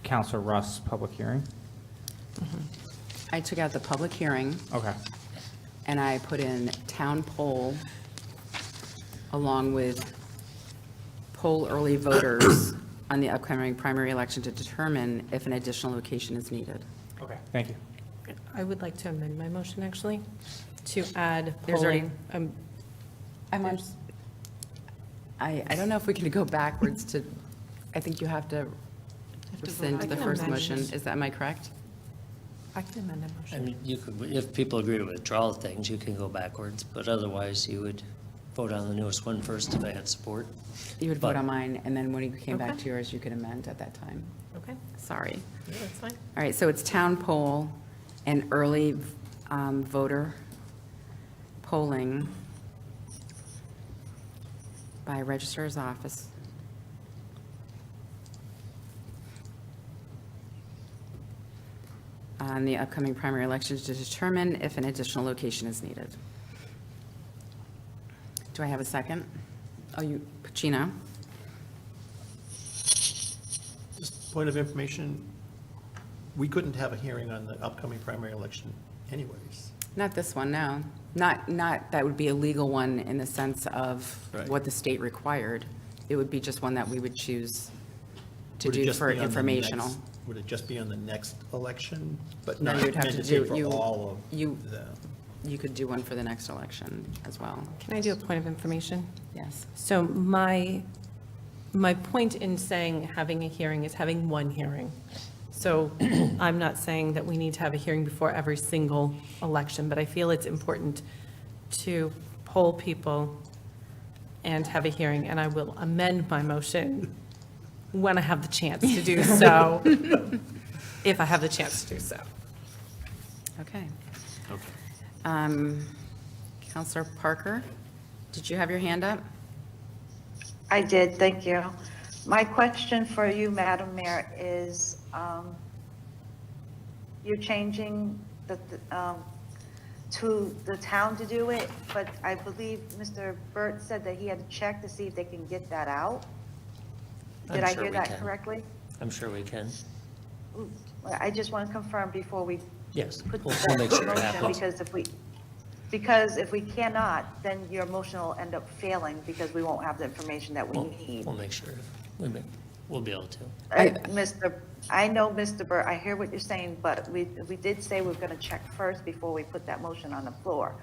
S10: Counselor Rust's public hearing?
S2: I took out the public hearing,
S10: Okay.
S2: and I put in town poll along with poll early voters on the upcoming primary election to determine if an additional location is needed.
S10: Okay, thank you.
S7: I would like to amend my motion, actually, to add
S2: There's already-
S7: polling.
S2: I don't know if we can go backwards to, I think you have to rescind
S7: I
S2: the
S7: can
S2: first
S7: amend
S2: motion.
S7: it.
S2: Am I correct?
S7: I can amend that
S3: I
S7: motion.
S3: mean, you could, if people agree to withdraw things, you can go backwards, but otherwise you would vote on the newest one first if I had support.
S2: You would vote
S3: But-
S2: on mine, and then when you came back
S7: Okay.
S2: to yours, you could amend at that time.
S7: Okay,
S2: Sorry.
S7: yeah, that's fine.
S2: All right, so it's town poll and early voter polling by registrar's office on the upcoming primary elections to determine if an additional location is needed. Do I have a second? Oh, you, Pacino?
S1: Just point of information, we couldn't have a hearing on the upcoming primary election anyways.
S2: Not this one, no. Not, that would be a legal one in the sense of
S1: Right.
S2: what the state required. It would be just one that we would choose to
S1: Would it
S2: do
S1: just
S2: for
S1: be on the
S2: informational.
S1: next- Would it just be on the next election, but
S2: No,
S1: not
S2: you would have to
S1: mandatory
S2: do-
S1: for
S2: you-
S1: all
S2: you-
S1: of them?
S2: You could do one for the next election as well.
S7: Can I do a point of information?
S2: Yes.
S7: So my point in saying having a hearing is having one hearing. So I'm not saying that we need to have a hearing before every single election, but I feel it's important to poll people and have a hearing, and I will amend my motion when I have the chance to do so, if I have the chance to do so.
S2: Okay.
S1: Okay.
S2: Counselor Parker, did you have your hand up?
S5: I did, thank you. My question for you, Madam Mayor, is you're changing to the town to do it, but I believe Mr. Burt said that he had to check to see if they can get that out. Did
S3: I'm
S5: I
S3: sure
S5: hear
S3: we
S5: that
S3: can.
S5: correctly?
S3: I'm sure we can.
S5: I just want to confirm before we
S3: Yes,
S5: put
S3: we'll
S5: that
S3: make sure it
S5: motion,
S3: happens.
S5: because if we cannot, then your motion will end up failing because we won't have the information that we need.
S3: We'll make sure, we'll be able to.
S5: I know, Mr. Burt, I hear what you're saying, but we did say we're going to check first before we put that motion on the floor.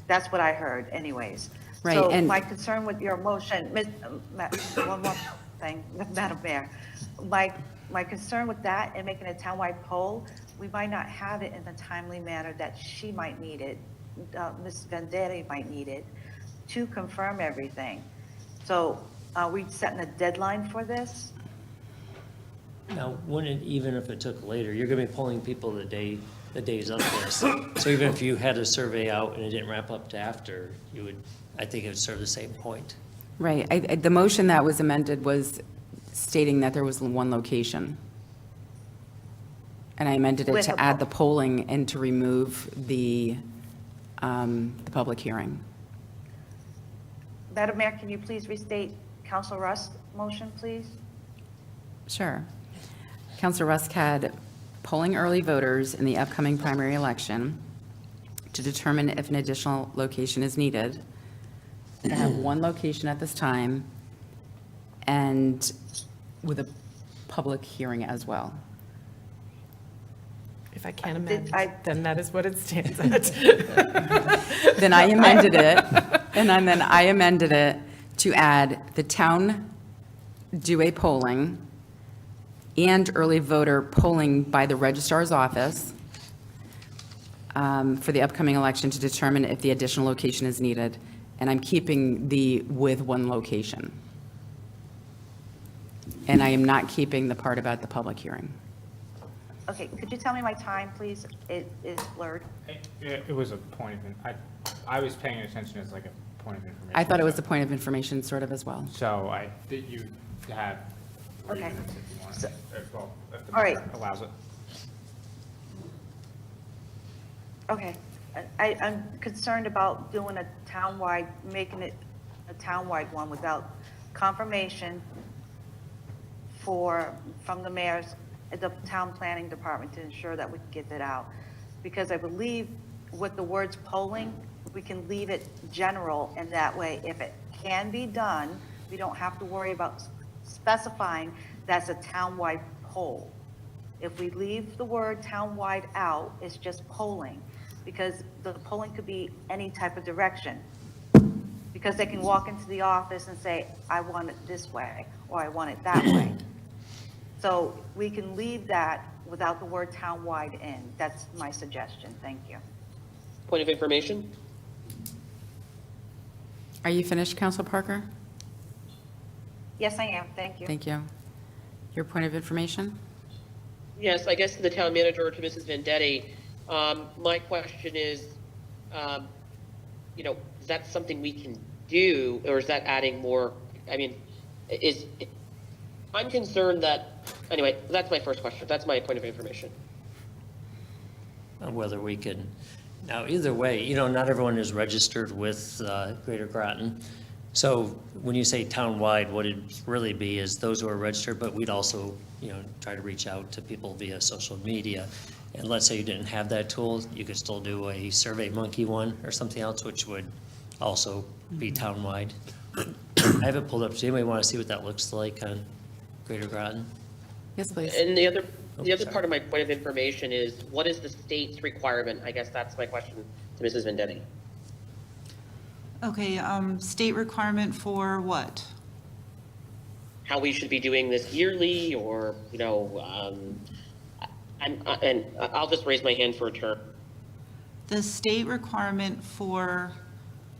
S5: That's what I heard anyways.
S2: Right,
S5: So
S2: and-
S5: my concern with your motion, one more thing, Madam Mayor. My concern with that and making a townwide poll, we might not have it in the timely manner that she might need it, Ms. Vendetti might need it, to confirm everything. So are we setting a deadline for this?
S3: Now, wouldn't, even if it took later, you're gonna be polling people the days of this. So even if you had a survey out and it didn't wrap up to after, I think it would serve the same point.
S2: Right. The motion that was amended was stating that there was one location. And I amended it
S5: With
S2: to
S5: a
S2: add
S5: po-
S2: the polling and to remove the public hearing.
S5: Madam Mayor, can you please restate Council Rust's motion, please?
S2: Sure. Counselor Rusk had polling early voters in the upcoming primary election to determine if an additional location is needed. I have one location at this time and with a public hearing as well.
S7: If I can amend,
S5: I-
S7: then that is what it stands at.
S2: Then I amended it, and then I amended it to add the town do a polling and early voter polling by the registrar's office for the upcoming election to determine if the additional location is needed. And I'm keeping the with one location. And I am not keeping the part about the public hearing.
S5: Okay, could you tell me my time, please? It is blurred.
S10: It was a point of, I was paying attention as like a point of information.
S2: I thought it was a point of information sort of as well.
S10: So you have 3
S5: Okay.
S10: minutes if you want,
S5: So-
S10: if the
S5: All right.
S10: mayor allows it.
S5: Okay. I'm concerned about doing a townwide, making it a townwide one without confirmation from the mayor's, the town planning department to ensure that we can get that out. Because I believe with the words polling, we can leave it general, and that way, if it can be done, we don't have to worry about specifying that's a townwide poll. If we leave the word townwide out, it's just polling, because the polling could be any type of direction. Because they can walk into the office and say, I want it this way, or I want it that way. So we can leave that without the word townwide in. That's my suggestion. Thank you.
S4: Point of information?
S2: Are you finished, Council Parker?
S5: Yes, I am. Thank you.
S2: Thank you. Your point of information?
S4: Yes, I guess to the town manager or to Mrs. Vendetti, my question is, is that something we can do, or is that adding more? I mean, I'm concerned that, anyway, that's my first question. That's my point of information.
S3: whether we can, now either way, you know, not everyone is registered with Greater Groton. So when you say townwide, what it'd really be is those who are registered, but we'd also, you know, try to reach out to people via social media. And let's say you didn't have that tool, you could still do a Survey Monkey one or something else, which would also be townwide. I have it pulled up. Does anybody want to see what that looks like on Greater Groton?
S2: Yes, please.
S4: And the other
S3: sorry.
S4: part of my point of information is, what is the state's requirement? I guess that's my question to Mrs. Vendetti.
S11: Okay, state requirement for what?
S4: How we should be doing this yearly, or, you know, and I'll just raise my hand for a term.
S11: The state requirement for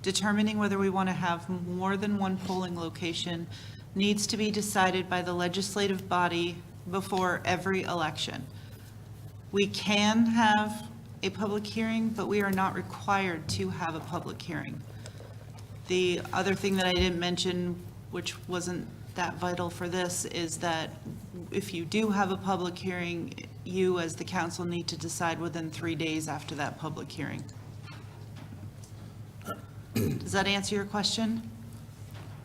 S11: determining whether we want to have more than one polling location needs to be decided by the legislative body before every election. We can have a public hearing, but we are not required to have a public hearing. The other thing that I didn't mention, which wasn't that vital for this, is that if you do have a public hearing, you as the council need to decide within 3 days after that public hearing. Does that answer your question?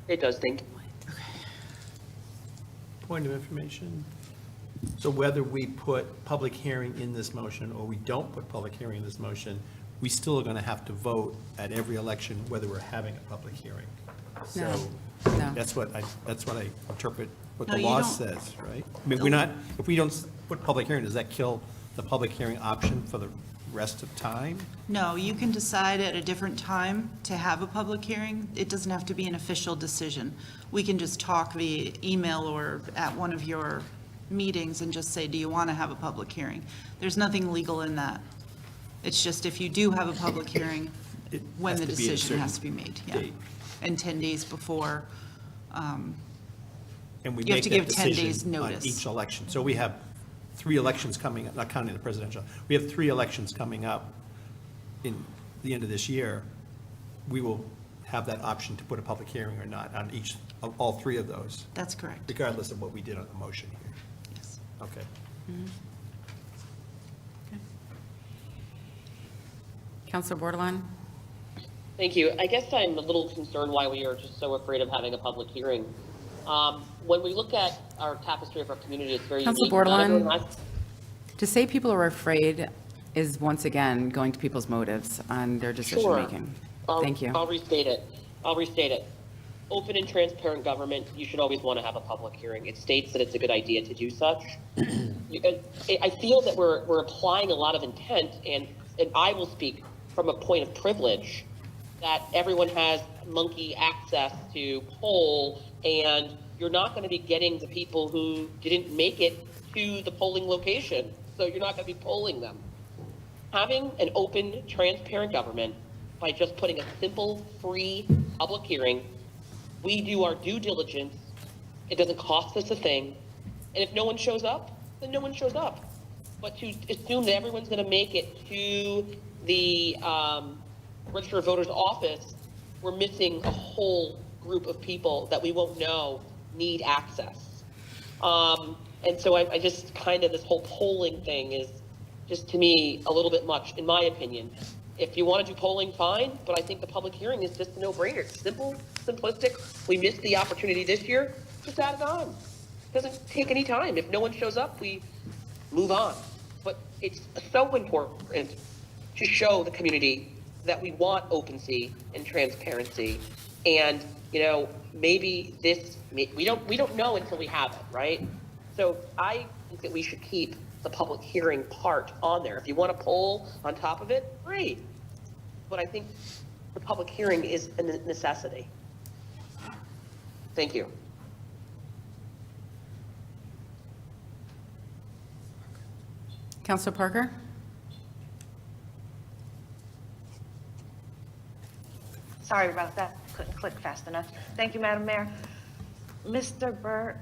S4: It does, thank you.
S1: Point of information. So whether we put public hearing in this motion or we don't put public hearing in this motion, we still are going to have to vote at every election whether we're having a public hearing. So
S2: No.
S1: that's what I interpret what
S11: No,
S1: the
S11: you
S1: law
S11: don't.
S1: says, right? I mean, we're not, if we don't put public hearing, does that kill the public hearing option for the rest of time?
S11: No, you can decide at a different time to have a public hearing. It doesn't have to be an official decision. We can just talk via email or at one of your meetings and just say, do you want to have a public hearing? There's nothing legal in that. It's just if you do have a public hearing,
S1: It
S11: when
S1: has
S11: the
S1: to be at a
S11: decision has to
S1: certain
S11: be made, yeah.
S1: date.
S11: And 10 days before.
S1: And we
S11: You have
S1: make
S11: to
S1: that
S11: give 10 days
S1: decision on
S11: notice.
S1: each election. So we have 3 elections coming up, not counting the presidential. We have 3 elections coming up in the end of this year. We will have that option to put a public hearing or not on each, of all 3 of those,
S11: That's correct.
S1: regardless of what we did on the motion here.
S11: Yes.
S1: Okay.
S2: Counselor Bordelon?
S4: Thank you. I guess I'm a little concerned why we are just so afraid of having a public hearing. When we look at our tapestry of our community, it's very
S2: Counselor
S4: unique. Not everyone
S2: Bordelon?
S4: has-
S2: To say people are afraid is once again going to people's motives on their decision-making. Thank you.
S4: I'll restate it. Open and transparent government, you should always want to have a public hearing. It states that it's a good idea to do such. I feel that we're applying a lot of intent, and I will speak from a point of privilege, that everyone has monkey access to poll, and you're not going to be getting the people who didn't make it to the polling location, so you're not going to be polling them. Having an open, transparent government by just putting a simple, free public hearing, we do our due diligence, it doesn't cost us a thing, and if no one shows up, then no one shows up. But to assume that everyone's going to make it to the Register of Voters office, we're missing a whole group of people that we won't know need access. And so I just kind of, this whole polling thing is just, to me, a little bit much, in my opinion. If you want to do polling, fine, but I think the public hearing is just a no-brainer. It's simple, simplistic. We missed the opportunity this year, just add it on. Doesn't take any time. If no one shows up, we move on. But it's so important to show the community that we want opency and transparency. And, you know, maybe this, we don't know until we have it, right? So I think that we should keep the public hearing part on there. If you want to poll on top of it, great. But I think the public hearing is a necessity. Thank you.
S2: Counselor Parker?
S12: Sorry about that, couldn't click fast enough. Thank you, Madam Mayor. Mr. Burt,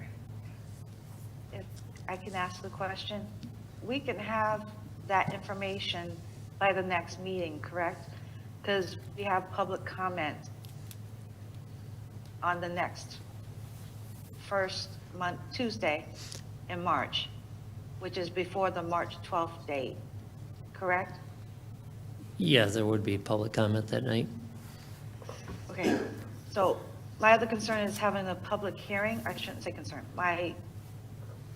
S12: if I can ask the question, we can have that information by the next meeting, correct? Because we have public comment on the next first month, Tuesday in March, which is before the March 12th date, correct?
S3: Yeah, there would be public comment that night.
S12: Okay, so my other concern is having a public hearing. I shouldn't say concern. My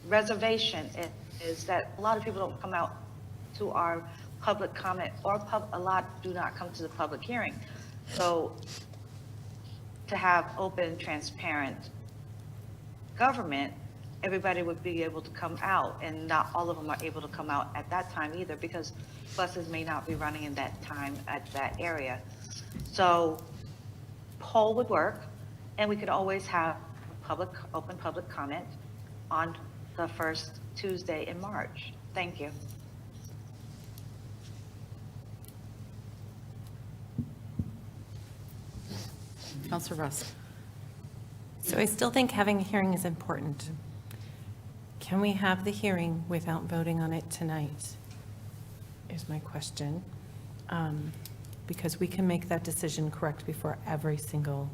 S12: reservation is that a lot of people don't come out to our public comment, or a lot do not come to the public hearing. So to have open, transparent government, everybody would be able to come out, and not all of them are able to come out at that time either, because buses may not be running in that time at that area. So poll would work, and we could always have open public comment on the first Tuesday in March. Thank you.
S2: Counselor Rusk.
S7: So I still think having a hearing is important. Can we have the hearing without voting on it tonight, is my question. Because we can make that decision correct before every single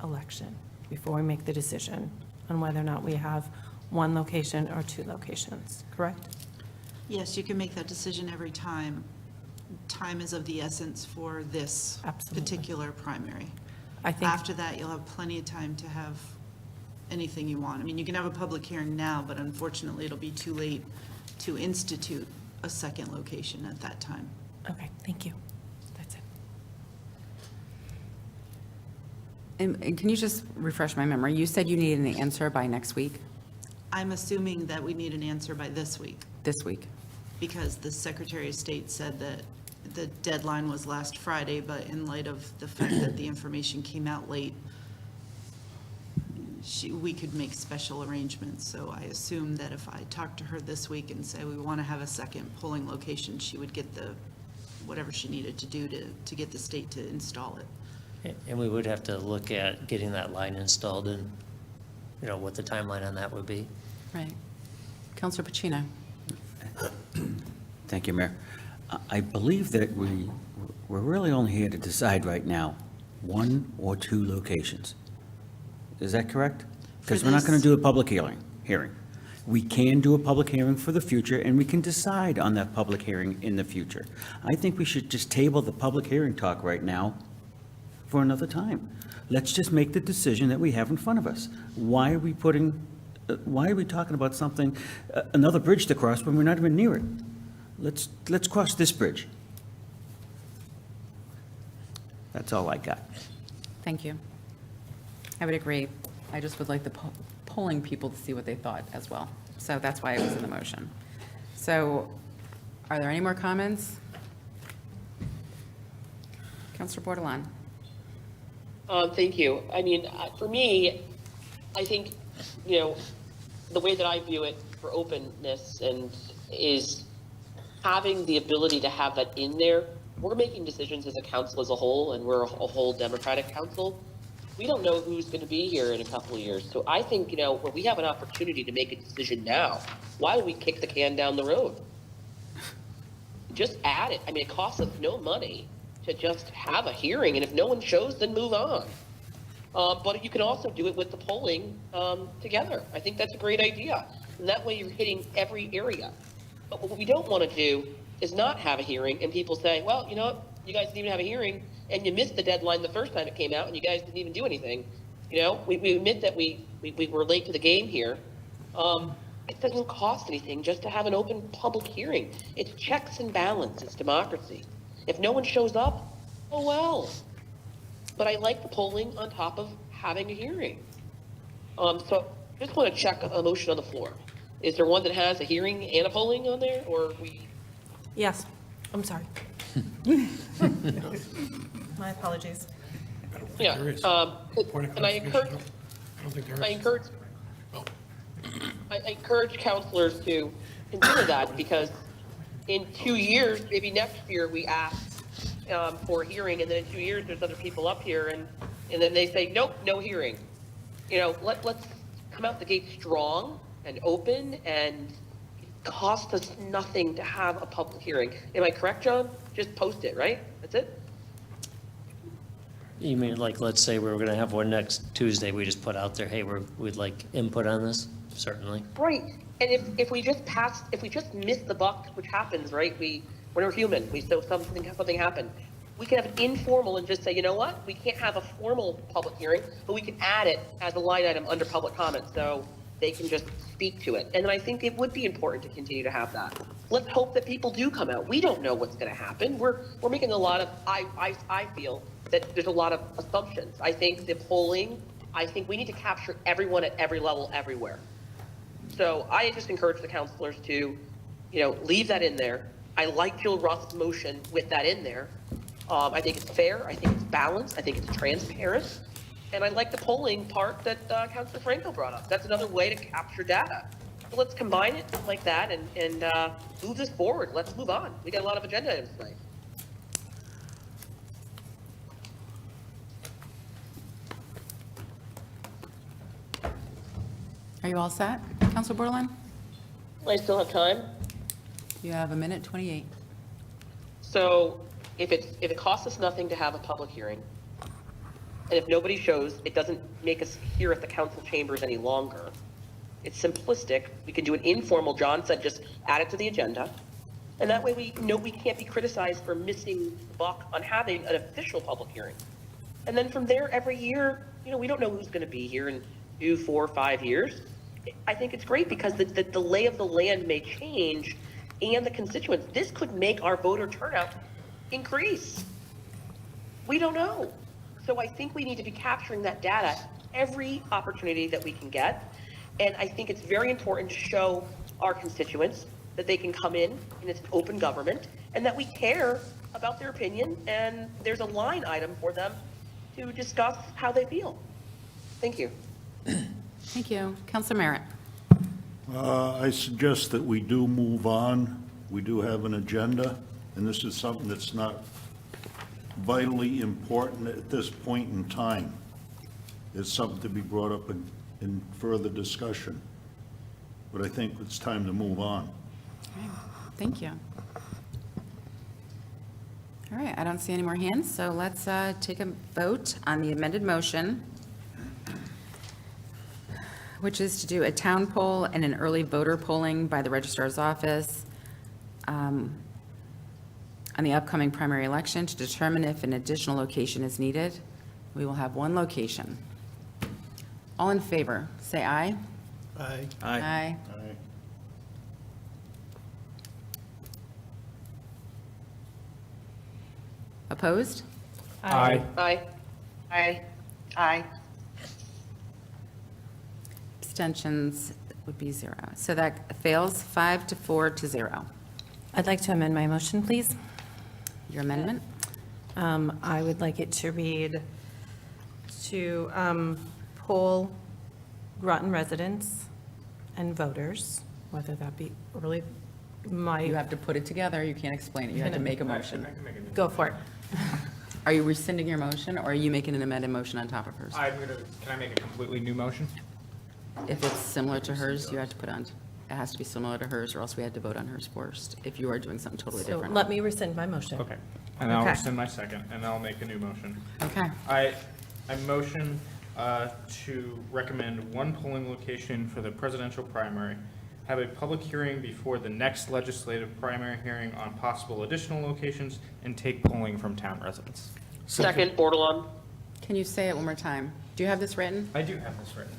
S7: election, before we make the decision on whether or not we have one location or two locations, correct?
S11: Yes, you can make that decision every time. Time is of the essence for this
S7: Absolutely.
S11: particular primary.
S7: I think,
S11: After that, you'll have plenty of time to have anything you want. I mean, you can have a public hearing now, but unfortunately, it'll be too late to institute a second location at that time.
S7: okay, thank you. That's it.
S2: And can you just refresh my memory? You said you needed an answer by next week,
S11: I'm assuming that we need an answer by this week,
S2: this week.
S11: because the Secretary of State said that the deadline was last Friday, but in light of the fact that the information came out late, we could make special arrangements. So I assume that if I talk to her this week and say we want to have a second polling location, she would get whatever she needed to do to get the state to install it.
S3: And we would have to look at getting that line installed and, what the timeline on that would be.
S2: Right. Counselor Pacino.
S8: Thank you, Mayor. I believe that we're really only here to decide right now, one or two locations. Is that correct? Because we're not going to do a public hearing. We can do a public hearing for the future, and we can decide on that public hearing in the future. I think we should just table the public hearing talk right now for another time. Let's just make the decision that we have in front of us. Why are we talking about something, another bridge to cross, when we're not even near it? Let's cross this bridge. That's all I got.
S2: Thank you. I would agree. I just would like the polling people to see what they thought as well. So that's why it was in the motion. So are there any more comments? Counselor Bordelon.
S4: Thank you. I mean, for me, I think, the way that I view it for openness is having the ability to have that in there. We're making decisions as a council as a whole, and we're a whole Democratic council. We don't know who's going to be here in a couple of years. So I think, when we have an opportunity to make a decision now, why do we kick the can down the road? Just add it. I mean, it costs us no money to just have a hearing, and if no one shows, then move on. But you can also do it with the polling together. I think that's a great idea. And that way you're hitting every area. But what we don't want to do is not have a hearing and people say, well, you know what, you guys didn't even have a hearing and you missed the deadline the first time it came out and you guys didn't even do anything. We admit that we were late to the game here. It doesn't cost anything just to have an open public hearing. It's checks and balance. It's democracy. If no one shows up, oh well. But I like the polling on top of having a hearing. So just want to check a motion on the floor. Is there one that has a hearing and a polling on there, or we?
S7: Yes, I'm sorry. My apologies.
S4: Yeah.
S9: There is. Point of
S4: And I
S9: clarification. I don't think there is.
S4: I encourage counselors to consider that, because in 2 years, maybe next year, we ask for a hearing, and then in 2 years, there's other people up here, and then they say, nope, no hearing. Let's come out the gate strong and open, and it costs us nothing to have a public hearing. Am I correct, John? Just post it, right? That's it?
S3: You mean, like, let's say we were going to have one next Tuesday, we just put out there, hey, we'd like input on this? Certainly.
S4: Right. And if we just miss the buck, which happens, right? We We're human. We still something happen. We can have an informal and just say, you know what? We can't have a formal public hearing, but we can add it as a line item under public comment, so they can just speak to it. And I think it would be important to continue to have that. Let's hope that people do come out. We don't know what's going to happen. We're making a lot of, I feel that there's a lot of assumptions. I think the polling, I think we need to capture everyone at every level, everywhere. So I just encourage the counselors to, leave that in there. I like Jill Roth's motion with that in there. I think it's fair. I think it's balanced. I think it's transparent. And I like the polling part that Councilor Franco brought up. That's another way to capture data. So let's combine it like that and move this forward. Let's move on. We got a lot of agenda items tonight.
S2: Are you all set, Councilor Bordelon?
S4: I still have time.
S2: You have 1:28.
S4: So if it costs us nothing to have a public hearing, and if nobody shows, it doesn't make us here at the council chambers any longer. It's simplistic. We can do an informal, John said, just add it to the agenda. And that way we know we can't be criticized for missing the buck on having an official public hearing. And then from there, every year, we don't know who's going to be here in 2, 4, 5 years. I think it's great because the lay of the land may change and the constituents. This could make our voter turnout increase. We don't know. So I think we need to be capturing that data every opportunity that we can get. And I think it's very important to show our constituents that they can come in and it's an open government and that we care about their opinion and there's a line item for them to discuss how they feel. Thank you.
S2: Thank you. Councilor Merritt.
S6: I suggest that we do move on. We do have an agenda, and this is something that's not vitally important at this point in time. It's something to be brought up in further discussion. But I think it's time to move on.
S2: Thank you. All right, I don't see any more hands, so let's take a vote on the amended motion, which is to do a town poll and an early voter polling by the registrar's office on the upcoming primary election to determine if an additional location is needed. We will have one location. All in favor, say aye.
S1: Aye.
S2: Aye. Opposed?
S10: Aye.
S4: Aye.
S12: Aye. Aye.
S2: Abstentions would be 0. So that fails 5 to 4 to 0.
S7: I'd like to amend my motion, please.
S2: Your amendment?
S7: I would like it to read to poll Groton residents and voters, whether that be early,
S2: You have to put it together. You can't explain it. You have to make a motion.
S7: Go for it.
S2: Are you rescinding your motion, or are you making an amended motion on top of hers?
S10: Can I make a completely new motion?
S2: If it's similar to hers, you have to put on, it has to be similar to hers, or else we had to vote on hers first, if you are doing something totally
S7: So
S2: different.
S7: let me rescind my motion.
S10: Okay. And I'll
S7: Okay.
S10: rescind my second, and I'll make a new motion.
S2: Okay.
S10: I motion to recommend one polling location for the presidential primary, have a public hearing before the next legislative primary hearing on possible additional locations, and take polling from town residents.
S4: Second, Bordelon.
S2: Can you say it one more time? Do you have this written?
S10: I do have this written.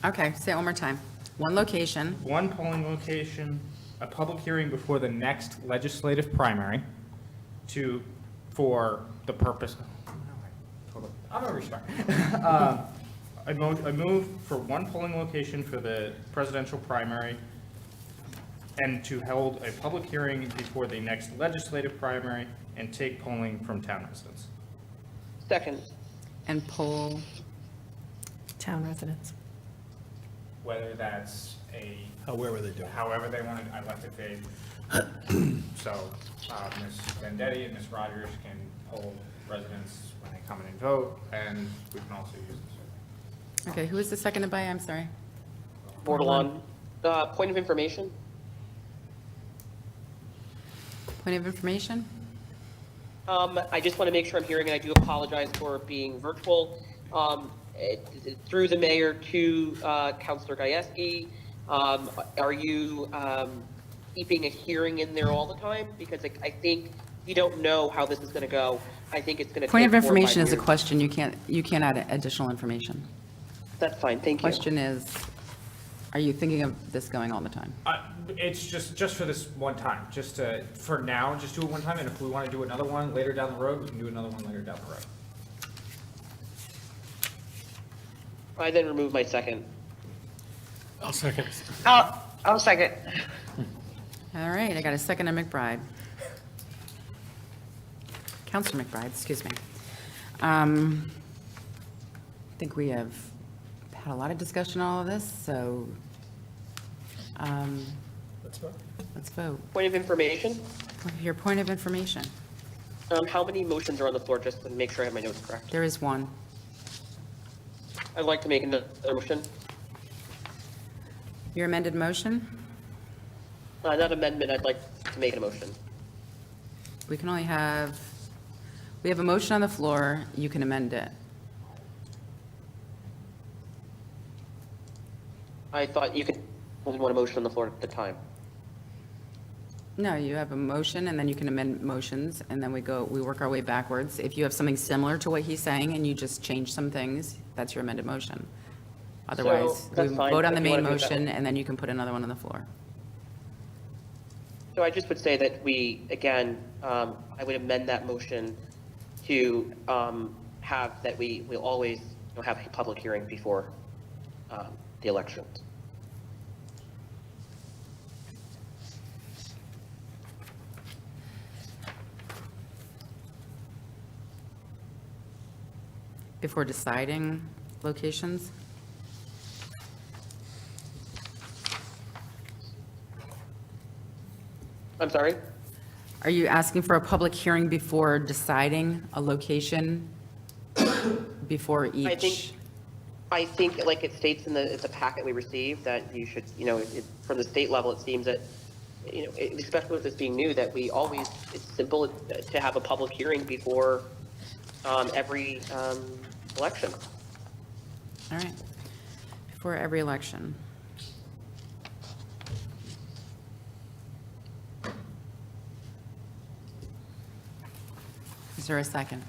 S2: Okay, say it one more time. One location,
S10: One polling location, a public hearing before the next legislative primary for the purpose. I'm gonna restart. I move for one polling location for the presidential primary and to hold a public hearing before the next legislative primary and take polling from town residents.
S4: Second.
S2: and poll,
S7: Town residents.
S10: Whether that's
S1: However they do it.
S10: however they want it, I left it vague. So, Ms. Vendetti and Ms. Rogers can poll residents when they come in and vote, and we can also use the survey.
S2: okay, who is the seconded by? I'm sorry.
S4: Bordelon. Point of information.
S2: Point of information?
S4: I just want to make sure I'm hearing, and I do apologize for being virtual. Through the mayor to Councilor Gajewski, are you keeping a hearing in there all the time, because I think you don't know how this is going to go. I think it's going to take
S2: Point of
S4: 4 or 5
S2: information is a
S4: years.
S2: question. You can't add additional information.
S4: That's fine, thank you.
S2: Question is, are you thinking of this going all the time?
S10: It's just for this one time, for now, just do it one time, and if we want to do another one later down the road, we can do another one later down the road.
S4: I then remove my second.
S9: I'll second.
S12: I'll second.
S2: All right, I got a second on McBride. Counselor McBride, excuse me. I think we have had a lot of discussion on all of this, so let's vote.
S4: Point of information,
S2: Your point of information.
S4: how many motions are on the floor, just to make sure I have my notes correct?
S2: There is one.
S4: I'd like to make another motion,
S2: Your amended motion?
S4: not amendment, I'd like to make a motion.
S2: We can only have, we have a motion on the floor, you can amend it.
S4: I thought you could only want a motion on the floor at the time.
S2: No, you have a motion, and then you can amend motions, and then we work our way backwards. If you have something similar to what he's saying, and you just change some things, that's your amended motion. Otherwise, we
S4: that's fine,
S2: vote on the
S4: if you
S2: main
S4: wanna do it that
S2: motion,
S4: way.
S2: and then you can put another one on the floor.
S4: So I just would say that we, again, I would amend that motion to have that we will always have a public hearing before the elections.
S2: Before deciding locations?
S4: I'm sorry?
S2: Are you asking for a public hearing before deciding a location before each?
S4: I think, like it states in the packet we received, that you should, from the state level, it seems that, especially with this being new, that we always, it's simple to have a public hearing before every election.
S2: All right. Before every election. Is there a second?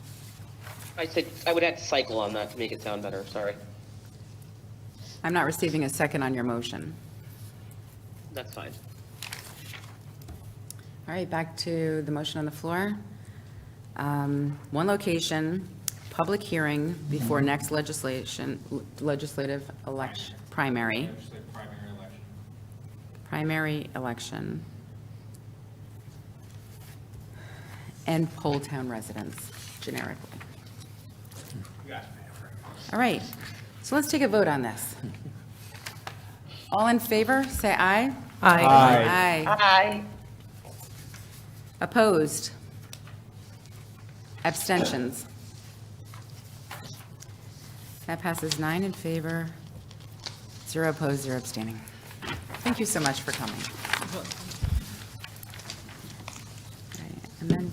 S4: I said, I would add cycle on that to make it sound better, sorry.
S2: I'm not receiving a second on your motion.
S4: That's fine.
S2: All right, back to the motion on the floor. One location, public hearing before next legislative election, primary election, and poll town residents generically. All right, so let's take a vote on this. All in favor, say aye.
S7: Aye.
S2: Aye.
S12: Aye.
S2: Opposed? Abstentions? That passes 9 in favor, 0 opposed, 0 abstaining. Thank you so much for coming. Okay, and then,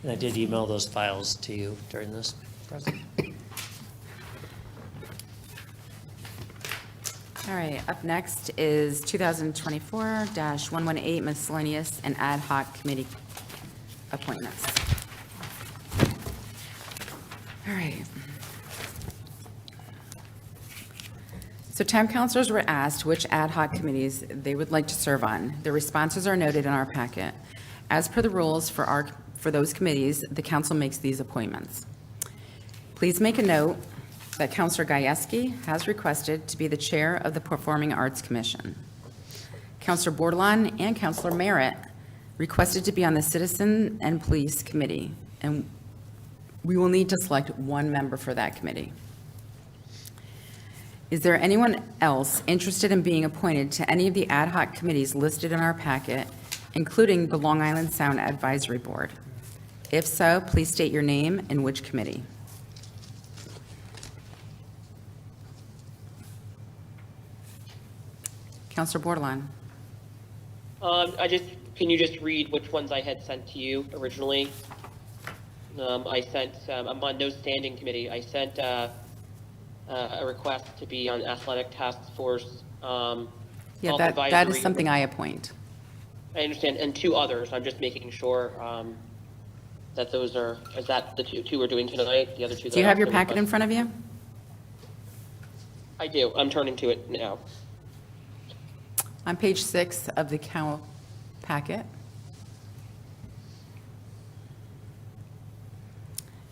S3: And I did email those files to you during this process.
S2: all right, up next is 2024-118 miscellaneous and ad hoc committee appointments. All right. So town councilors were asked which ad hoc committees they would like to serve on. The responses are noted in our packet. As per the rules for those committees, the council makes these appointments. Please make a note that Councilor Gajewski has requested to be the chair of the Performing Arts Commission. Councilor Bordelon and Councilor Merritt requested to be on the Citizen and Police Committee, and we will need to select one member for that committee. Is there anyone else interested in being appointed to any of the ad hoc committees listed in our packet, including the Long Island Sound Advisory Board? If so, please state your name and which committee. Councilor Bordelon.
S4: Can you just read which ones I had sent to you originally? I'm on no standing committee. I sent a request to be on athletic task force.
S2: Yeah,
S4: health
S2: that is
S4: advisory.
S2: something I appoint.
S4: I understand, and 2 others. I'm just making sure that those are, is that the two we're doing tonight? The other 2 that
S2: Do you
S4: I
S2: have your
S4: also
S2: packet in
S4: requested?
S2: front of you?
S4: I do. I'm turning to it now.
S2: On page 6 of the packet.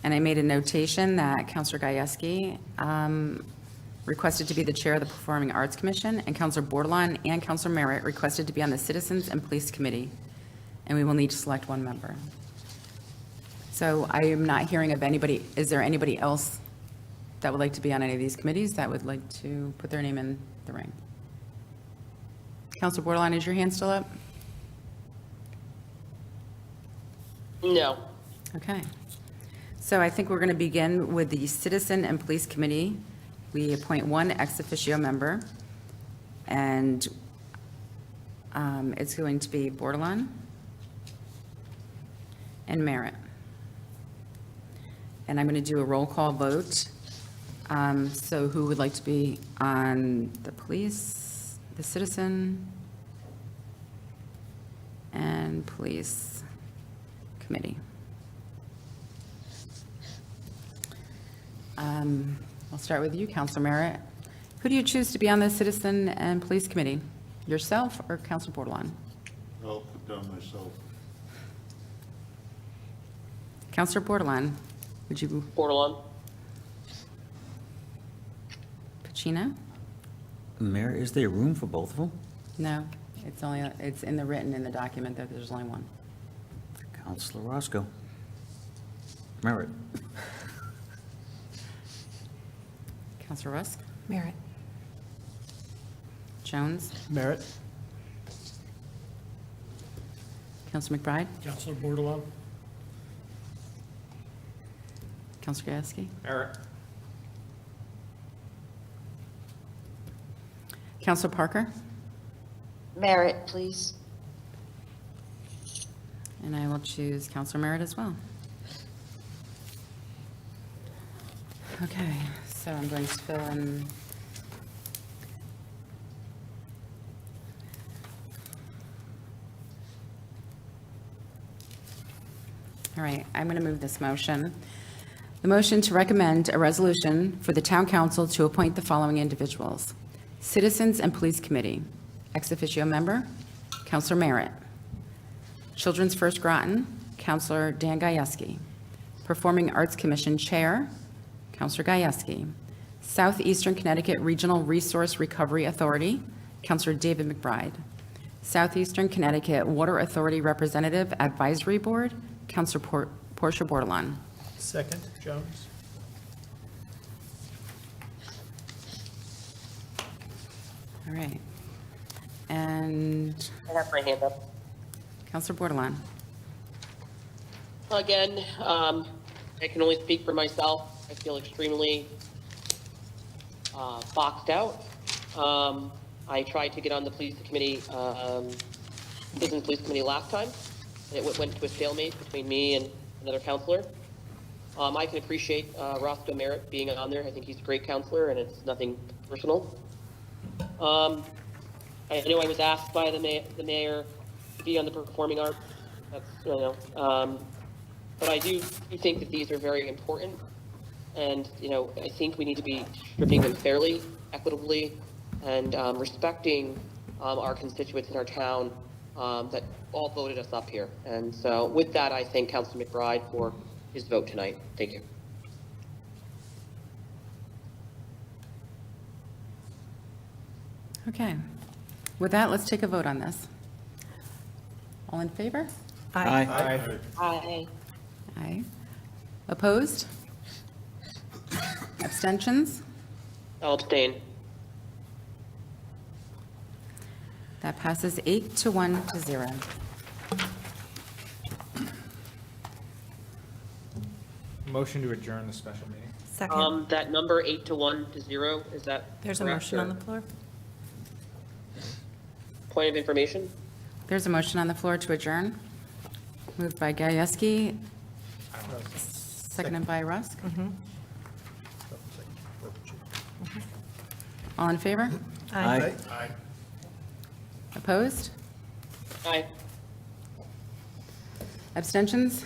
S2: And I made a notation that Counselor Gajewski requested to be the chair of the Performing Arts Commission, and Counselor Bordelon and Counselor Merritt requested to be on the Citizens and Police Committee, and we will need to select 1 member. So I am not hearing of anybody, is there anybody else that would like to be on any of these committees that would like to put their name in the ring? Counselor Bordelon, is your hand still up?
S4: No.
S2: Okay. So I think we're going to begin with the Citizen and Police Committee. We appoint 1 ex officio member, and it's going to be Bordelon and Merritt. And I'm going to do a roll call vote. So who would like to be on the police, the Citizen, and Police Committee? I'll start with you, Counselor Merritt. Who do you choose to be on the Citizen and Police Committee? Yourself or Counselor Bordelon?
S6: I'll put down myself.
S2: Counselor Bordelon, would you,
S4: Bordelon?
S2: Pacino?
S8: Mayor, is there room for both of them?
S2: No, it's in the written in the document that there's only 1.
S8: Counselor Roscoe. Merritt.
S2: Counselor Rusk?
S7: Merritt.
S2: Jones?
S1: Merit?
S2: Counselor McBride?
S9: Counselor Bordelon?
S2: Counselor Gajewski?
S10: Merritt.
S2: Counselor Parker?
S12: Merritt, please.
S2: And I will choose Counselor Merritt as well. Okay, so I'm going to fill in. All right, I'm going to move this motion. The motion to recommend a resolution for the town council to appoint the following individuals. Citizens and Police Committee, ex officio member, Counselor Merritt. Children's First Groton, Counselor Dan Gajewski. Performing Arts Commission Chair, Counselor Gajewski. Southeastern Connecticut Regional Resource Recovery Authority, Counselor David McBride. Southeastern Connecticut Water Authority Representative Advisory Board, Counselor Portia Bordelon.
S1: Second, Jones?
S2: All right. And
S4: I have my hand up.
S2: Counselor Bordelon.
S4: Again, I can only speak for myself. I feel extremely boxed out. I tried to get on the police committee, Citizens Police Committee last time. It went to a stalemate between me and another counselor. I can appreciate Roscoe Merritt being on there. I think he's a great counselor, and it's nothing personal. I know I was asked by the mayor to be on the performing arts. That's, you know, but I do think that these are very important, and, you know, I think we need to be distributing them fairly, equitably, and respecting our constituents in our town that all voted us up here. And so with that, I thank Councilor McBride for his vote tonight. Thank you.
S2: Okay. With that, let's take a vote on this. All in favor?
S7: Aye.
S12: Aye.
S2: Aye. Opposed? Abstentions?
S4: I'll abstain.
S2: That passes 8 to 1 to 0.
S10: Motion to adjourn the special meeting.
S7: Second.
S4: That number 8 to 1 to 0, is that
S7: There's a
S4: correct,
S7: motion on
S4: or
S7: the floor.
S4: Point of information?
S2: There's a motion on the floor to adjourn, moved by Gajewski,
S10: I don't
S2: Seconded by Rusk. All in favor?
S8: Aye.
S2: Opposed?
S4: Aye.
S2: Abstentions?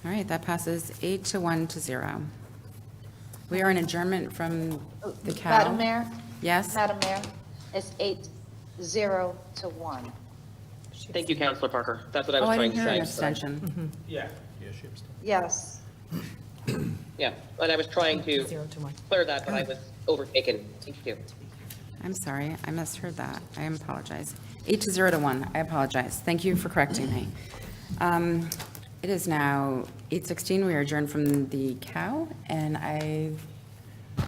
S2: All right, that passes 8 to 1 to 0. We are in adjournment from the Cal.
S12: Madam Mayor?
S2: Yes?
S12: Madam Mayor, it's 8-0 to 1.
S4: Thank you, Counselor Parker. That's what I
S2: Oh,
S4: was
S2: I
S4: trying
S2: didn't
S4: to
S2: hear
S4: say.
S2: an abstention.
S1: Yeah. Yeah, she abstained.
S12: Yes.
S4: Yeah, and I was trying to
S7: 0 to 1.
S4: clear that, but I was overtaken. Thank you.
S2: I'm sorry, I misheard that. I apologize. 8 to 0 to 1, I apologize. Thank you for correcting me. It is now 8:16, we are adjourned from the Cow, and I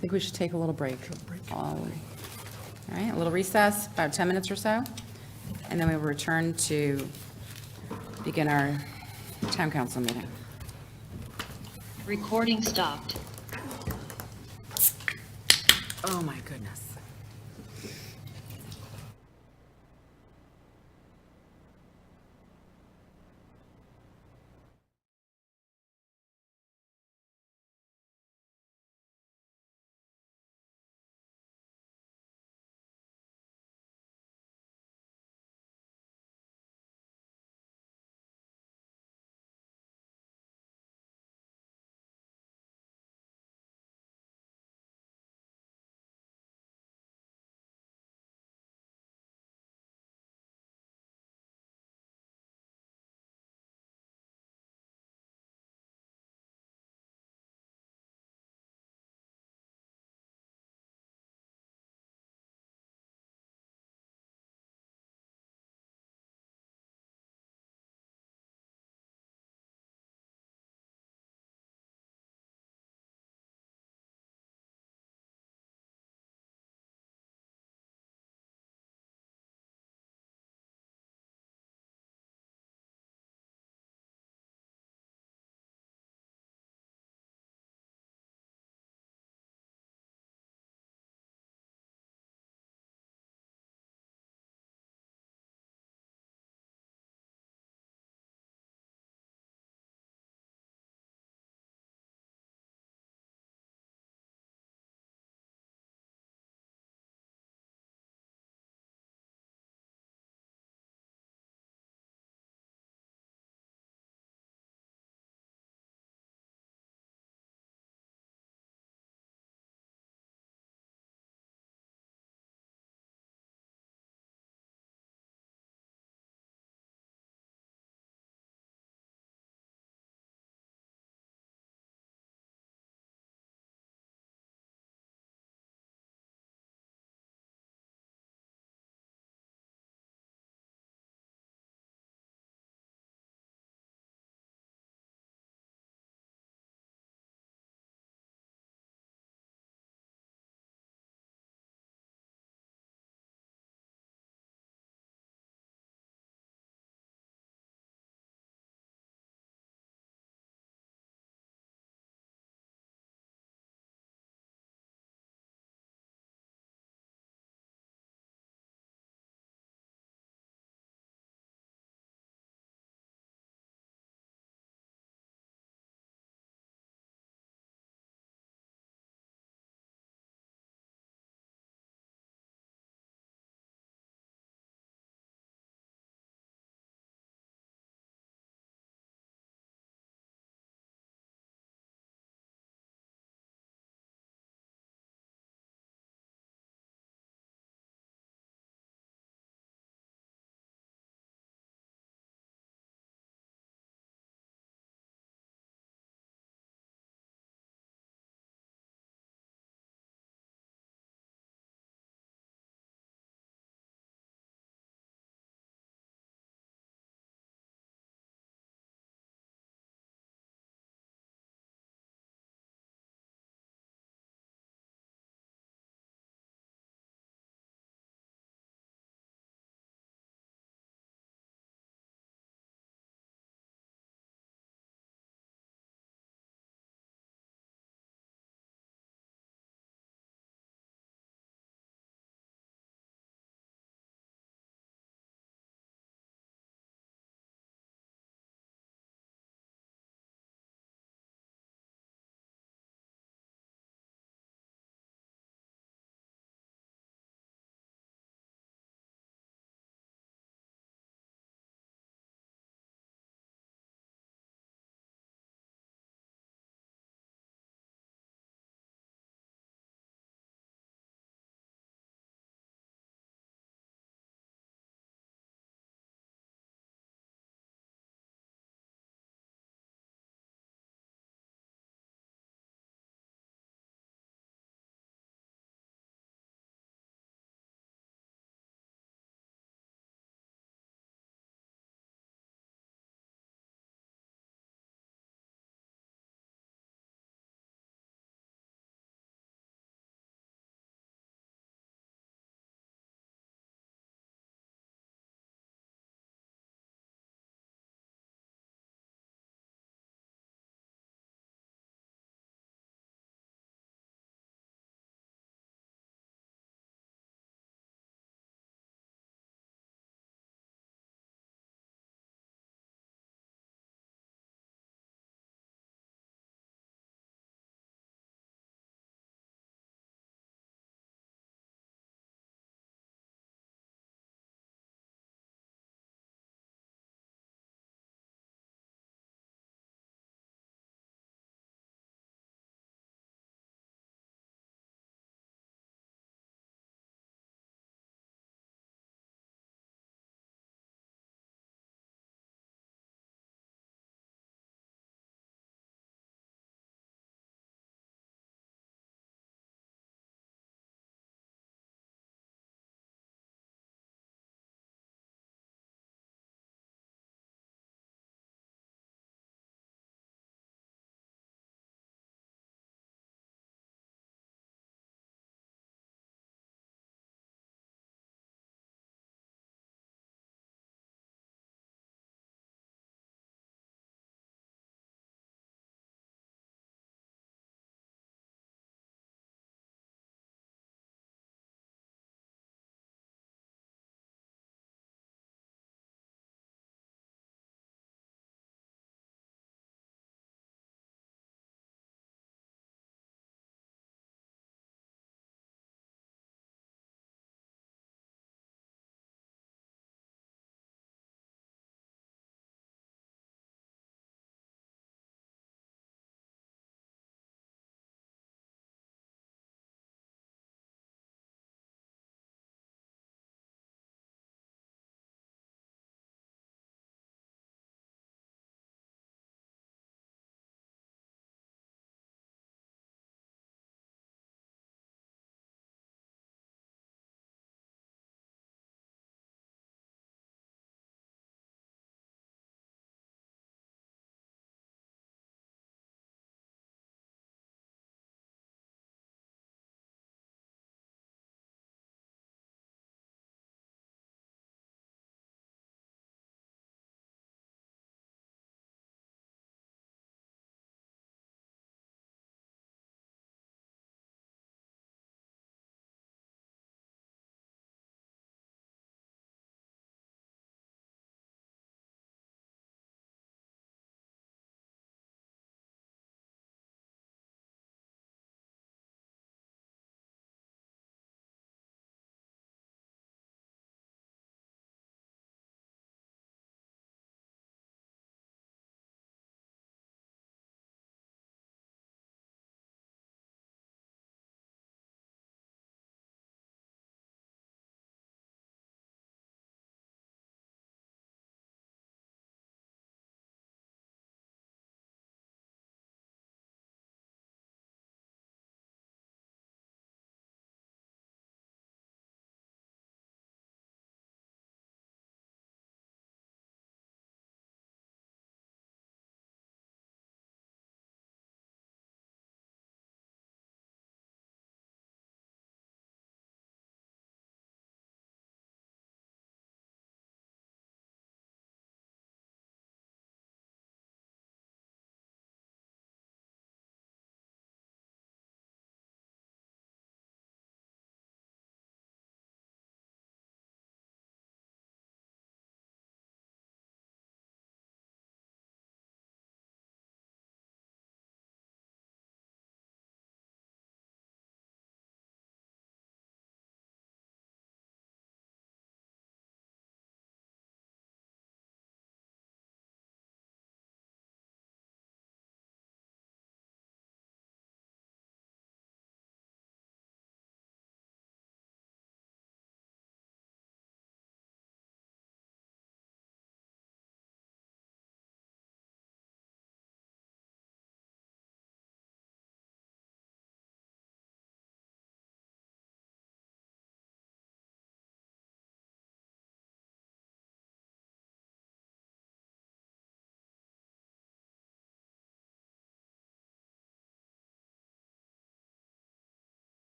S2: think we should take a little break. All right, a little recess, about 10 minutes or so, and then we will return to begin our town council meeting.
S12: Recording stopped.
S2: Oh, my goodness.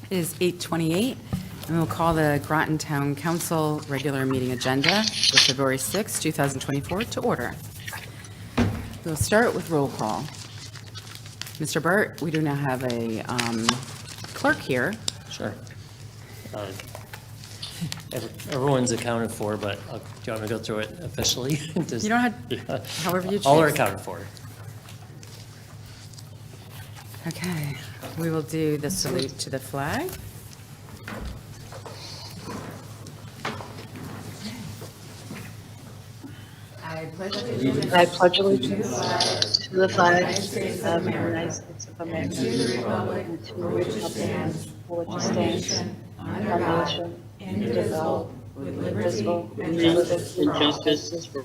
S2: It is 8:28, and we'll call the Groton Town Council regular meeting agenda for February 6, 2024 to order. We'll start with roll call. Mr. Burt, we do now have a clerk here.
S3: Sure. Everyone's accounted for, but do you want me to go through it officially?
S2: You don't have, however you choose.
S3: All are accounted for.
S2: Okay, we will do the salute to the flag. I pledge allegiance
S12: to the flag of the United States of America, and to the republic for which it stands, one nation, indivisible, with justice for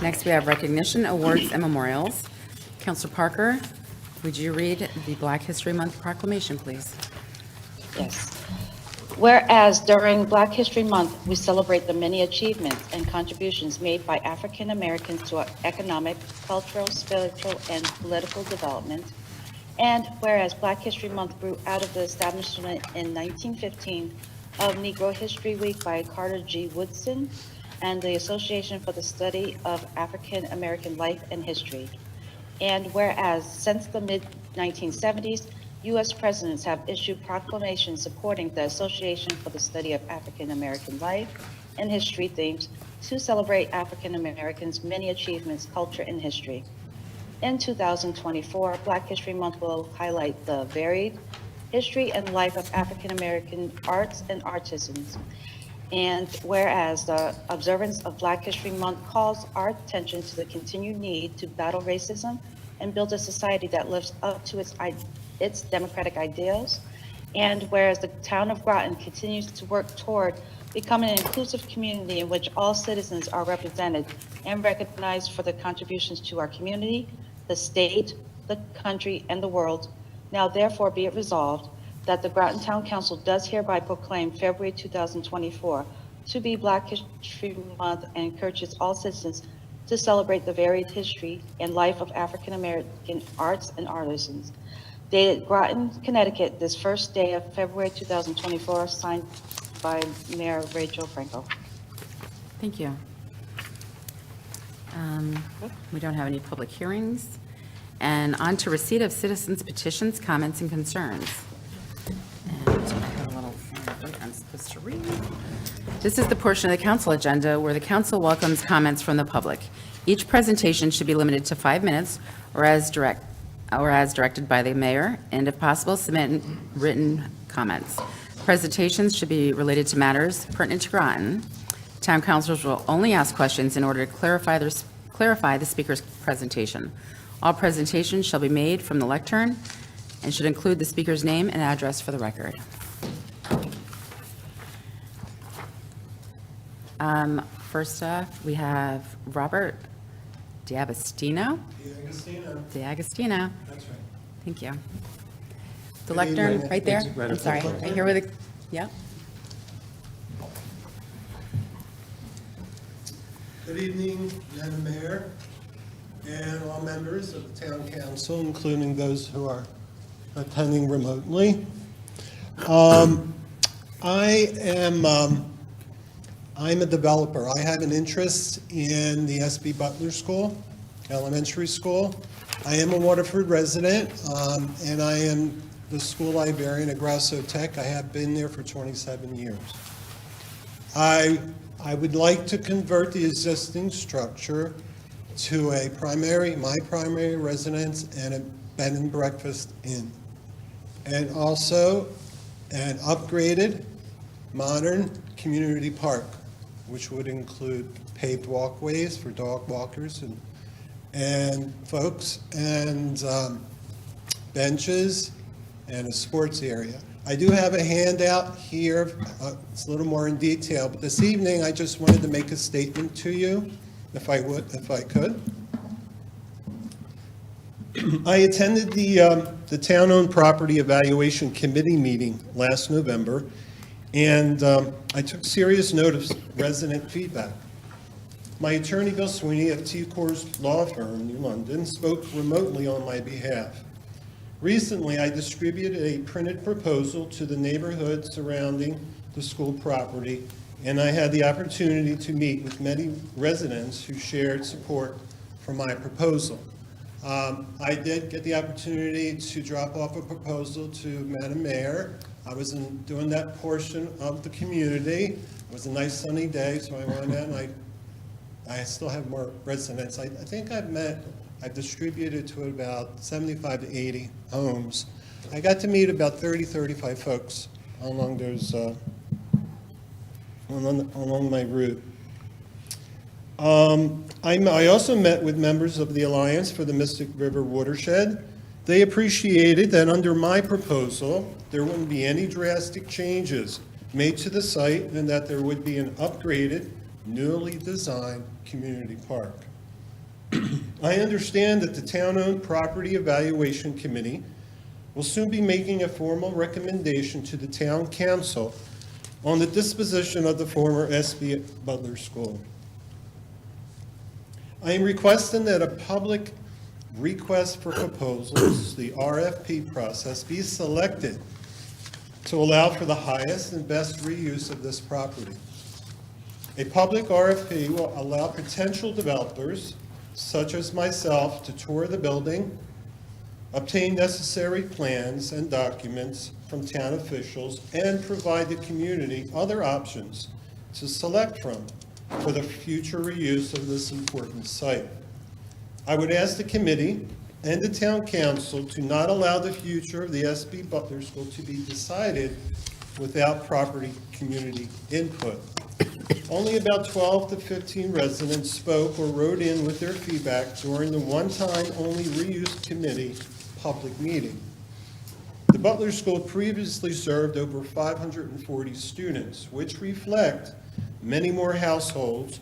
S2: Next, we have recognition, awards, and memorials. Counselor Parker, would you read the Black History Month proclamation, please?
S5: Yes. Whereas during Black History Month, we celebrate the many achievements and contributions made by African Americans to our economic, cultural, spiritual, and political development. And whereas Black History Month grew out of the establishment in 1915 of Negro History Week by Carter G. Woodson and the Association for the Study of African American Life and History. And whereas since the mid-1970s, U.S. presidents have issued proclamations supporting the Association for the Study of African American Life and History themes to celebrate African Americans' many achievements, culture, and history. In 2024, Black History Month will highlight the varied history and life of African American arts and artisans. And whereas the observance of Black History Month calls our attention to the continued need to battle racism and build a society that lives up to its democratic ideals, and whereas the town of Groton continues to work toward becoming an inclusive community in which all citizens are represented and recognized for their contributions to our community, the state, the country, and the world, now therefore be it resolved that the Groton Town Council does hereby proclaim February 2024 to be Black History Month and encourages all citizens to celebrate the varied history and life of African American arts and artisans. Dated Groton, Connecticut, this first day of February 2024, signed by Mayor Rachel Franco.
S2: Thank you. We don't have any public hearings. And on to receipt of citizens' petitions, comments, and concerns. And I have a little thing I'm supposed to read. This is the portion of the council agenda where the council welcomes comments from the public. Each presentation should be limited to 5 minutes or as directed by the mayor, and if possible, submit written comments. Presentations should be related to matters pertinent to Groton. Town councilors will only ask questions in order to clarify the speaker's presentation. All presentations shall be made from the lectern and should include the speaker's name and address for the record. First off, we have Robert D'Agostino. D'Agostino.
S13: That's right.
S2: Thank you. The lectern, right there?
S3: Right
S2: I'm
S3: up
S2: sorry,
S3: there.
S2: right here with the, yeah?
S13: Good evening, Madam Mayor, and all members of the Town Council, including those who are attending remotely. I'm a developer. I have an interest in the S.B. Butler School, elementary school. I am a Waterford resident, and I am the school librarian at Grasso Tech. I have been there for 27 years. I would like to convert the existing structure to my primary residence and a bed and breakfast inn. And also an upgraded, modern community park, which would include paved walkways for dog walkers and folks, and benches and a sports area. I do have a handout here. It's a little more in detail, but this evening I just wanted to make a statement to you, if I could. I attended the Town-Owned Property Evaluation Committee meeting last November, and I took serious note of resident feedback. My attorney, Bill Sweeney, of T. Coors Law Firm, New London, spoke remotely on my behalf. Recently, I distributed a printed proposal to the neighborhood surrounding the school property, and I had the opportunity to meet with many residents who shared support for my proposal. I did get the opportunity to drop off a proposal to Madam Mayor. I was doing that portion of the community. It was a nice sunny day, so I went in, and I still have more residents. I think I've distributed to about 75 to 80 homes. I got to meet about 30, 35 folks along those, along my route. I also met with members of the Alliance for the Mystic River Watershed. They appreciated that under my proposal, there wouldn't be any drastic changes made to the site and that there would be an upgraded, newly designed community park. I understand that the Town-Owned Property Evaluation Committee will soon be making a formal recommendation to the Town Council on the disposition of the former SB Butler School. I am requesting that a public request for proposals, the RFP process, be selected to allow for the highest and best reuse of this property. A public RFP will allow potential developers, such as myself, to tour the building, obtain necessary plans and documents from town officials, and provide the community other options to select from for the future reuse of this important site. I would ask the committee and the town council to not allow the future of the SB Butler School to be decided without proper community input. Only about 12 to 15 residents spoke or wrote in with their feedback during the one-time only reuse committee public meeting. The Butler School previously served over 540 students, which reflect many more households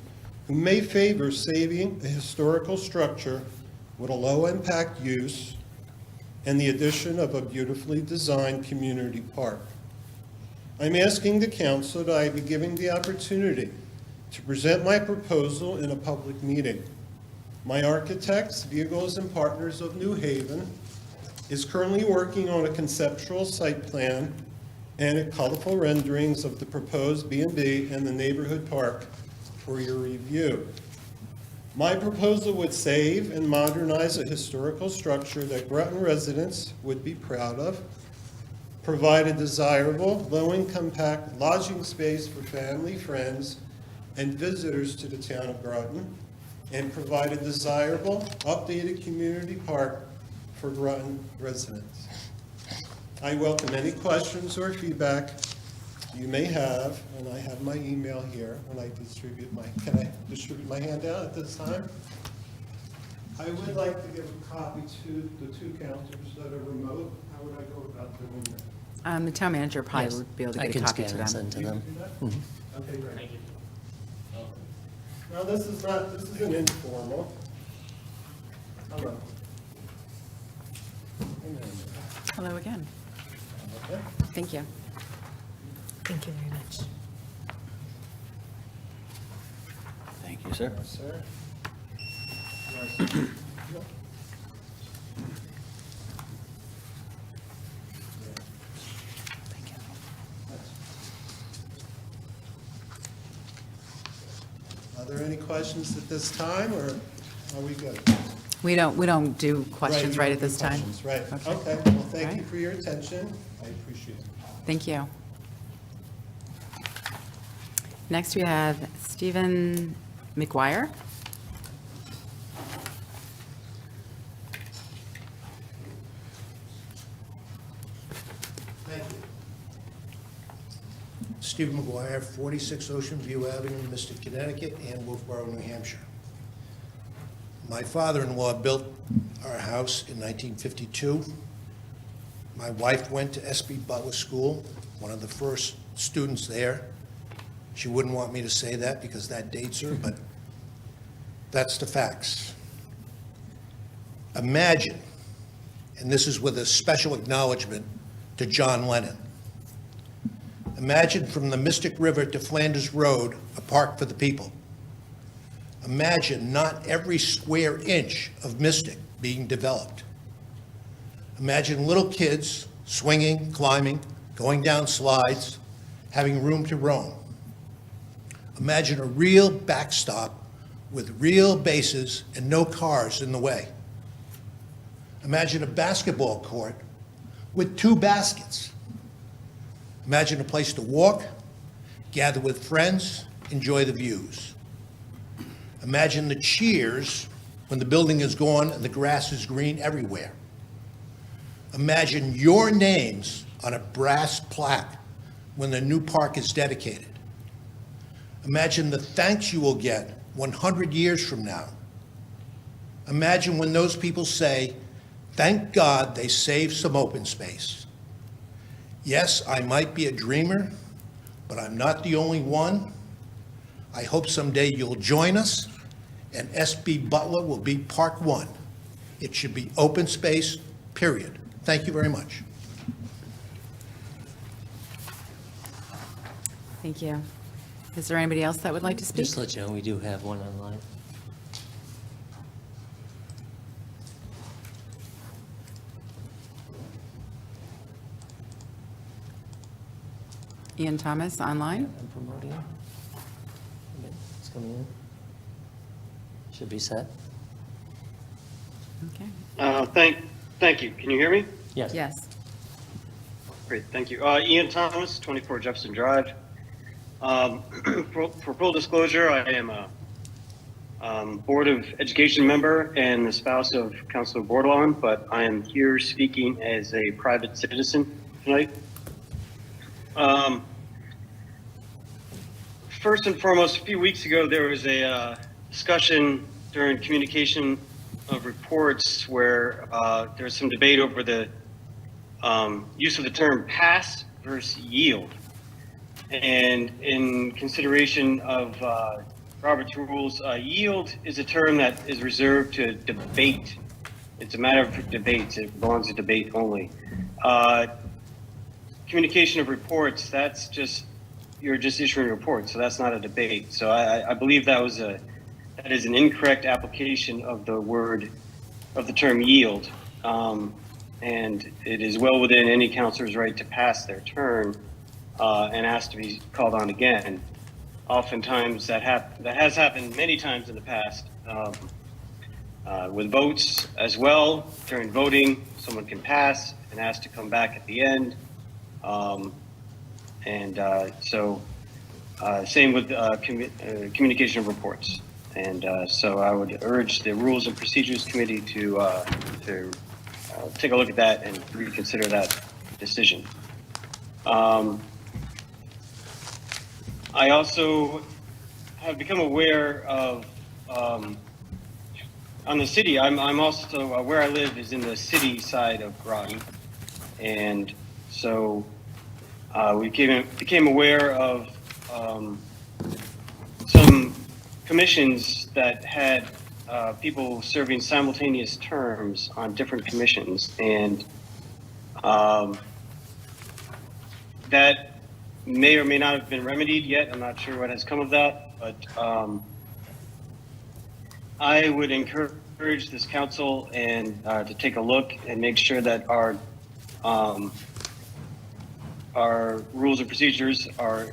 S13: who may favor saving a historical structure with a low-impact use and the addition of a beautifully designed community park. I'm asking the council that I be given the opportunity to present my proposal in a public meeting. My architects, Vehicles and Partners of New Haven, is currently working on a conceptual site plan and colorful renderings of the proposed B&B and the neighborhood park for your review. My proposal would save and modernize a historical structure that Groton residents would be proud of, provide a desirable, low-income packed lodging space for family, friends, and visitors to the town of Groton, and provide a desirable, updated community park for Groton residents. I welcome any questions or feedback you may have, and I have my email here when I distribute can I distribute my handout at this time? I would like to give a copy to the two counselors that are remote. How would I go about doing that?
S2: The town manager probably
S3: Yes,
S2: would be able to
S3: I
S2: get a
S3: can
S2: copy to
S3: scan and
S2: them.
S3: send to
S13: You
S3: them.
S13: can do that? Okay, great. Now, this is an informal. Hello.
S2: Hello again.
S13: Okay.
S2: Thank you.
S7: Thank you very much.
S8: Thank you, sir.
S13: Yes, sir. Are there any questions at this time, or are we good?
S2: We don't do questions
S13: you
S2: right
S13: don't
S2: at this
S13: do
S2: time.
S13: questions, Right,
S2: Okay.
S13: okay. Well, thank you
S2: Right.
S13: for your attention. I appreciate it.
S2: Thank you. Next, we have Stephen McGuire.
S14: Thank you. Stephen McGuire, 46 Ocean View Avenue, Mystic, Connecticut, and Wolfboro, New Hampshire. My father-in-law built our house in 1952. My wife went to SB Butler School, one of the first students there. She wouldn't want me to say that because that dates her, but that's the facts. Imagine, and this is with a special acknowledgement to John Lennon, Imagine from the Mystic River to Flanders Road, a park for the people. Imagine not every square inch of Mystic being developed. Imagine little kids swinging, climbing, going down slides, having room to roam. Imagine a real backstop with real bases and no cars in the way. Imagine a basketball court with 2 baskets. Imagine a place to walk, gather with friends, enjoy the views. Imagine the cheers when the building is gone and the grass is green everywhere. Imagine your names on a brass plaque when the new park is dedicated. Imagine the thanks you will get 100 years from now. Imagine when those people say, "Thank God they saved some open space." Yes, I might be a dreamer, but I'm not the only one. I hope someday you'll join us, and SB Butler will be Park 1. It should be open space, period. Thank you very much.
S2: Thank you. Is there anybody else that would like to speak?
S3: Just to let you know, we do have one online.
S2: Ian Thomas, online?
S3: I'm promoting it. Okay, it's coming in. Should be set.
S2: Okay.
S15: Thank you. Can you hear me?
S3: Yes.
S2: Yes.
S15: Great, thank you. Ian Thomas, 24 Jefferson Drive. For full disclosure, I am a Board of Education member and the spouse of Councilor Bordelon, but I am here speaking as a private citizen tonight. First and foremost, a few weeks ago, there was a discussion during communication of reports where there was some debate over the use of the term pass versus yield. And in consideration of Robert's rules, yield is a term that is reserved to debate. It's a matter of debate. It belongs to debate only. Communication of reports, that's just, you're just issuing a report, so that's not a debate. So I believe that is an incorrect application of the term yield. And it is well within any counselor's right to pass their turn and ask to be called on again. Oftentimes that has happened many times in the past with votes as well. During voting, someone can pass and ask to come back at the end. Same with communication of reports. And so I would urge the Rules and Procedures Committee to take a look at that and reconsider that decision. I also have become aware of, on the city, I'm also, where I live is in the city side of Groton. And so we became aware of some commissions that had people serving simultaneous terms on different commissions, and that may or may not have been remedied yet. I'm not sure what has come of that, but I would encourage this council and to take a look and make sure that our rules and procedures are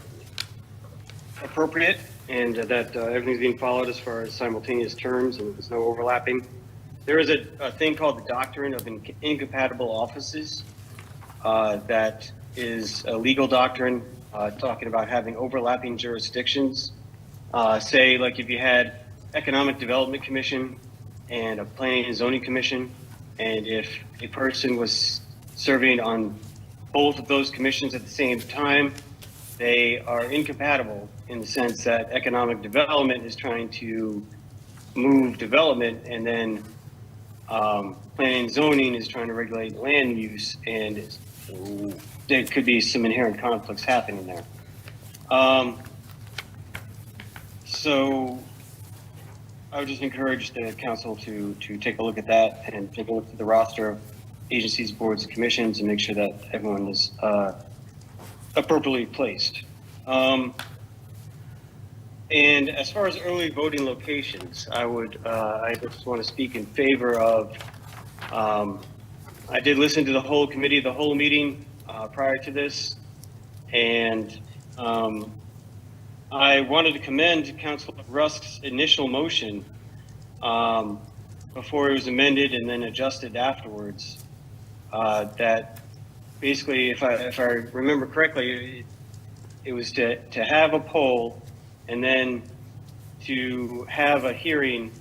S15: appropriate and that everything's being followed as far as simultaneous terms and there's no overlapping. There is a thing called the doctrine of incompatible offices that is a legal doctrine talking about having overlapping jurisdictions. Say, like if you had Economic Development Commission and a Planning and Zoning Commission, and if a person was serving on both of those commissions at the same time, they are incompatible in the sense that economic development is trying to move development, and then planning and zoning is trying to regulate land use, and there could be some inherent conflicts happening there. So I would just encourage the council to take a look at that and take a look at the roster of agencies, boards, and commissions, and make sure that everyone is appropriately placed. And as far as early voting locations, I just want to speak in favor of, I did listen to the whole committee, the whole meeting prior to this, and I wanted to commend Councilor Rusk's initial motion before it was amended and then adjusted afterwards. That basically, if I remember correctly, it was to have a poll and then to have a hearing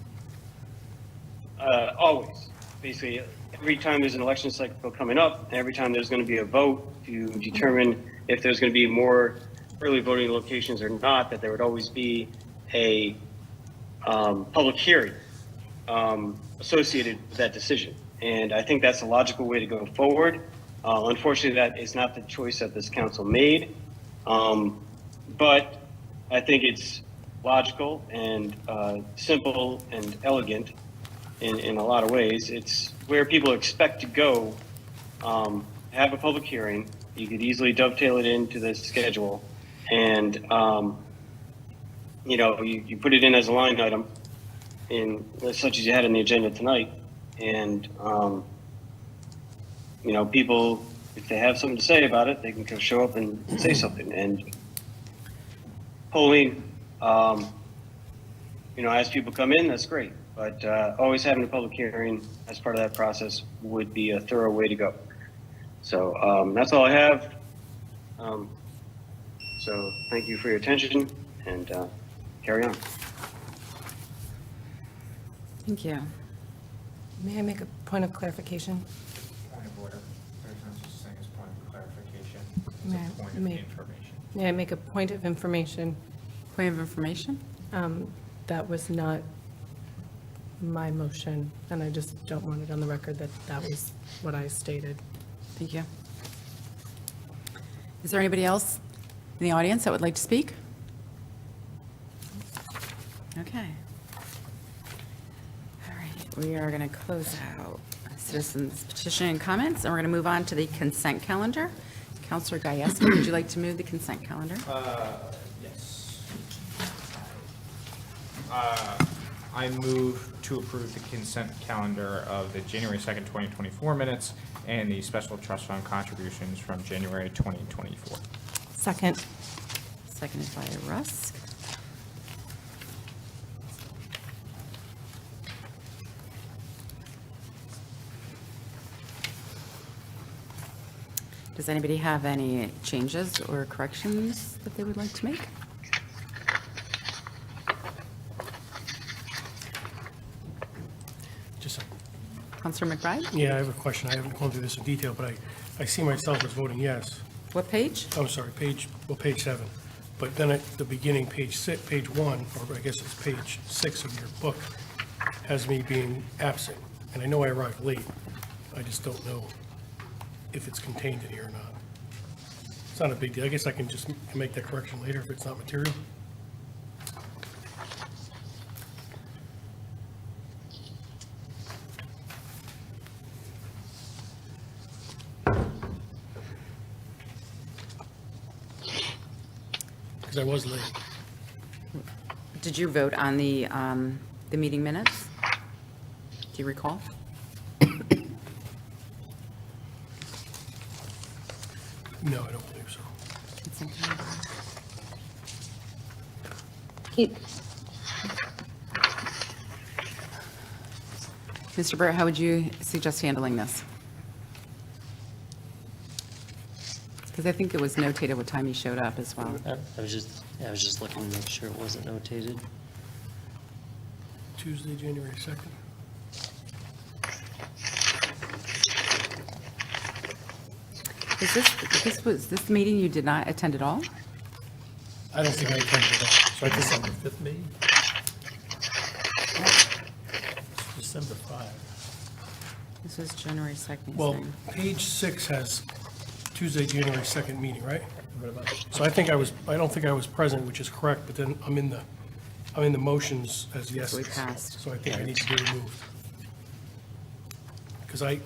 S15: always. Basically, every time there's an election cycle coming up, every time there's going to be a vote to determine if there's going to be more early voting locations or not, that there would always be a public hearing associated with that decision. And I think that's a logical way to go forward. Unfortunately, that is not the choice that this council made. But I think it's logical and simple and elegant in a lot of ways. It's where people expect to go, have a public hearing. You could easily dovetail it into the schedule. And, you put it in as a line item such as you had in the agenda tonight. And, people, if they have something to say about it, they can show up and say something. And polling, as people come in, that's great. But always having a public hearing as part of that process would be a thorough way to go. So that's all I have. So thank you for your attention, and carry on.
S2: Thank you.
S7: May I make a point of clarification?
S10: Point of order. There's no such thing as point of clarification. It's
S7: May
S10: a point of
S7: may-
S10: information.
S7: May I make a point of information?
S2: Point of information?
S7: That was not my motion, and I just don't want it on the record that that was what I stated.
S2: Thank you. Is there anybody else in the audience that would like to speak? Okay. All right, we are going to close out citizens petition and comments, and we're going to move on to the consent calendar. Counselor Gajewski, would you like to move the consent calendar?
S10: Yes. I move to approve the consent calendar of the January 2nd, 2024 minutes and the special trust fund contributions from January 2024.
S7: Second.
S2: Seconded by Rusk. Does anybody have any changes or corrections that they would like to make?
S9: Just a
S2: Counselor McBride?
S9: Yeah, I have a question. I haven't gone through this in detail, but I see myself as voting yes.
S2: What page?
S9: I'm sorry, page 7. But then at the beginning, page 1, or I guess it's page 6 of your book, has me being absent. And I know I arrived late. I just don't know if it's contained in here or not. It's not a big deal. I guess I can just make that correction later if it's not material. Because I was late.
S2: Did you vote on the meeting minutes? Do you recall?
S9: No, I don't believe so.
S2: Consent calendar. Mr. Burt, how would you suggest handling this? Because I think it was notated what time you showed up as well.
S3: I was just looking to make sure it wasn't notated.
S9: Tuesday, January 2nd.
S2: Was this meeting you did not attend at all?
S9: I don't think I attended at all. So I just,
S1: December 5th meeting? December 5.
S2: This was January 2nd. you're
S9: well,
S2: saying.
S9: page 6 has Tuesday, January 2nd meeting, right?
S1: What about
S9: So I don't think I was present, which is correct, but then I'm in the motions as yes.
S2: We passed.
S9: So I think I need to be removed. Because I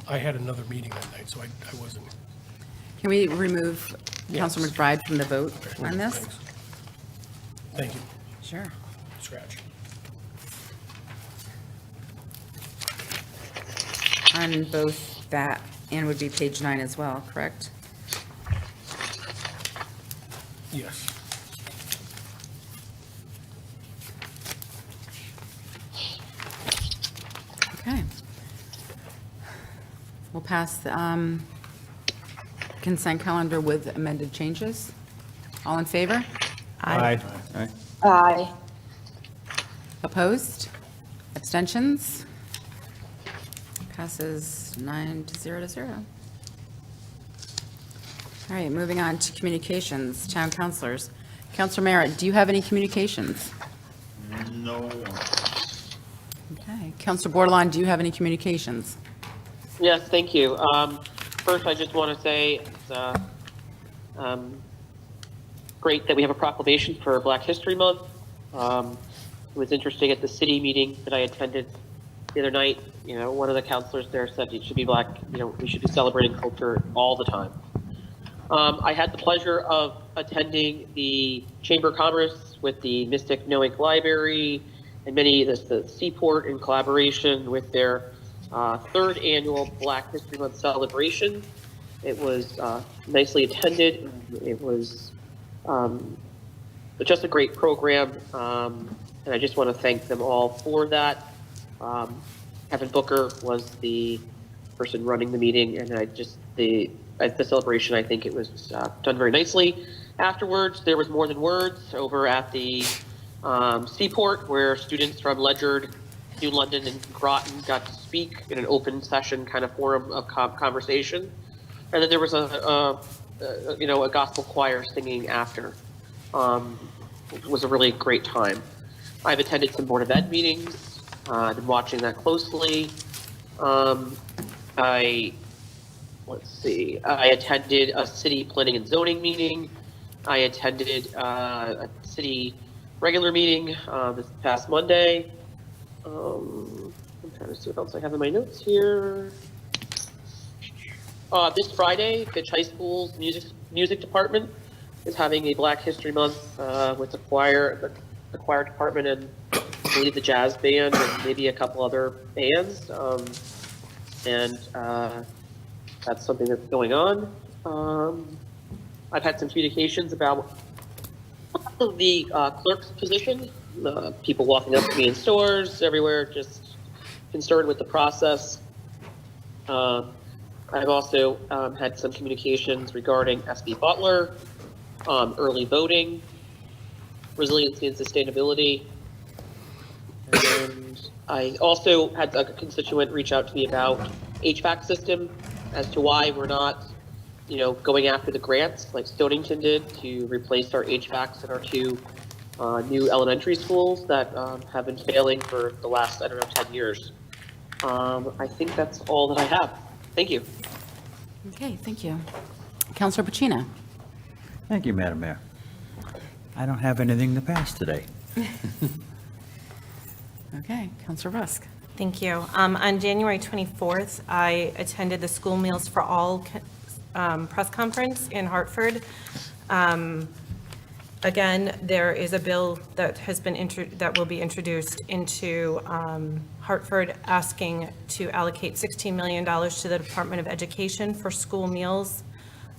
S9: had another meeting that night, so I wasn't.
S2: Can we remove Counselor McBride from the vote on this?
S9: Thanks. Thank you.
S2: Sure.
S9: Scratch.
S2: On both that and would be page 9 as well, correct?
S9: Yes.
S2: Okay. We'll pass the consent calendar with amended changes. All in favor?
S10: Aye.
S12: Aye.
S2: Opposed? Abstentions? Passes 9-0. All right, moving on to communications, town councilors. Counselor Merritt, do you have any communications?
S6: No.
S2: Okay. Counselor Bordelon, do you have any communications?
S4: Yes, thank you. First, I just want to say it's great that we have a proclamation for Black History Month. It was interesting at the city meeting that I attended the other night. You know, one of the counselors there said it should be Black, you know, we should be celebrating culture all the time. I had the pleasure of attending the Chamber of Commerce with the Mystic Noack Library and the Seaport in collaboration with their third annual Black History Month celebration. It was nicely attended. It was just a great program, and I just want to thank them all for that. Kevin Booker was the person running the meeting, and at the celebration, I think it was done very nicely. Afterwards, there was more than words over at the Seaport, where students from Ledyard, New London, and Groton got to speak in an open session kind of forum of conversation. And then there was a gospel choir singing after. It was a really great time. I've attended some Board of Ed meetings. I've been watching that closely. I attended a city planning and zoning meeting. I attended a city regular meeting this past Monday. I'm trying to see what else I have in my notes here. This Friday, Fitch High School's music department is having a Black History Month with the choir department, and I believe the jazz band and maybe a couple other bands. That's something that's going on. I've had some communications about the clerk's position. People walking up to me in stores, everywhere, just concerned with the process. I've also had some communications regarding SB Butler, early voting, resiliency and sustainability. And I also had a constituent reach out to me about HVAC system, as to why we're not, going after the grants like Stonington did to replace our HVACs in our two new elementary schools that have been failing for the last, 10 years. I think that's all that I have. Thank you.
S2: Okay, thank you. Counselor Pacino?
S8: Thank you, Madam Mayor. I don't have anything to pass today.
S2: Okay, Counselor Rusk?
S7: Thank you. On January 24th, I attended the School Meals for All press conference in Hartford. Again, there is a bill that has been that will be introduced into Hartford, asking to allocate $16 million to the Department of Education for school meals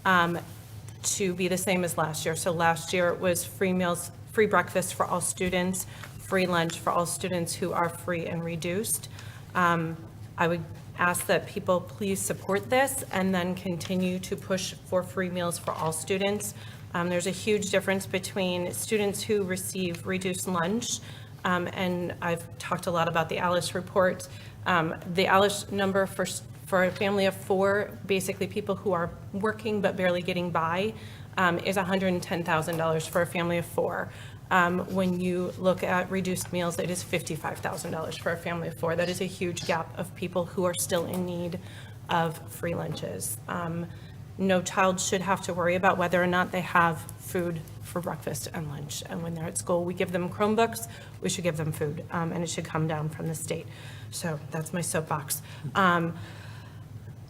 S7: to be the same as last year. So last year it was free meals, free breakfast for all students, free lunch for all students who are free and reduced. I would ask that people please support this and then continue to push for free meals for all students. There's a huge difference between students who receive reduced lunch, and I've talked a lot about the Alice report. The Alice number for a family of 4, basically people who are working but barely getting by, is $110,000 for a family of 4. When you look at reduced meals, it is $55,000 for a family of 4. That is a huge gap of people who are still in need of free lunches. No child should have to worry about whether or not they have food for breakfast and lunch. And when they're at school, we give them Chromebooks, we should give them food, and it should come down from the state. So that's my soapbox.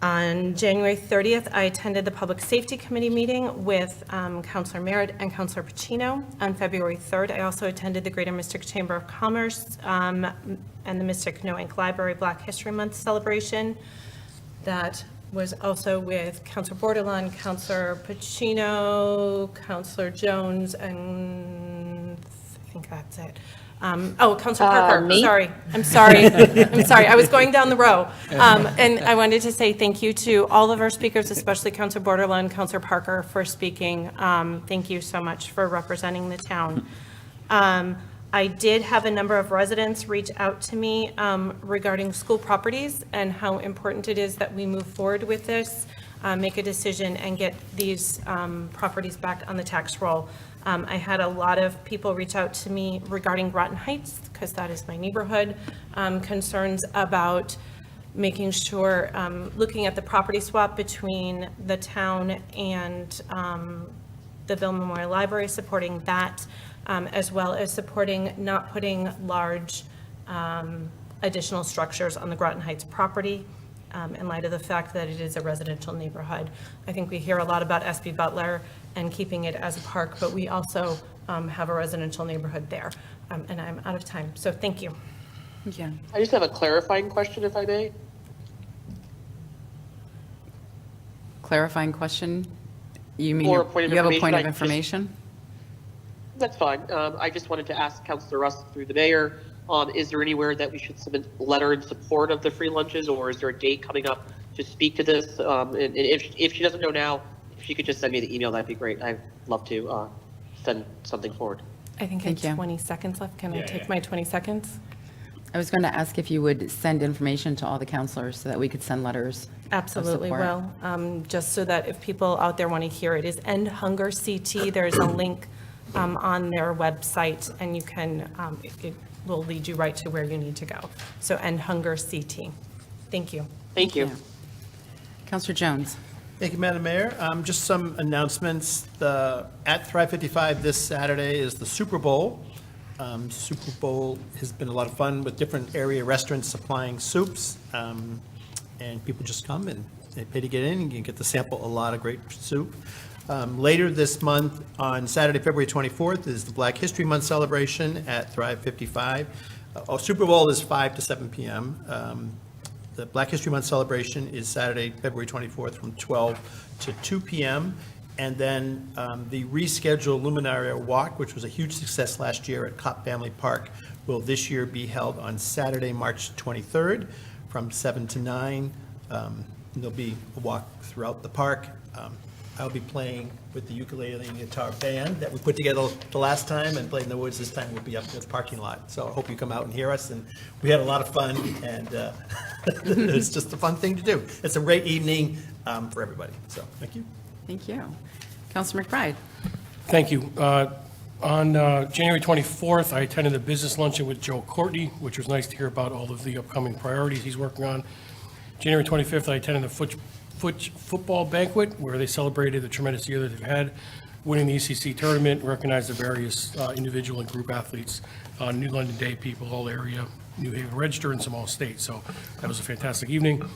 S7: On January 30th, I attended the Public Safety Committee meeting with Counselor Merritt and Counselor Pacino. On February 3rd, I also attended the Greater Mystic Chamber of Commerce and the Mystic No Ink Library Black History Month celebration. That was also with Counselor Bordelon, Counselor Pacino, Counselor Jones, and I think that's it. Counselor Parker,
S12: me?
S7: sorry. I'm sorry. I'm sorry. I was going down the row. And I wanted to say thank you to all of our speakers, especially Counselor Borderland, Counselor Parker for speaking. Thank you so much for representing the town. I did have a number of residents reach out to me regarding school properties and how important it is that we move forward with this, make a decision and get these properties back on the tax roll. I had a lot of people reach out to me regarding Groton Heights, because that is my neighborhood, concerns about making sure, looking at the property swap between the town and the Bill Memorial Library, supporting that, as well as supporting not putting large additional structures on the Groton Heights property in light of the fact that it is a residential neighborhood. I think we hear a lot about SB Butler and keeping it as a park, but we also have a residential neighborhood there. And I'm out of time, so thank you.
S2: Thank you.
S4: I just have a clarifying question, if I may.
S2: Clarifying question? You mean
S4: Or a point of
S2: you have a point of
S4: information,
S2: information?
S4: That's fine. I just wanted to ask Councilor Rusk through the mayor, is there anywhere that we should submit a letter in support of the free lunches, or is there a date coming up to speak to this? And if she doesn't know now, if she could just send me the email, that'd be great. I'd love to send something forward.
S7: I think I
S2: Thank you.
S7: have 20 seconds left. Can I take my 20 seconds?
S2: I was going to ask if you would send information to all the counselors so that we could send letters of
S7: Absolutely
S2: support.
S7: will. Just so that if people out there want to hear it, is End Hunger CT. There's a link on their website, and you can, it will lead you right to where you need to go. So End Hunger CT. Thank you.
S4: Thank you.
S2: Counselor Jones.
S1: Thank you, Madam Mayor. Just some announcements. At Thrive 55 this Saturday is the Super Bowl. Super Bowl has been a lot of fun with different area restaurants supplying soups. And people just come and they pay to get in, and you can get to sample a lot of great soup. Later this month, on Saturday, February 24th, is the Black History Month celebration at Thrive 55. Super Bowl is 5 to 7 p.m. The Black History Month celebration is Saturday, February 24th, from 12 to 2 p.m. And then the rescheduled Luminaria Walk, which was a huge success last year at Copp Family Park, will this year be held on Saturday, March 23rd, from 7 to 9. There'll be a walk throughout the park. I'll be playing with the ukulele and guitar band that we put together the last time, and Play in the Woods this time will be up in the parking lot. So I hope you come out and hear us, and we had a lot of fun, and it's just a fun thing to do. It's a great evening for everybody, so thank you.
S2: Thank you. Counselor McBride.
S9: Thank you. On January 24th, I attended the business luncheon with Joe Courtney, which was nice to hear about all of the upcoming priorities he's working on. January 25th, I attended the football banquet, where they celebrated the tremendous year that they've had, winning the ECC tournament, recognized the various individual and group athletes, New London Day people, all area, New Haven Register, and some all state. So that was a fantastic evening.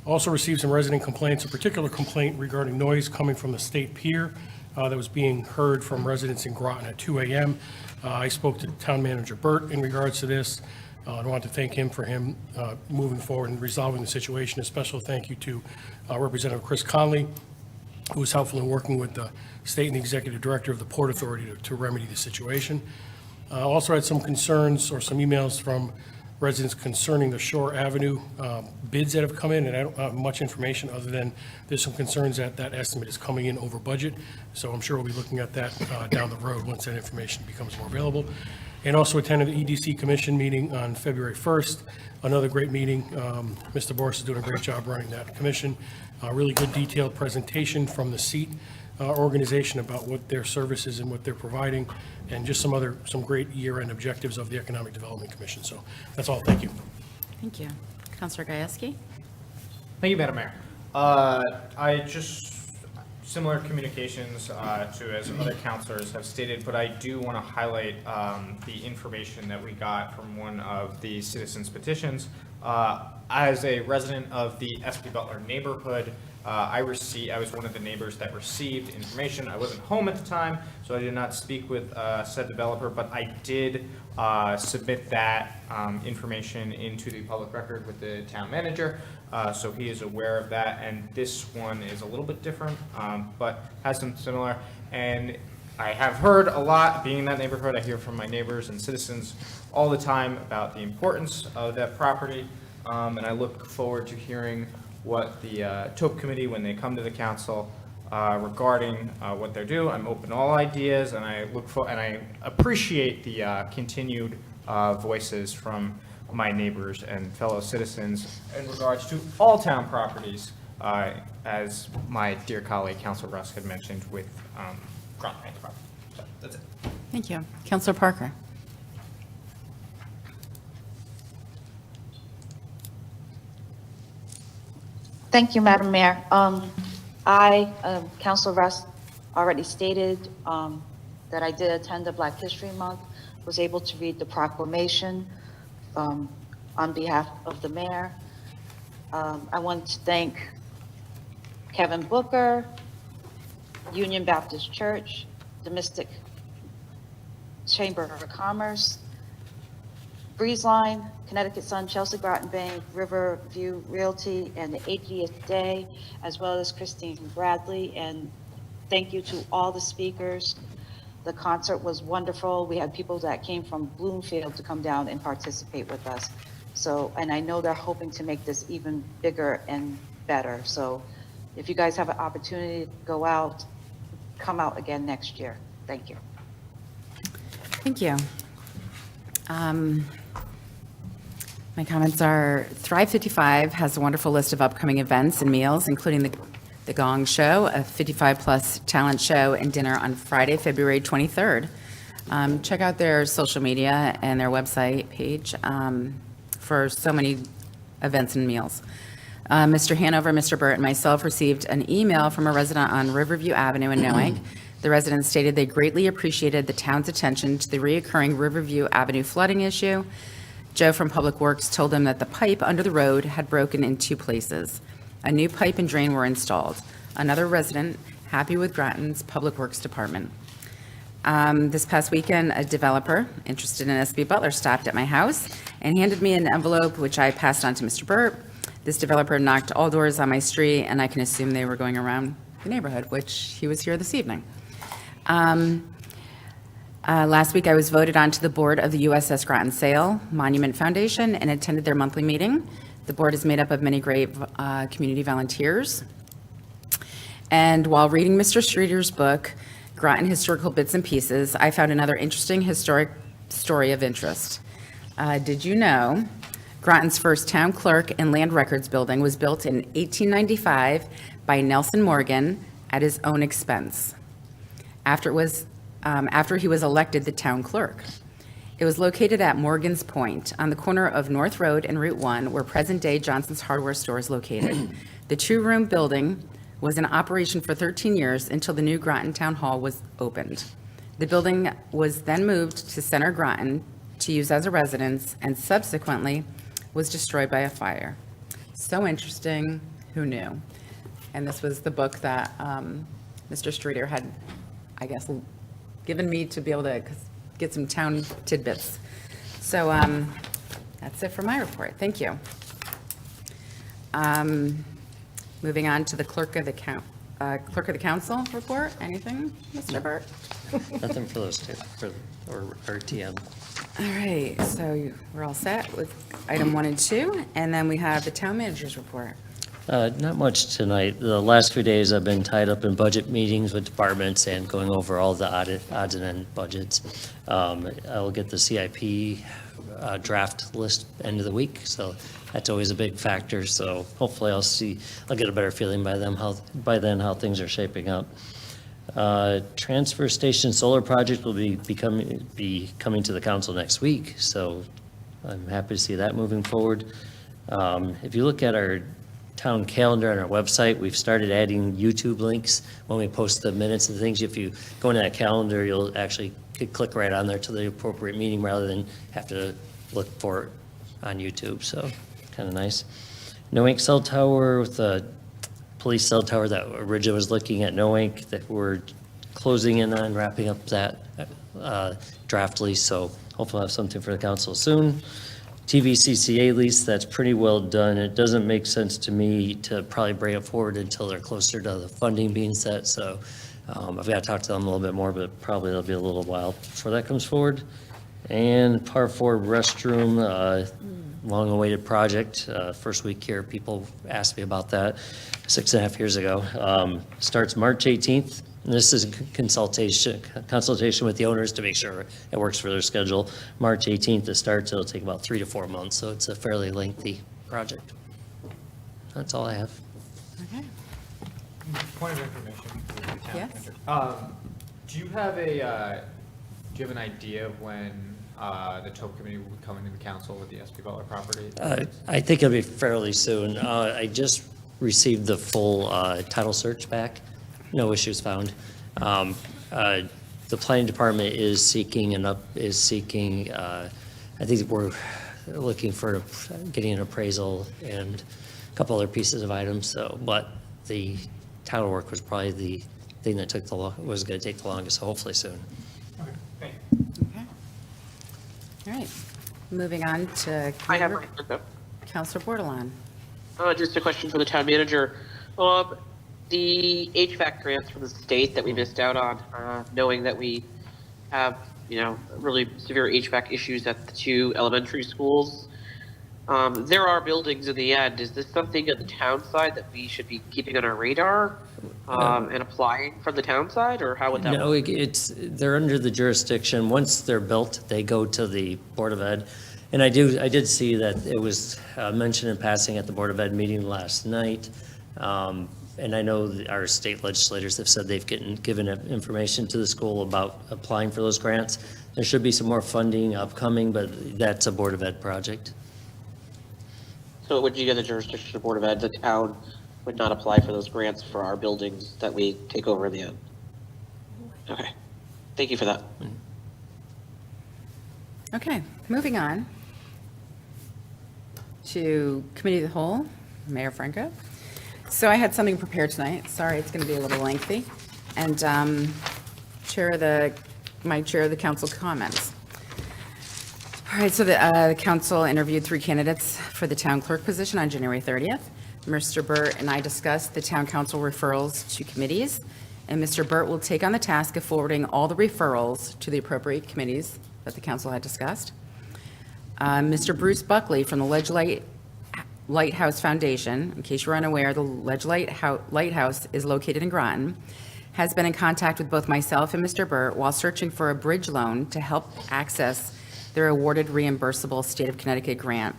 S9: Also received some resident complaints, a particular complaint regarding noise coming from the state pier that was being heard from residents in Groton at 2 a.m. I spoke to Town Manager Burt in regards to this. I want to thank him for him moving forward and resolving the situation. A special thank you to Representative Chris Conley, who was helpful in working with the state and the executive director of the Port Authority to remedy the situation. Also had some concerns or some emails from residents concerning the Shore Avenue bids that have come in, and I don't have much information other than there's some concerns that that estimate is coming in over budget. So I'm sure we'll be looking at that down the road once that information becomes more available. And also attended the EDC Commission meeting on February 1st. Another great meeting. Mr. Boris is doing a great job running that commission. Really good detailed presentation from the SEAT organization about what their services and what they're providing, and just some great year-end objectives of the Economic Development Commission. So that's all. Thank you.
S2: Thank you. Counselor Gajewski.
S10: Thank you, Madam Mayor. Similar communications to as other counselors have stated, but I do want to highlight the information that we got from one of the citizens petitions As a resident of the S.P. Butler neighborhood, I was one of the neighbors that received information. I wasn't home at the time, so I did not speak with said developer, but I did submit that information into the public record with the town manager, so he is aware of that. And this one is a little bit different, but has some similar. And I have heard a lot, being in that neighborhood, I hear from my neighbors and citizens all the time about the importance of that property, and I look forward to hearing what the TOPE committee, when they come to the council, regarding what they're doing. I'm open to all ideas, and I appreciate the continued voices from my neighbors and fellow citizens in regards to all town properties, as my dear colleague, Councilor Rusk, had mentioned with Groton property. So that's it.
S2: Thank you. Counselor Parker.
S12: Thank you, Madam Mayor. Councilor Russ already stated that I did attend the Black History Month, was able to read the proclamation on behalf of the mayor. I want to thank Kevin Booker, Union Baptist Church, the Mystic Chamber of Commerce, Breeze Line, Connecticut Sun, Chelsea Groton Bank, Riverview Realty, and the 80th Day, as well as Christine Bradley. And thank you to all the speakers. The concert was wonderful. We had people that came from Bloomfield to come down and participate with us. So, and I know they're hoping to make this even bigger and better. So if you guys have an opportunity to go out, come out again next year. Thank you.
S2: Thank you. My comments are, Thrive 55 has a wonderful list of upcoming events and meals, including the Gong Show, a 55-plus talent show and dinner on Friday, February 23rd. Check out their social media and their website page for so many events and meals. Mr. Hanover, Mr. Burt, and myself received an email from a resident on Riverview Avenue in Nowink. The resident stated they greatly appreciated the town's attention to the reoccurring Riverview Avenue flooding issue. Joe from Public Works told them that the pipe under the road had broken in 2 places. A new pipe and drain were installed. Another resident happy with Groton's Public Works Department. This past weekend, a developer interested in SB Butler stopped at my house and handed me an envelope, which I passed on to Mr. Burt. This developer knocked all doors on my street, and I can assume they were going around the neighborhood, which he was here this evening. Last week, I was voted onto the board of the USS Groton Sail Monument Foundation and attended their monthly meeting. The board is made up of many great community volunteers. And while reading Mr. Streeter's book, Groton Historical Bits and Pieces, I found another interesting historic story of interest. Did you know Groton's first town clerk and land records building was built in 1895 by Nelson Morgan at his own expense after he was elected the town clerk. It was located at Morgan's Point on the corner of North Road and Route 1, where present-day Johnson's Hardware Store is located. The two-room building was in operation for 13 years until the new Groton Town Hall was opened. The building was then moved to Center Groton to use as a residence and subsequently was destroyed by a fire. So interesting, who knew? And this was the book that Mr. Streeter had, I guess, given me to be able to get some town tidbits. So that's it for my report. Thank you. Moving on to the clerk of the council report. Anything, Mr. Burt?
S3: Nothing for those two, or RTM.
S2: All right, so we're all set with item 1 and 2, and then we have the town manager's report.
S3: Not much tonight. The last few days I've been tied up in budget meetings with departments and going over all the odds and end budgets. I'll get the CIP draft list end of the week, so that's always a big factor. So hopefully I'll get a better feeling by then how things are shaping up. Transfer station solar project will be coming to the council next week, so I'm happy to see that moving forward. If you look at our town calendar on our website, we've started adding YouTube links when we post the minutes and things. If you go into that calendar, you'll actually click right on there to the appropriate meeting rather than have to look for it on YouTube. So kind of nice. No Ink cell tower with the police cell tower that originally was looking at No Ink, that we're closing in on, wrapping up that draft lease, so hopefully I'll have something for the council soon. TVCCA lease, that's pretty well done. It doesn't make sense to me to probably bring it forward until they're closer to the funding being set, so I've got to talk to them a little bit more, but probably it'll be a little while before that comes forward. And Par 4 restroom, long-awaited project. First week here, people asked me about that 6.5 years ago. Starts March 18th. And this is consultation with the owners to make sure it works for their schedule. March 18th it starts. It'll take about 3 to 4 months, so it's a fairly lengthy project. That's all I have.
S2: Okay.
S10: Point of information. for the town
S2: Yes.
S10: manager. Do you have an idea of when the TOP committee will be coming to the council with the SP Butler property?
S3: I think it'll be fairly soon. I just received the full title search back. No issues found. The planning department is seeking I think we're looking for getting an appraisal and a couple other pieces of items, so, but the title work was probably the thing that was going to take the longest, so hopefully soon.
S10: Okay, thank
S2: Okay. All right. Moving on to
S4: I have my hand up.
S2: Counselor Bordelon.
S4: Just a question for the town manager. The HVAC grants from the state that we missed out on, knowing that we have, really severe HVAC issues at the 2 elementary schools. There are buildings in the end. Is this something on the town side that we should be keeping on our radar and applying from the town side, or how would that
S3: No,
S4: work?
S3: they're under the jurisdiction. Once they're built, they go to the Board of Ed. And I did see that it was mentioned in passing at the Board of Ed meeting last night. And I know that our state legislators have said they've given information to the school about applying for those grants. There should be some more funding upcoming, but that's a Board of Ed project.
S4: So it would be in the jurisdiction of the Board of Ed, the town would not apply for those grants for our buildings that we take over in the end? Okay, thank you for that.
S2: Okay, moving on to Committee of the Whole, Mayor Franco. So I had something prepared tonight. Sorry, it's going to be a little lengthy. And my chair of the council comments. All right, so the council interviewed 3 candidates for the town clerk position on January 30th. Mr. Burt and I discussed the town council referrals to committees, and Mr. Burt will take on the task of forwarding all the referrals to the appropriate committees that the council had discussed. Mr. Bruce Buckley from the Lighthouse Foundation, in case you're unaware, the Lighthouse is located in Groton, has been in contact with both myself and Mr. Burt while searching for a bridge loan to help access their awarded reimbursable State of Connecticut grant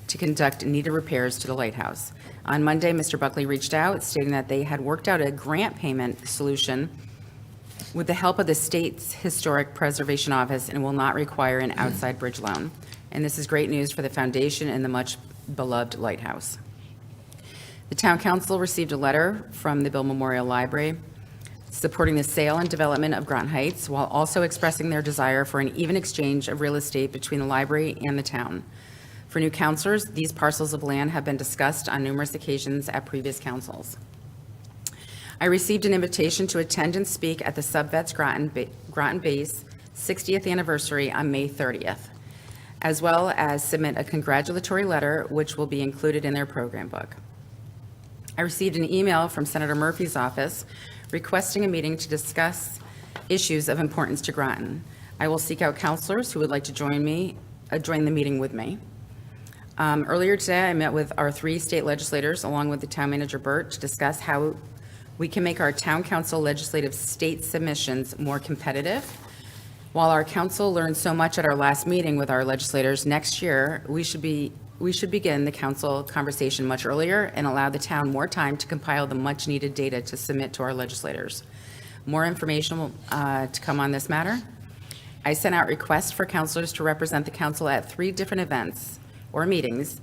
S2: to conduct needed repairs to the lighthouse. On Monday, Mr. Buckley reached out stating that they had worked out a grant payment solution with the help of the state's Historic Preservation Office and will not require an outside bridge loan. And this is great news for the foundation and the much-beloved lighthouse. The town council received a letter from the Bill Memorial Library supporting the sale and development of Groton Heights while also expressing their desire for an even exchange of real estate between the library and the town. For new councilors, these parcels of land have been discussed on numerous occasions at previous councils. I received an invitation to attend and speak at the Subvets Groton Base 60th anniversary on May 30th, as well as submit a congratulatory letter, which will be included in their program book. I received an email from Senator Murphy's office requesting a meeting to discuss issues of importance to Groton. I will seek out counselors who would like to join the meeting with me. Earlier today, I met with our 3 state legislators, along with the town manager Burt, to discuss how we can make our town council legislative state submissions more competitive. While our council learned so much at our last meeting with our legislators, next year, we should begin the council conversation much earlier and allow the town more time to compile the much-needed data to submit to our legislators. More information to come on this matter. I sent out requests for counselors to represent the council at 3 different events or meetings,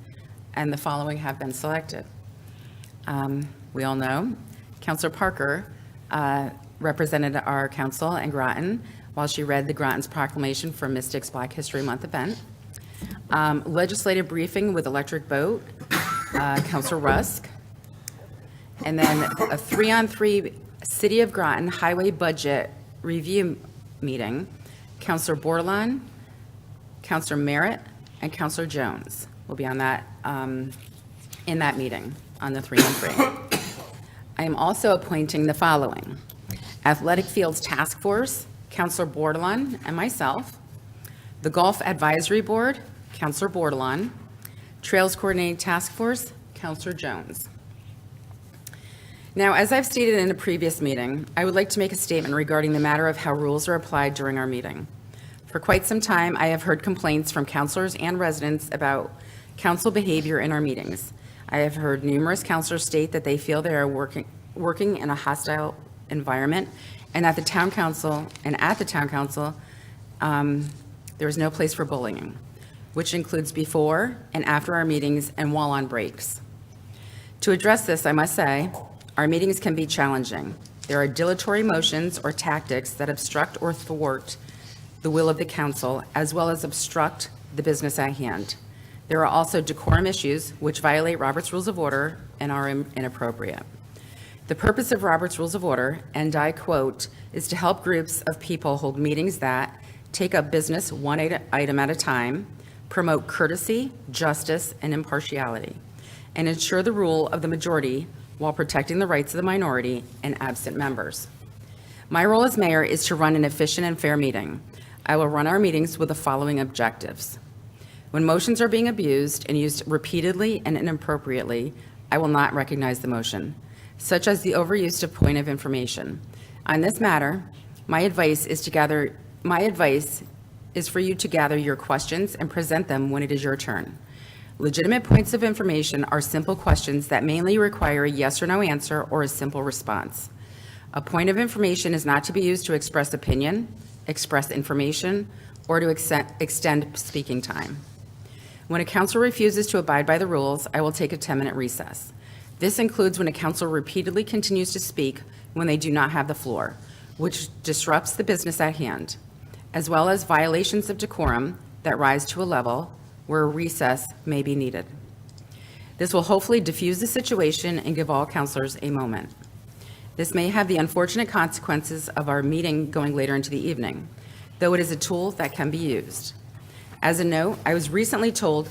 S2: and the following have been selected. We all know Councilor Parker represented our council in Groton while she read the Groton's proclamation for Mystics Black History Month event. Legislative briefing with Electric Boat Counselor Rusk, and then a 3-on-3 City of Groton Highway Budget Review meeting, Counselor Bordelon, Counselor Merritt, and Counselor Jones will be on that, in that meeting, on the 3-on-3. I am also appointing the following: Athletic Fields Task Force, Counselor Bordelon and myself; the Golf Advisory Board, Counselor Bordelon; Trails Coordinating Task Force, Counselor Jones. Now, as I've stated in a previous meeting, I would like to make a statement regarding the matter of how rules are applied during our meeting. For quite some time, I have heard complaints from counselors and residents about council behavior in our meetings. I have heard numerous counselors state that they feel they are working in a hostile environment, and at the town council, there is no place for bullying, which includes before and after our meetings and while on breaks. To address this, I must say, our meetings can be challenging. There are dilatory motions or tactics that obstruct or thwart the will of the council, as well as obstruct the business at hand. There are also decorum issues which violate Robert's Rules of Order and are inappropriate. The purpose of Robert's Rules of Order, and I quote, is to help groups of people hold meetings that take up business one item at a time, promote courtesy, justice, and impartiality, and ensure the rule of the majority while protecting the rights of the minority and absent members. My role as mayor is to run an efficient and fair meeting. I will run our meetings with the following objectives. When motions are being abused and used repeatedly and inappropriately, I will not recognize the motion, such as the overuse of point of information. On this matter, my advice is for you to gather your questions and present them when it is your turn. Legitimate points of information are simple questions that mainly require a yes or no answer or a simple response. A point of information is not to be used to express opinion, express information, or to extend speaking time. When a council refuses to abide by the rules, I will take a 10-minute recess. This includes when a council repeatedly continues to speak when they do not have the floor, which disrupts the business at hand, as well as violations of decorum that rise to a level where a recess may be needed. This will hopefully diffuse the situation and give all councilors a moment. This may have the unfortunate consequences of our meeting going later into the evening, though it is a tool that can be used. As a note, I was recently told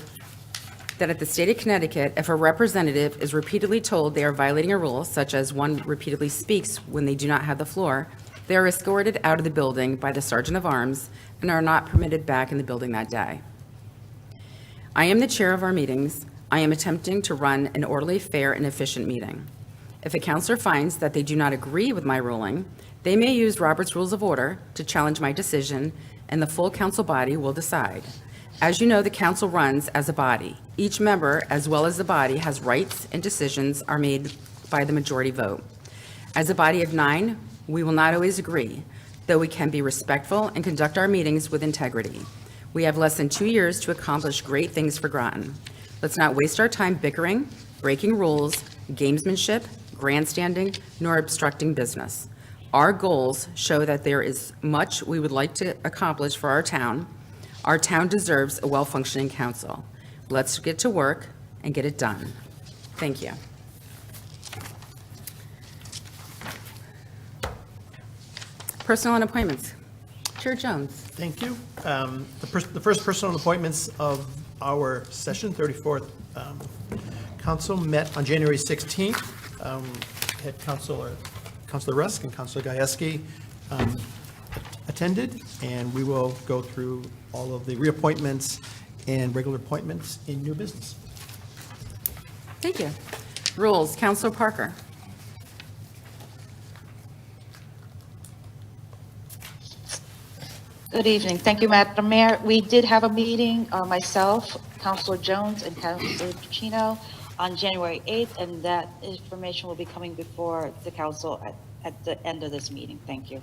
S2: that at the state of Connecticut, if a representative is repeatedly told they are violating a rule, such as one repeatedly speaks when they do not have the floor, they are escorted out of the building by the sergeant of arms and are not permitted back in the building that day. I am the chair of our meetings. I am attempting to run an orderly, fair, and efficient meeting. If a counselor finds that they do not agree with my ruling, they may use Robert's Rules of Order to challenge my decision, and the full council body will decide. As you know, the council runs as a body. Each member, as well as the body, has rights, and decisions are made by the majority vote. As a body of 9, we will not always agree, though we can be respectful and conduct our meetings with integrity. We have less than 2 years to accomplish great things for Groton. Let's not waste our time bickering, breaking rules, gamesmanship, grandstanding, nor obstructing business. Our goals show that there is much we would like to accomplish for our town. Our town deserves a well-functioning council. Let's get to work and get it done. Thank you. Personnel and appointments. Chair Jones.
S1: Thank you. The first personal appointments of our session, 34th council, met on January 16th. Had Councilor Rusk and Councilor Gajewski attended, and we will go through all of the reappointments and regular appointments in new business.
S2: Thank you. Rules, Councilor Parker.
S12: Good evening. Thank you, Madam Mayor. We did have a meeting, myself, Councilor Jones, and Councilor Pacino on January 8th, and that information will be coming before the council at the end of this meeting. Thank you.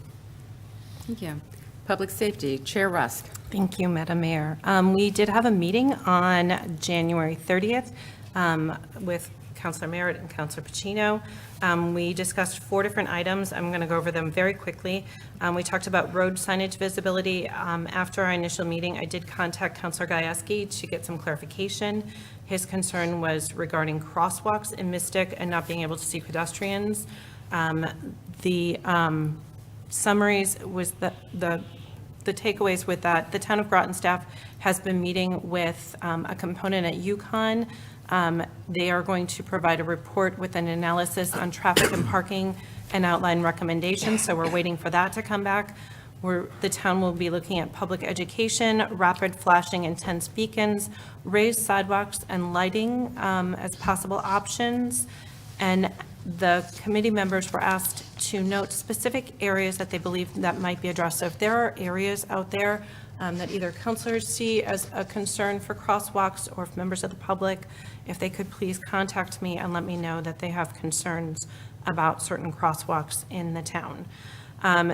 S2: Thank you. Public Safety, Chair Rusk.
S7: Thank you, Madam Mayor. We did have a meeting on January 30th with Councilor Merritt and Councilor Pacino. We discussed 4 different items. I'm going to go over them very quickly. We talked about road signage visibility. After our initial meeting, I did contact Councilor Gajewski to get some clarification. His concern was regarding crosswalks in Mystic and not being able to see pedestrians. The summaries was the takeaways with that, the Town of Groton staff has been meeting with a component at UConn. They are going to provide a report with an analysis on traffic and parking and outline recommendations, so we're waiting for that to come back. The town will be looking at public education, rapid flashing intense beacons, raised sidewalks and lighting as possible options. And the committee members were asked to note specific areas that they believe that might be addressed. So if there are areas out there that either counselors see as a concern for crosswalks, or if members of the public, if they could please contact me and let me know that they have concerns about certain crosswalks in the town.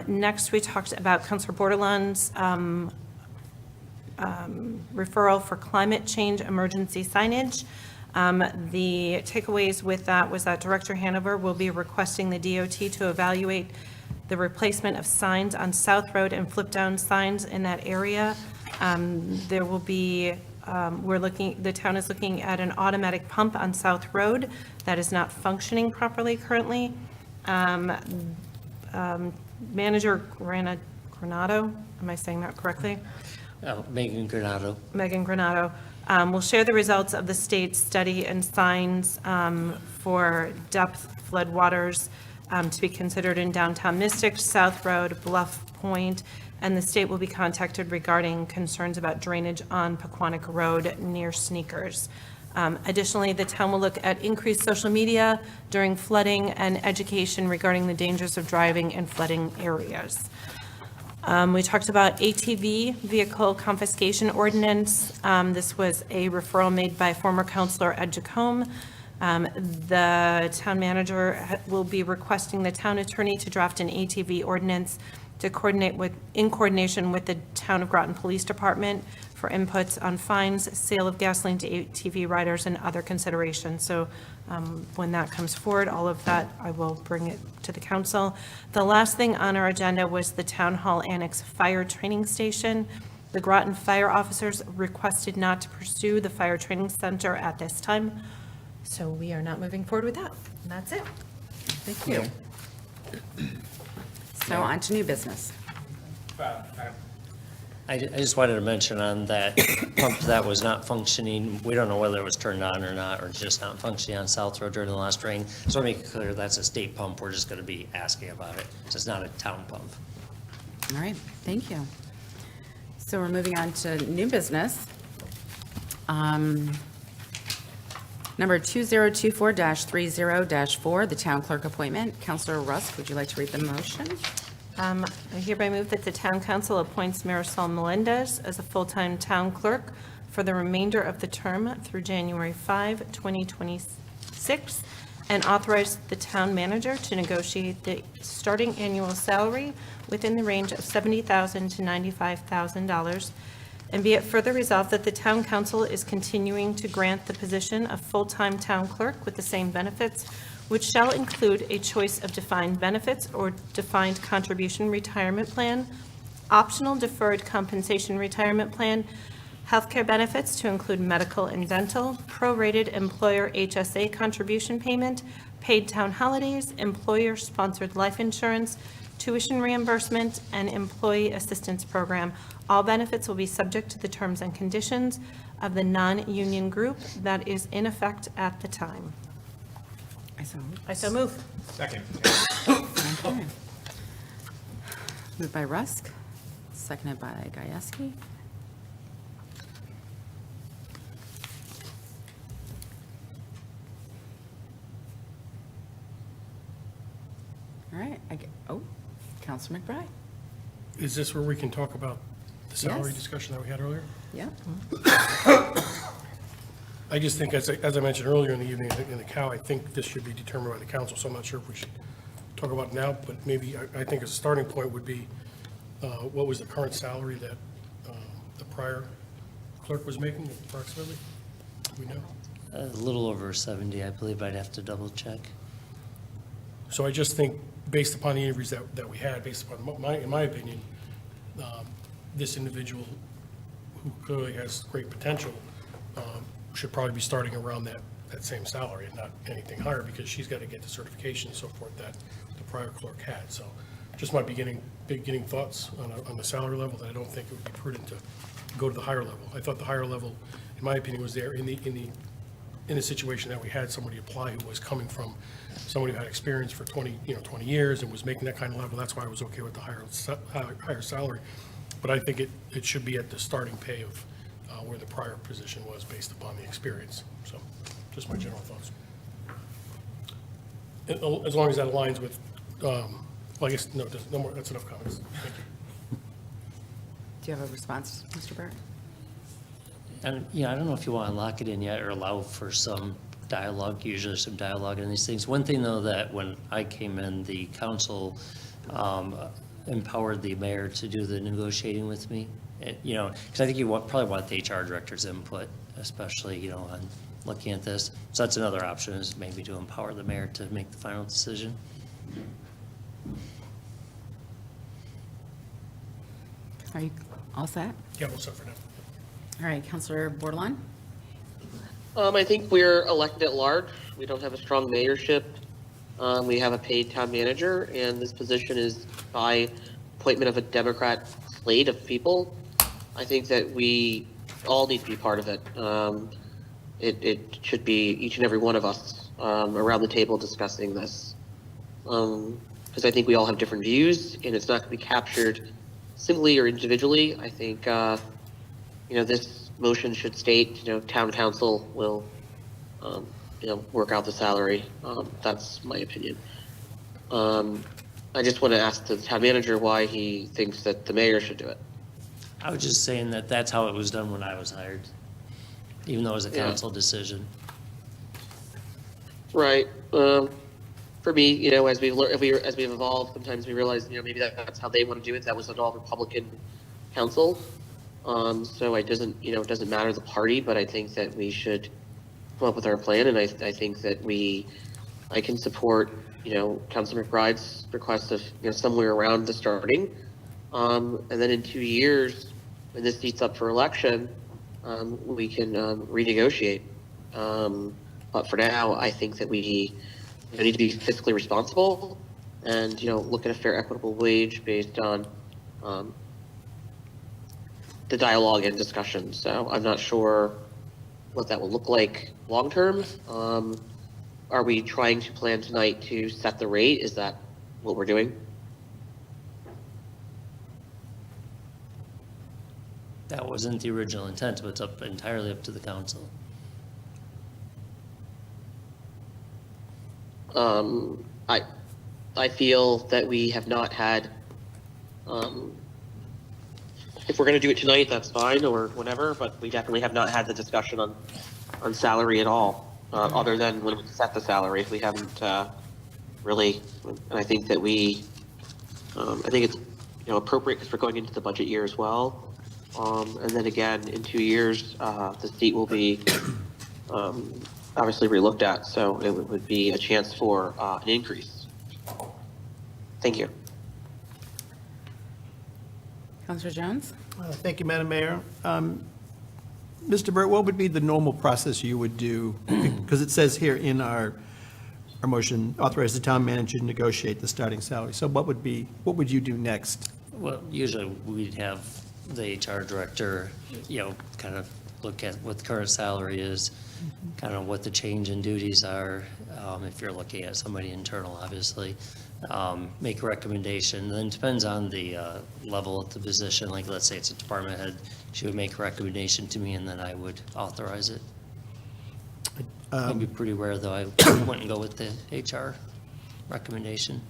S7: Next, we talked about Councilor Bordelon's referral for climate change emergency signage. The takeaways with that was that Director Hanover will be requesting the DOT to evaluate the replacement of signs on South Road and flip-down signs in that area. There will be, the town is looking at an automatic pump on South Road that is not functioning properly currently. Manager Granato, am I saying that correctly?
S3: Megan Granato.
S7: Megan Granato, will share the results of the state's study and signs for depth floodwaters to be considered in downtown Mystic, South Road, Bluff Point, and the state will be contacted regarding concerns about drainage on Pequannock Road near Sneakers. Additionally, the town will look at increased social media during flooding and education regarding the dangers of driving in flooding areas. We talked about ATV vehicle confiscation ordinance. This was a referral made by former councilor Ed Jacome. The town manager will be requesting the town attorney to draft an ATV ordinance to in coordination with the Town of Groton Police Department for inputs on fines, sale of gasoline to ATV riders, and other considerations. So when that comes forward, all of that, I will bring it to the council. The last thing on our agenda was the Town Hall Annex Fire Training Station. The Groton fire officers requested not to pursue the Fire Training Center at this time. So we are not moving forward with that. And that's it.
S2: Thank you. So on to new business.
S3: I just wanted to mention on that pump that was not functioning, we don't know whether it was turned on or not, or just not functioning on South Road during the last rain. So to make it clear, that's a state pump, we're just going to be asking about it. So it's not a town pump.
S2: All right, thank you. So we're moving on to new business. Number 2024-30-4, the town clerk appointment. Councilor Rusk, would you like to read the motion?
S7: I hereby move that the town council appoints Marisol Melendez as a full-time town clerk for the remainder of the term through January 5, 2026, and authorize the town manager to negotiate the starting annual salary within the range of $70,000 to $95,000. And be it further resolved that the town council is continuing to grant the position of full-time town clerk with the same benefits, which shall include a choice of defined benefits or defined contribution retirement plan, optional deferred compensation retirement plan, healthcare benefits to include medical and dental, prorated employer HSA contribution payment, paid town holidays, employer-sponsored life insurance, tuition reimbursement, and employee assistance program. All benefits will be subject to the terms and conditions of the non-union group that is in effect at the time. I so move.
S9: Second.
S2: Okay. Moved by Rusk, seconded by Gajewski. All right, Councilor McBride.
S9: Is this where we can talk about the salary
S2: Yes.
S9: discussion that we had earlier?
S2: Yeah.
S9: I just think, as I mentioned earlier in the evening in the cow, I think this should be determined by the council, so I'm not sure if we should talk about it now, but maybe, I think a starting point would be, what was the current salary that the prior clerk was making approximately? Do we know?
S3: A little over 70, I believe. I'd have to double check.
S9: So I just think, based upon the interviews that we had, based upon in my opinion, this individual who clearly has great potential, should probably be starting around that same salary and not anything higher, because she's got to get the certification and so forth that the prior clerk had. So just my beginning thoughts on the salary level, that I don't think it would be prudent to go to the higher level. I thought the higher level, in my opinion, was there in the situation that we had somebody apply who was coming from somebody who had experience for 20 years and was making that kind of level. That's why I was okay with the higher salary. But I think it should be at the starting pay of where the prior position was based upon the experience. So just my general thoughts. As long as that aligns with, well, I guess, no more, that's enough comments. Thank you.
S2: Do you have a response, Mr. Burt?
S3: And, I don't know if you want to lock it in yet or allow for some dialogue. Usually there's some dialogue in these things. One thing, though, that when I came in, the council empowered the mayor to do the negotiating with me. Because I think you probably want the HR director's input, especially, on looking at this. So that's another option, is maybe to empower the mayor to make the final decision.
S2: Are you all set?
S9: Yeah, we'll start for now.
S2: All right, Counselor Bordelon?
S4: I think we're elected at large. We don't have a strong mayorship. We have a paid town manager, and this position is by appointment of a Democrat slate of people. I think that we all need to be part of it. It should be each and every one of us around the table discussing this. Because I think we all have different views, and it's not going to be captured singly or individually. I think, this motion should state, town council will, work out the salary. That's my opinion. I just want to ask the town manager why he thinks that the mayor should do it.
S3: I was just saying that that's how it was done when I was hired, even though it was a council decision.
S4: Right. For me, as we've learned, as we've evolved, sometimes we realize, maybe that's how they want to do it. That was an all Republican council. So it doesn't matter the party, but I think that we should come up with our plan, and I think that I can support, Councilor McBride's request of, somewhere around the starting. And then in 2 years, when this seat's up for election, we can renegotiate. But for now, I think that we need to be fiscally responsible and, look at a fair, equitable wage based on the dialogue and discussion. So I'm not sure what that will look like long-term. Are we trying to plan tonight to set the rate? Is that what we're doing?
S3: That wasn't the original intent, but it's entirely up to the council.
S4: I feel that we have not had, if we're going to do it tonight, that's fine, or whatever, but we definitely have not had the discussion on salary at all, other than when we set the salary. We haven't really, and I think that I think it's appropriate because we're going into the budget year as well. And then again, in 2 years, the seat will be obviously relooked at, so it would be a chance for an increase. Thank you.
S2: Counselor Jones?
S1: Thank you, Madam Mayor. Mr. Burt, what would be the normal process you would do? Because it says here in our motion, authorize the town manager to negotiate the starting salary. So what would you do next?
S3: Well, usually we'd have the HR director, kind of look at what the current salary is, kind of what the change in duties are, if you're looking at somebody internal, obviously, make a recommendation. Then it depends on the level of the position. Like, let's say it's a department head, she would make a recommendation to me, and then I would authorize it. It'd be pretty rare, though. I wouldn't go with the HR recommendation.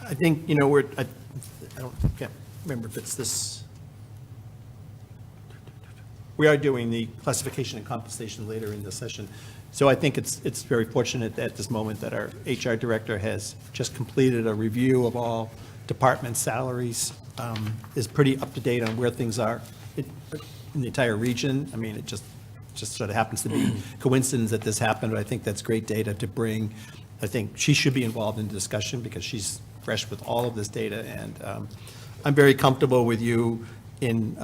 S1: I think, can't remember if it's this. We are doing the classification and compensation later in the session. So I think it's very fortunate at this moment that our HR director has just completed a review of all department salaries, is pretty up to date on where things are in the entire region. I mean, it just sort of happens to be coincidence that this happened, but I think that's great data to bring. I think she should be involved in the discussion because she's fresh with all of this data, and I'm very comfortable with you in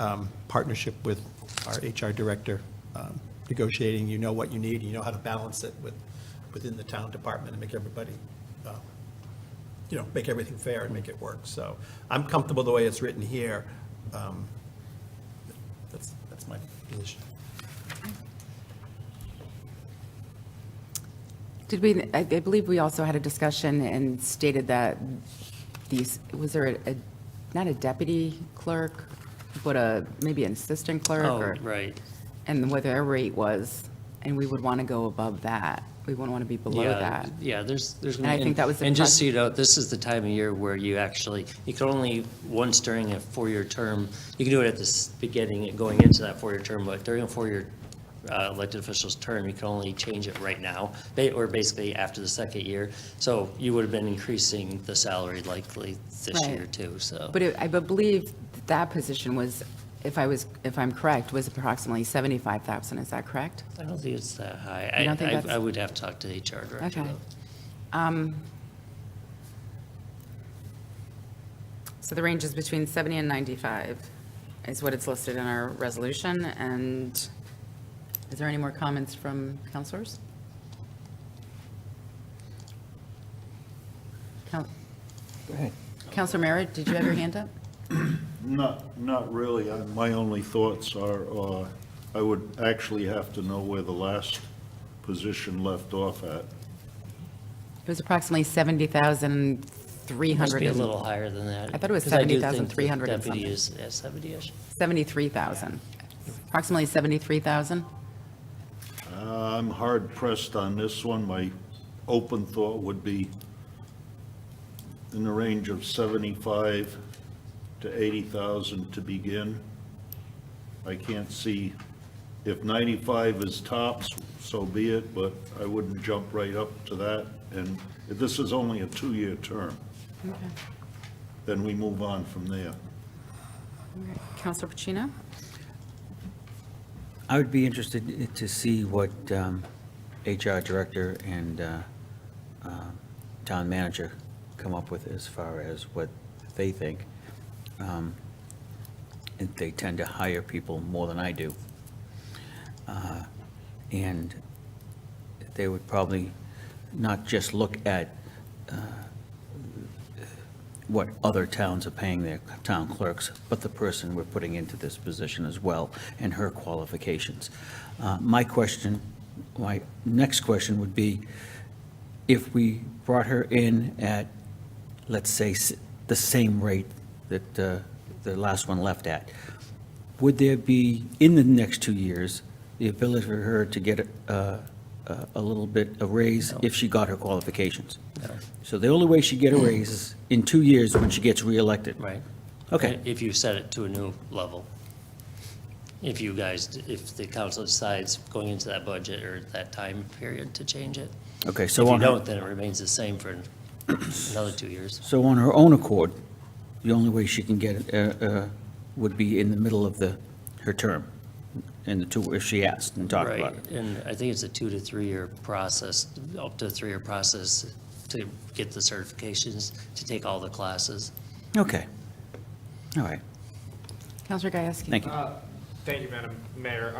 S1: partnership with our HR director negotiating, you know what you need, you know how to balance it within the town department and make everybody, make everything fair and make it work. So I'm comfortable the way it's written here. That's my position.
S2: Did we, I believe we also had a discussion and stated that was there not a deputy clerk, but maybe an assistant clerk?
S3: Oh,
S2: or-
S3: right.
S2: And what their rate was, and we would want to go above that. We wouldn't want to be below that.
S3: Yeah, there's.
S2: And I think that was the
S3: And just so
S2: project-
S3: you know, this is the time of year where you can only, once during a four-year term, you can do it at the beginning, going into that four-year term, but during a four-year elected official's term, you can only change it right now, or basically after the second year. So you would have been increasing the salary likely this
S2: Right.
S3: year too, so.
S2: But I believe that position was, if I'm correct, was approximately 75,000. Is that correct?
S3: I don't think it's that high.
S2: You don't think that's-
S3: I would have to talk to the HR director.
S2: Okay.
S3: though.
S2: So the range is between 70 and 95 is what it's listed in our resolution. And is there any more comments from counselors?
S8: Go ahead.
S2: Counselor Merritt, did you have your hand up?
S6: Not really. My only thoughts are, I would actually have to know where the last position left off at.
S2: It was approximately 70,300.
S3: Must be a little higher than that.
S2: I thought it was
S3: 'cause I do think the
S2: 70,300 and
S3: Deputy
S2: something.
S3: is at 70-ish.
S2: 73,000. Approximately 73,000?
S6: I'm hard pressed on this one. My open thought would be in the range of 75 to 80,000 to begin. I can't see, if 95 is tops, so be it, but I wouldn't jump right up to that. And if this is only a 2-year term, then we move on from there.
S2: Counselor Pacino?
S8: I would be interested to see what HR director and town manager come up with as far as what they think. And they tend to hire people more than I do. And they would probably not just look at what other towns are paying their town clerks, but the person we're putting into this position as well, and her qualifications. My next question would be, if we brought her in at, let's say, the same rate that the last one left at, would there be, in the next 2 years, the ability for her to get a little bit of raise if she got her qualifications?
S3: No.
S8: So the only way she'd get a raise is in 2 years when she gets reelected?
S3: Right.
S8: Okay.
S3: If you set it to a new level. If the council decides going into that budget or that time period to change it.
S8: Okay,
S3: If
S8: so
S3: you
S8: on her,
S3: don't, then it remains the same for another 2 years.
S8: so on her own accord, the only way she can get it would be in the middle of her term, in the 2, if she asked and talked about
S3: Right,
S8: it.
S3: and I think it's a 2 to 3 year process, up to a 3-year process to get the certifications, to take all the classes.
S8: Okay. All right.
S2: Counselor Gieske?
S8: Thank you.
S10: Thank you, Madam Mayor.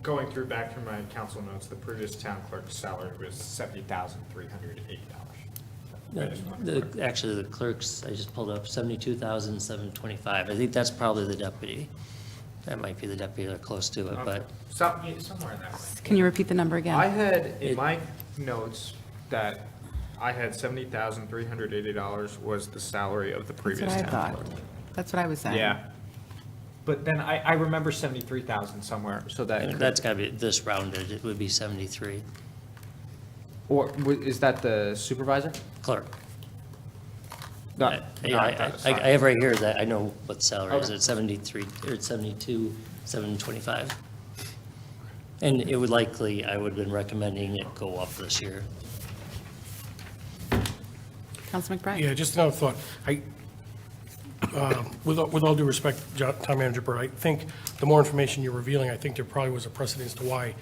S10: Going back through my council notes, the previous town clerk's salary was $70,380.
S3: Actually, the clerks, I just pulled up, 72,725. I think that's probably the deputy. That might be the deputy or close to it, but
S10: Somewhere in that way.
S2: Can you repeat the number again?
S10: I had in my notes that I had $70,380 was the salary of the
S2: That's
S10: previous
S2: what I
S10: town
S2: thought.
S10: clerk.
S2: That's what I was saying.
S10: Yeah. But then I remember 73,000 somewhere, so that.
S3: that's got to be, this rounded, it would be 73.
S10: Or is that the supervisor?
S3: Clerk.
S10: No,
S3: I
S10: no, I thought it was
S3: I have right here that I know what the salary is,
S10: Okay.
S3: it's 73, or it's 72,725. And it would likely, I would have been recommending it go up this year.
S2: Councilor McBride?
S9: Yeah, just another thought. With all due respect, Town Manager Burt, I think the more information you're revealing, I think there probably was a precedence to why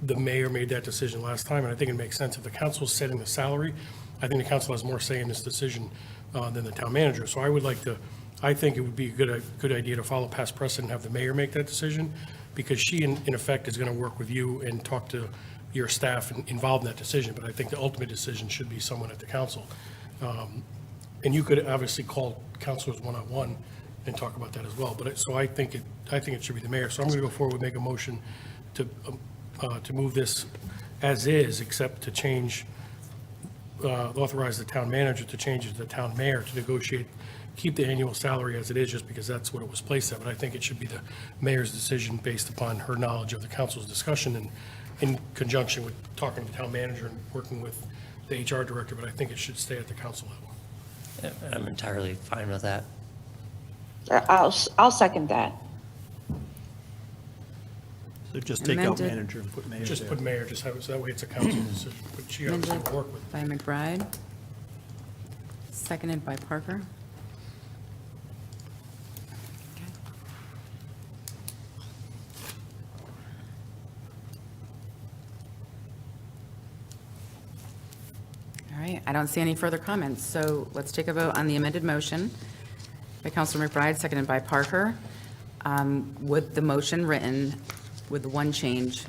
S9: the mayor made that decision last time, and I think it makes sense. If the council is setting the salary, I think the council has more say in this decision than the town manager. So I would like to I think it would be a good idea to follow past precedent and have the mayor make that decision, because she, in effect, is going to work with you and talk to your staff and involved in that decision, but I think the ultimate decision should be someone at the council. And you could obviously call councilors one-on-one and talk about that as well, but, so I think it should be the mayor. So I'm going to go forward and make a motion to move this as is, except to change, authorize the town manager to change it to the town mayor to negotiate, keep the annual salary as it is, just because that's what it was placed at. But I think it should be the mayor's decision based upon her knowledge of the council's discussion and in conjunction with talking to the town manager and working with the HR director, but I think it should stay at the council level.
S3: I'm entirely fine with that.
S5: I'll second that.
S1: So just take out
S2: Amended.
S1: manager and put mayor
S9: Just
S1: there.
S9: put mayor, just have it, so that way it's a council decision, but she obviously
S2: Amended
S9: will work with.
S2: by McBride, seconded by Parker. All right, I don't see any further comments, so let's take a vote on the amended motion by Councilor McBride, seconded by Parker, with the motion written with the one change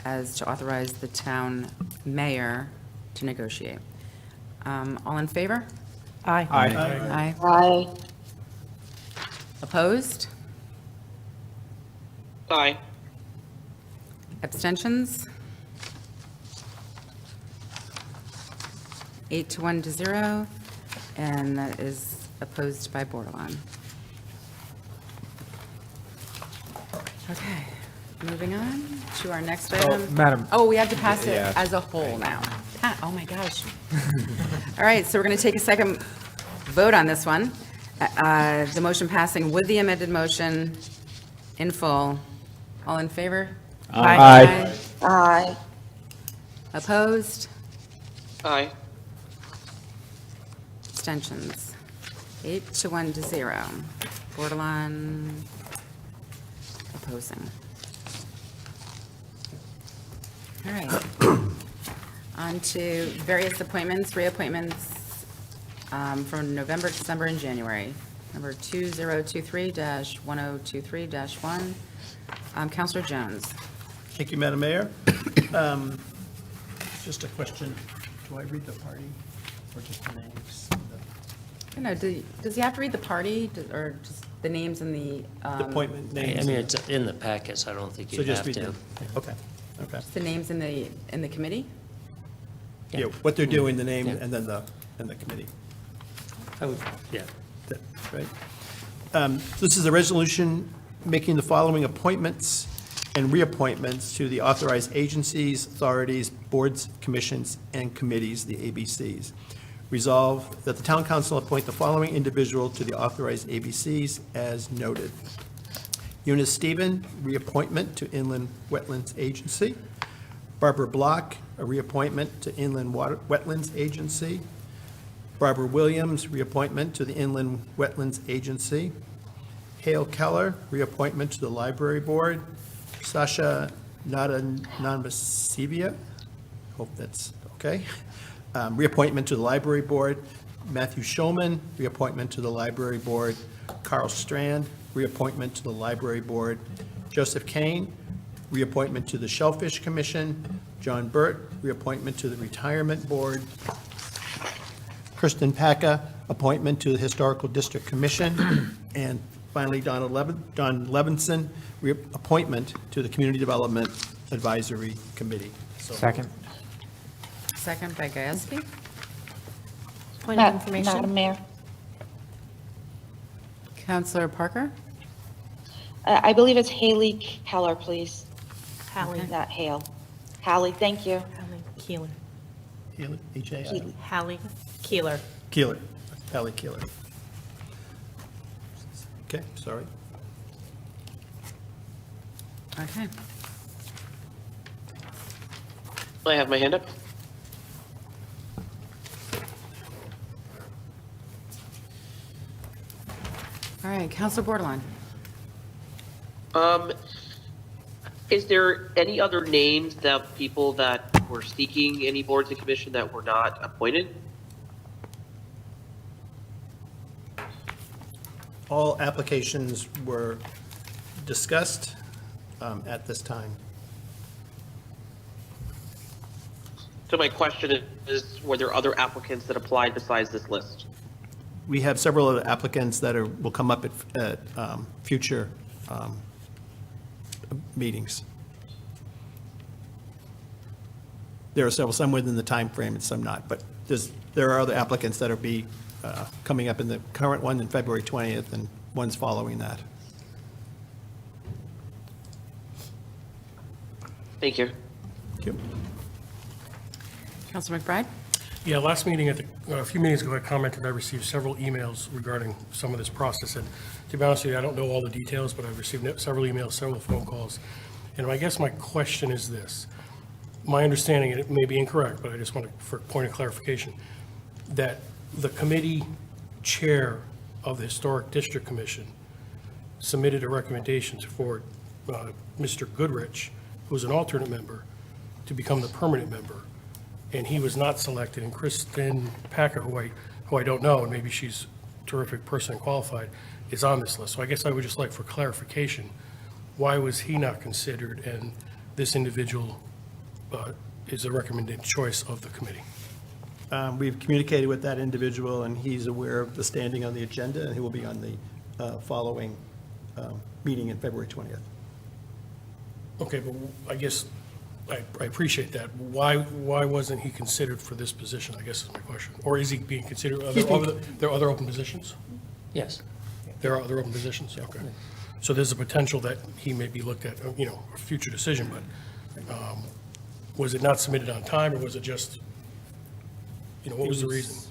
S2: as to authorize the town mayor to negotiate. All in favor?
S7: Aye.
S2: Aye.
S5: Aye.
S2: Opposed?
S4: Aye.
S2: Abstentions? 8 to 1 to 0, and that is opposed by Bordelon. Okay, moving on to our next item.
S10: Madam.
S2: Oh, we have to pass it
S10: Yeah.
S2: as a whole now. Oh, my gosh. All right, so we're going to take a second vote on this one. The motion passing with the amended motion in full. All in favor?
S10: Aye.
S5: Aye.
S2: Opposed?
S4: Aye.
S2: Abstentions? 8 to 1 to 0. Bordelon opposing. All right. On to various appointments, reappointments from November, December, and January. Number 2023-1023-1. Counselor Jones.
S1: Thank you, Madam Mayor. Just a question, do I read the party or just the names?
S2: No, does he have to read the party or just the names and the?
S1: The appointment
S3: I
S1: names?
S3: mean, it's in the packet, so I don't think
S1: So
S3: you
S1: just
S3: have
S1: read
S3: to.
S1: them? Okay, okay.
S2: The names in the committee?
S1: Yeah, what they're doing, the name,
S3: Yeah.
S1: and then the committee.
S3: I would, yeah.
S1: That- Right. This is a resolution making the following appointments and reappointments to the authorized agencies, authorities, boards, commissions, and committees, the ABCs. Resolve that the town council appoint the following individual to the authorized ABCs as noted. Eunice Stephen, reappointment to Inland Wetlands Agency. Barbara Block, a reappointment to Inland Wetlands Agency. Barbara Williams, reappointment to the Inland Wetlands Agency. Hale Keller, reappointment to the Library Board. Sasha Nanvasivia, hope that's okay, reappointment to the Library Board. Matthew Shulman, reappointment to the Library Board. Carl Strand, reappointment to the Library Board. Joseph Kane, reappointment to the Shellfish Commission. John Burt, reappointment to the Retirement Board. Kristen Packa, appointment to the Historical District Commission. And finally, Don Levinson, appointment to the Community Development Advisory Committee. So-
S10: Second.
S2: Second by Gieske.
S7: Point of information.
S5: Madam Mayor,
S2: Counselor Parker?
S5: I believe it's Haley Keller, please,
S7: Hallie,
S5: not Hale. Hallie, thank you.
S7: Hallie Keeler.
S1: Keeler, H-A-I.
S5: Keely.
S7: Hallie Keeler.
S1: Keeler, Hallie Keeler. Okay, sorry.
S2: Okay.
S4: I have my hand up.
S2: All right, Counselor Bordelon.
S4: Is there any other names that people that were seeking any boards and commission that were not appointed?
S1: all applications were discussed at this time.
S4: So my question is, were there other applicants that applied besides this list?
S1: We have several other applicants that will come up at future meetings. There are several, some within the time frame and some not, but there are other applicants that will be coming up in the current one in February 20th and ones following that.
S4: Thank you.
S1: Thank you.
S2: Councilor McBride?
S9: Yeah, last meeting, a few meetings ago, I commented I received several emails regarding some of this process, and to be honest with you, I don't know all the details, but I've received several emails, several phone calls, and I guess my question is this. My understanding, and it may be incorrect, but I just want to, for a point of clarification, that the committee chair of the Historic District Commission submitted a recommendation for Mr. Goodrich, who was an alternate member, to become the permanent member, and he was not selected, and Kristen Packer, who I don't know, and maybe she's a terrific person and qualified, is on this list. So I guess I would just like for clarification, why was he not considered, and this individual is a recommended choice of the committee?
S1: We've communicated with that individual, and he's aware of the standing on the agenda, and he will be on the following meeting in February 20th.
S9: Okay, but I guess I appreciate that. Why wasn't he considered for this position, I guess is my question? Or is he being considered, there are other open positions?
S3: Yes.
S9: There are other open positions? Okay. So there's a potential that he may be looked at, a future decision, but was it not submitted on time, or was it just, what was the reason?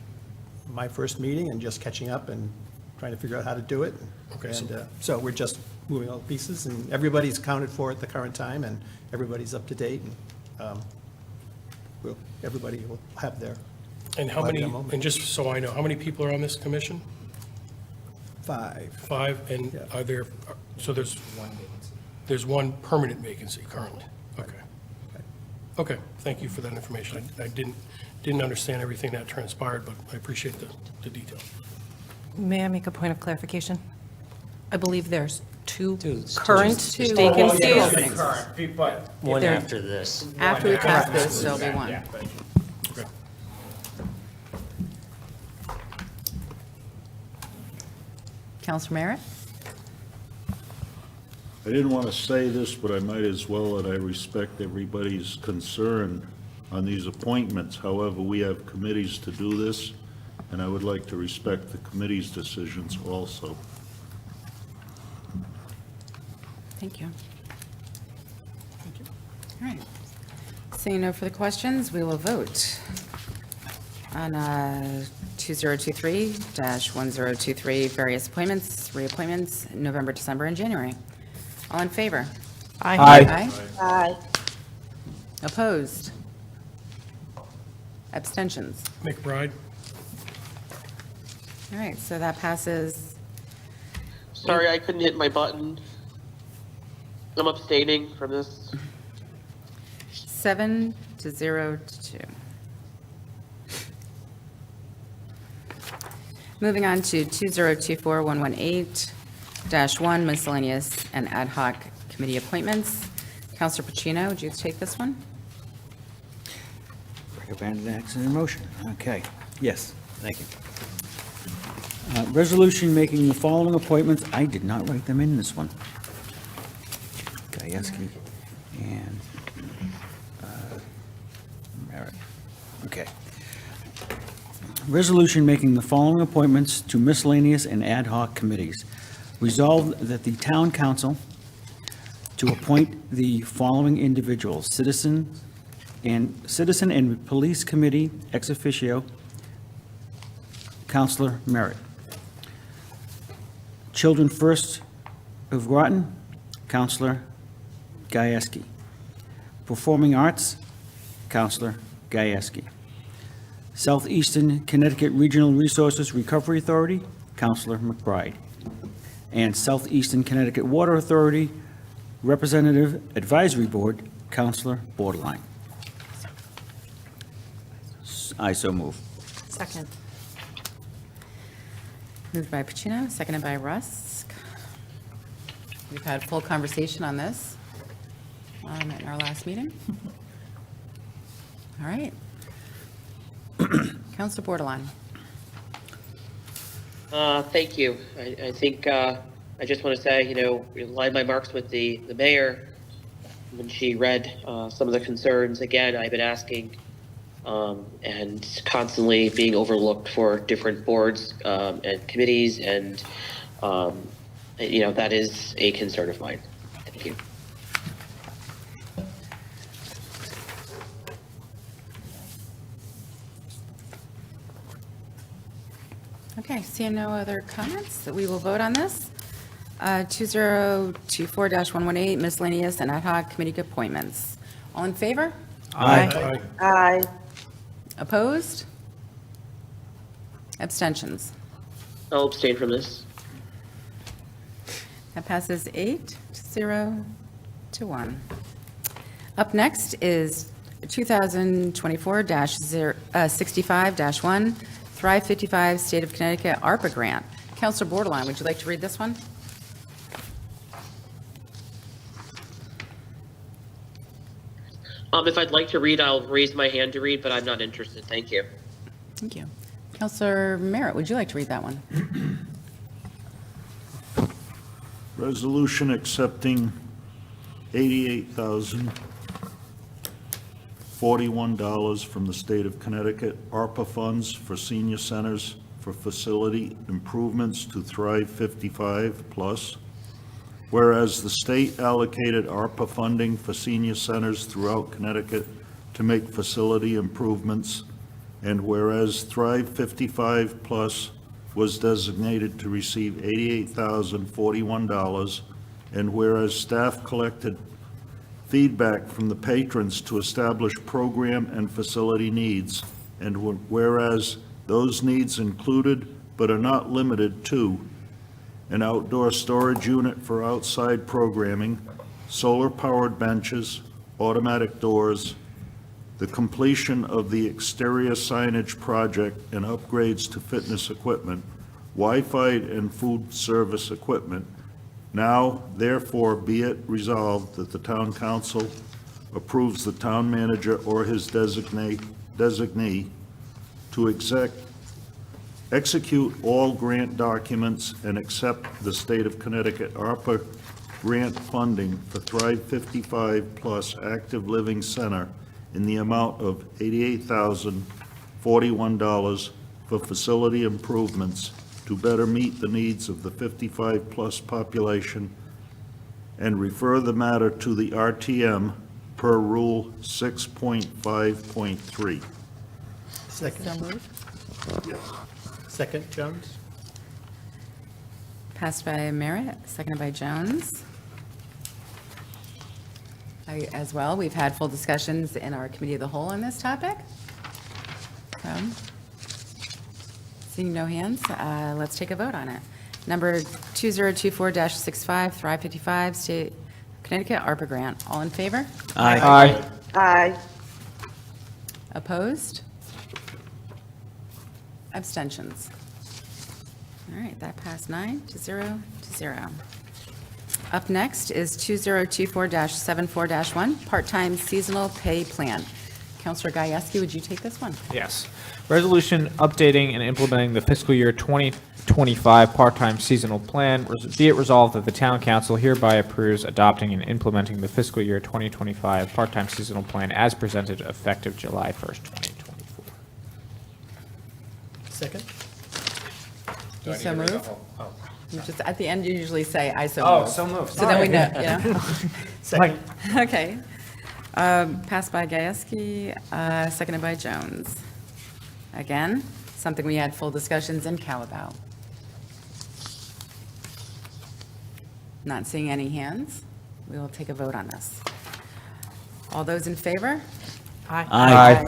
S1: My first meeting and just catching up and trying to figure out how to do it.
S9: Okay,
S1: And so we're just moving all the pieces, and everybody's accounted for at the current time, and everybody's up to date, and everybody will have their.
S9: And how many, and just so I know, how many people are on this commission?
S1: 5.
S9: 5, and
S1: Yeah.
S9: are there, so there's one permanent vacancy currently? Okay. Okay, thank you for that information. I didn't understand everything that transpired, but I appreciate the detail.
S7: May I make a point of clarification? I believe there's two
S3: Two.
S7: current
S2: Two.
S7: vacancies.
S2: Openings.
S3: One
S2: There-
S3: after this.
S2: After we pass this, there'll be one.
S9: Okay.
S2: Councilor Merritt?
S6: I didn't want to say this, but I might as well, that I respect everybody's concern on these appointments. However, we have committees to do this, and I would like to respect the committee's decisions also.
S2: Thank you. All right. Seeing no further questions, we will vote on 2023-1023, various appointments, reappointments, November, December, and January. All in favor?
S7: Aye.
S2: Aye.
S12: Aye.
S2: Opposed? Abstentions?
S9: McBride?
S2: All right, so that passes.
S4: Sorry, I couldn't hit my button. I'm abstaining from this.
S2: 7-0-2. Moving on to 2024-118-1 miscellaneous and ad hoc committee appointments. Counselor Pacino, would you take this one?
S8: Recommended action in motion. Okay. Yes, thank you. Resolution making the following appointments. I did not write them in this one. Gajewski and Merritt. Okay. Resolution making the following appointments to miscellaneous and ad hoc committees. Resolved that the town council to appoint the following individuals: Citizen and Police Committee ex officio, Counselor Merritt. Children First of Groton, Counselor Gajewski. Performing Arts, Counselor Gajewski. Southeastern Connecticut Regional Resources Recovery Authority, Counselor McBride. And Southeastern Connecticut Water Authority Representative Advisory Board, Counselor Borderline. I so move.
S7: Second.
S2: Moved by Pacino, seconded by Rusk. We've had full conversation on this in our last meeting. All right. Counselor Bordelon.
S4: Thank you. I think, I just want to say, line my marks with the mayor. When she read some of the concerns, again, I've been asking and constantly being overlooked for different boards and committees, and, that is a concern of mine. Thank you.
S2: Okay, seeing no other comments, we will vote on this. 2024-118, miscellaneous and ad hoc committee appointments. All in favor?
S9: Aye.
S12: Aye.
S2: Opposed? Abstentions?
S4: I'll abstain from this.
S2: That passes 8-0 to 1. Up next is 2024-65-1, Thrive 55 State of Connecticut ARPA Grant. Counselor Bordelon, would you like to read this one?
S4: If I'd like to read, I'll raise my hand to read, but I'm not interested. Thank you.
S2: Thank you. Counselor Merritt, would you like to read that one?
S6: Resolution accepting $88,041 from the state of Connecticut ARPA funds for senior centers for facility improvements to Thrive 55 plus. Whereas the state allocated ARPA funding for senior centers throughout Connecticut to make facility improvements, and whereas Thrive 55 plus was designated to receive $88,041, and whereas staff collected feedback from the patrons to establish program and facility needs, and whereas those needs included but are not limited to an outdoor storage unit for outside programming, solar-powered benches, automatic doors, the completion of the exterior signage project and upgrades to fitness equipment, Wi-Fi and food service equipment. Now, therefore, be it resolved that the town council approves the town manager or his designee to execute all grant documents and accept the state of Connecticut ARPA grant funding for Thrive 55 plus Active Living Center in the amount of $88,041 for facility improvements to better meet the needs of the 55 plus population, and refer the matter to the RTM per Rule 6.5.3.
S1: Second.
S2: So moved.
S1: Second, Jones?
S2: Passed by Merritt, seconded by Jones. As well, we've had full discussions in our committee of the whole on this topic. Seeing no hands, let's take a vote on it. Number 2024-65, Thrive 55, State Connecticut ARPA Grant. All in favor?
S10: Aye.
S12: Aye.
S2: Opposed? Abstentions? All right, that passed 9-0 to 0. Up next is 2024-74-1, Part-Time Seasonal Pay Plan. Counselor Gajewski, would you take this one?
S10: Yes. Resolution updating and implementing the fiscal year 2025 part-time seasonal plan. Be it resolved that the town council hereby approves adopting and implementing the fiscal year 2025 part-time seasonal plan as presented effective July 1st, 2024.
S1: Second?
S2: You so move? You just, at the end, you usually say, I so
S10: Oh,
S2: move.
S10: so moved.
S2: So then we know,
S10: Sorry.
S1: Second.
S2: Okay. Passed by Gajewski, seconded by Jones. Again, something we had full discussions in Cal about. Not seeing any hands, we will take a vote on this. All those in favor?
S10: Aye.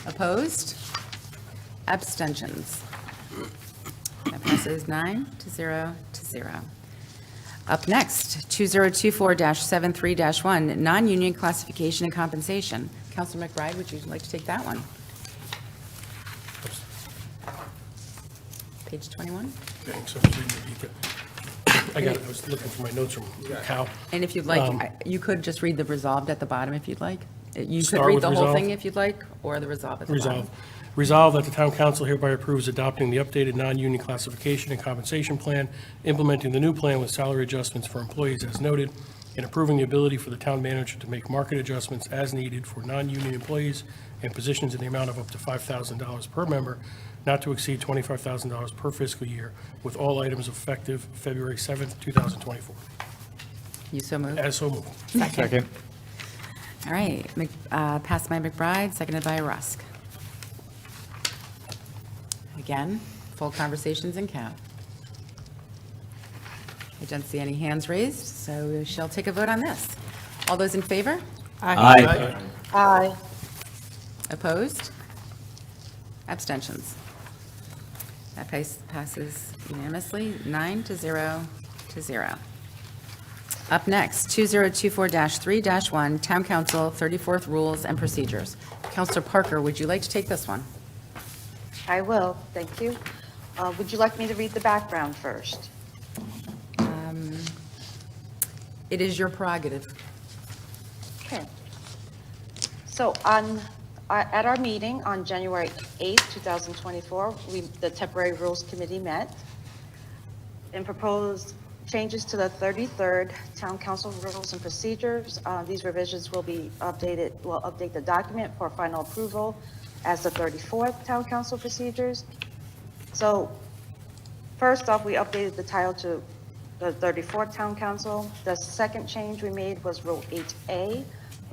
S2: Opposed? Abstentions? That passes 9-0 to 0. Up next, 2024-73-1, non-union classification and compensation. Counselor McBride, would you like to take that one? Page 21.
S9: Thanks, I was reading the detail. I got it, I was looking for my notes from Cal.
S2: And if you'd like, you could just read the resolved at the bottom if you'd like. You could
S9: Start
S2: read
S9: with
S2: the whole
S9: resolved?
S2: thing if you'd like, or the resolve at the bottom.
S9: Resolve. Resolve that the town council hereby approves adopting the updated non-union classification and compensation plan, implementing the new plan with salary adjustments for employees as noted, and approving the ability for the town manager to make market adjustments as needed for non-union employees and positions in the amount of up to $5,000 per member, not to exceed $25,000 per fiscal year, with all items effective February 7th, 2024.
S2: You so moved?
S9: As so moved.
S10: Second.
S2: All right, passed by McBride, seconded by Rusk. Again, full conversations in count. I don't see any hands raised, so we shall take a vote on this. All those in favor?
S8: Aye.
S12: Aye.
S2: Opposed? Abstentions? That passes unanimously, 9-0 to 0. Up next, 2024-3-1, Town Council 34th Rules and Procedures. Counselor Parker, would you like to take this one?
S12: I will, thank you. Would you like me to read the background first?
S2: It is your prerogative.
S12: Okay. So at our meeting on January 8th, 2024, the Temporary Rules Committee met and proposed changes to the 33rd Town Council Rules and Procedures. These revisions will be updated, will update the document for final approval as the 34th Town Council Procedures. So first off, we updated the title to the 34th Town Council. The second change we made was Rule 8A,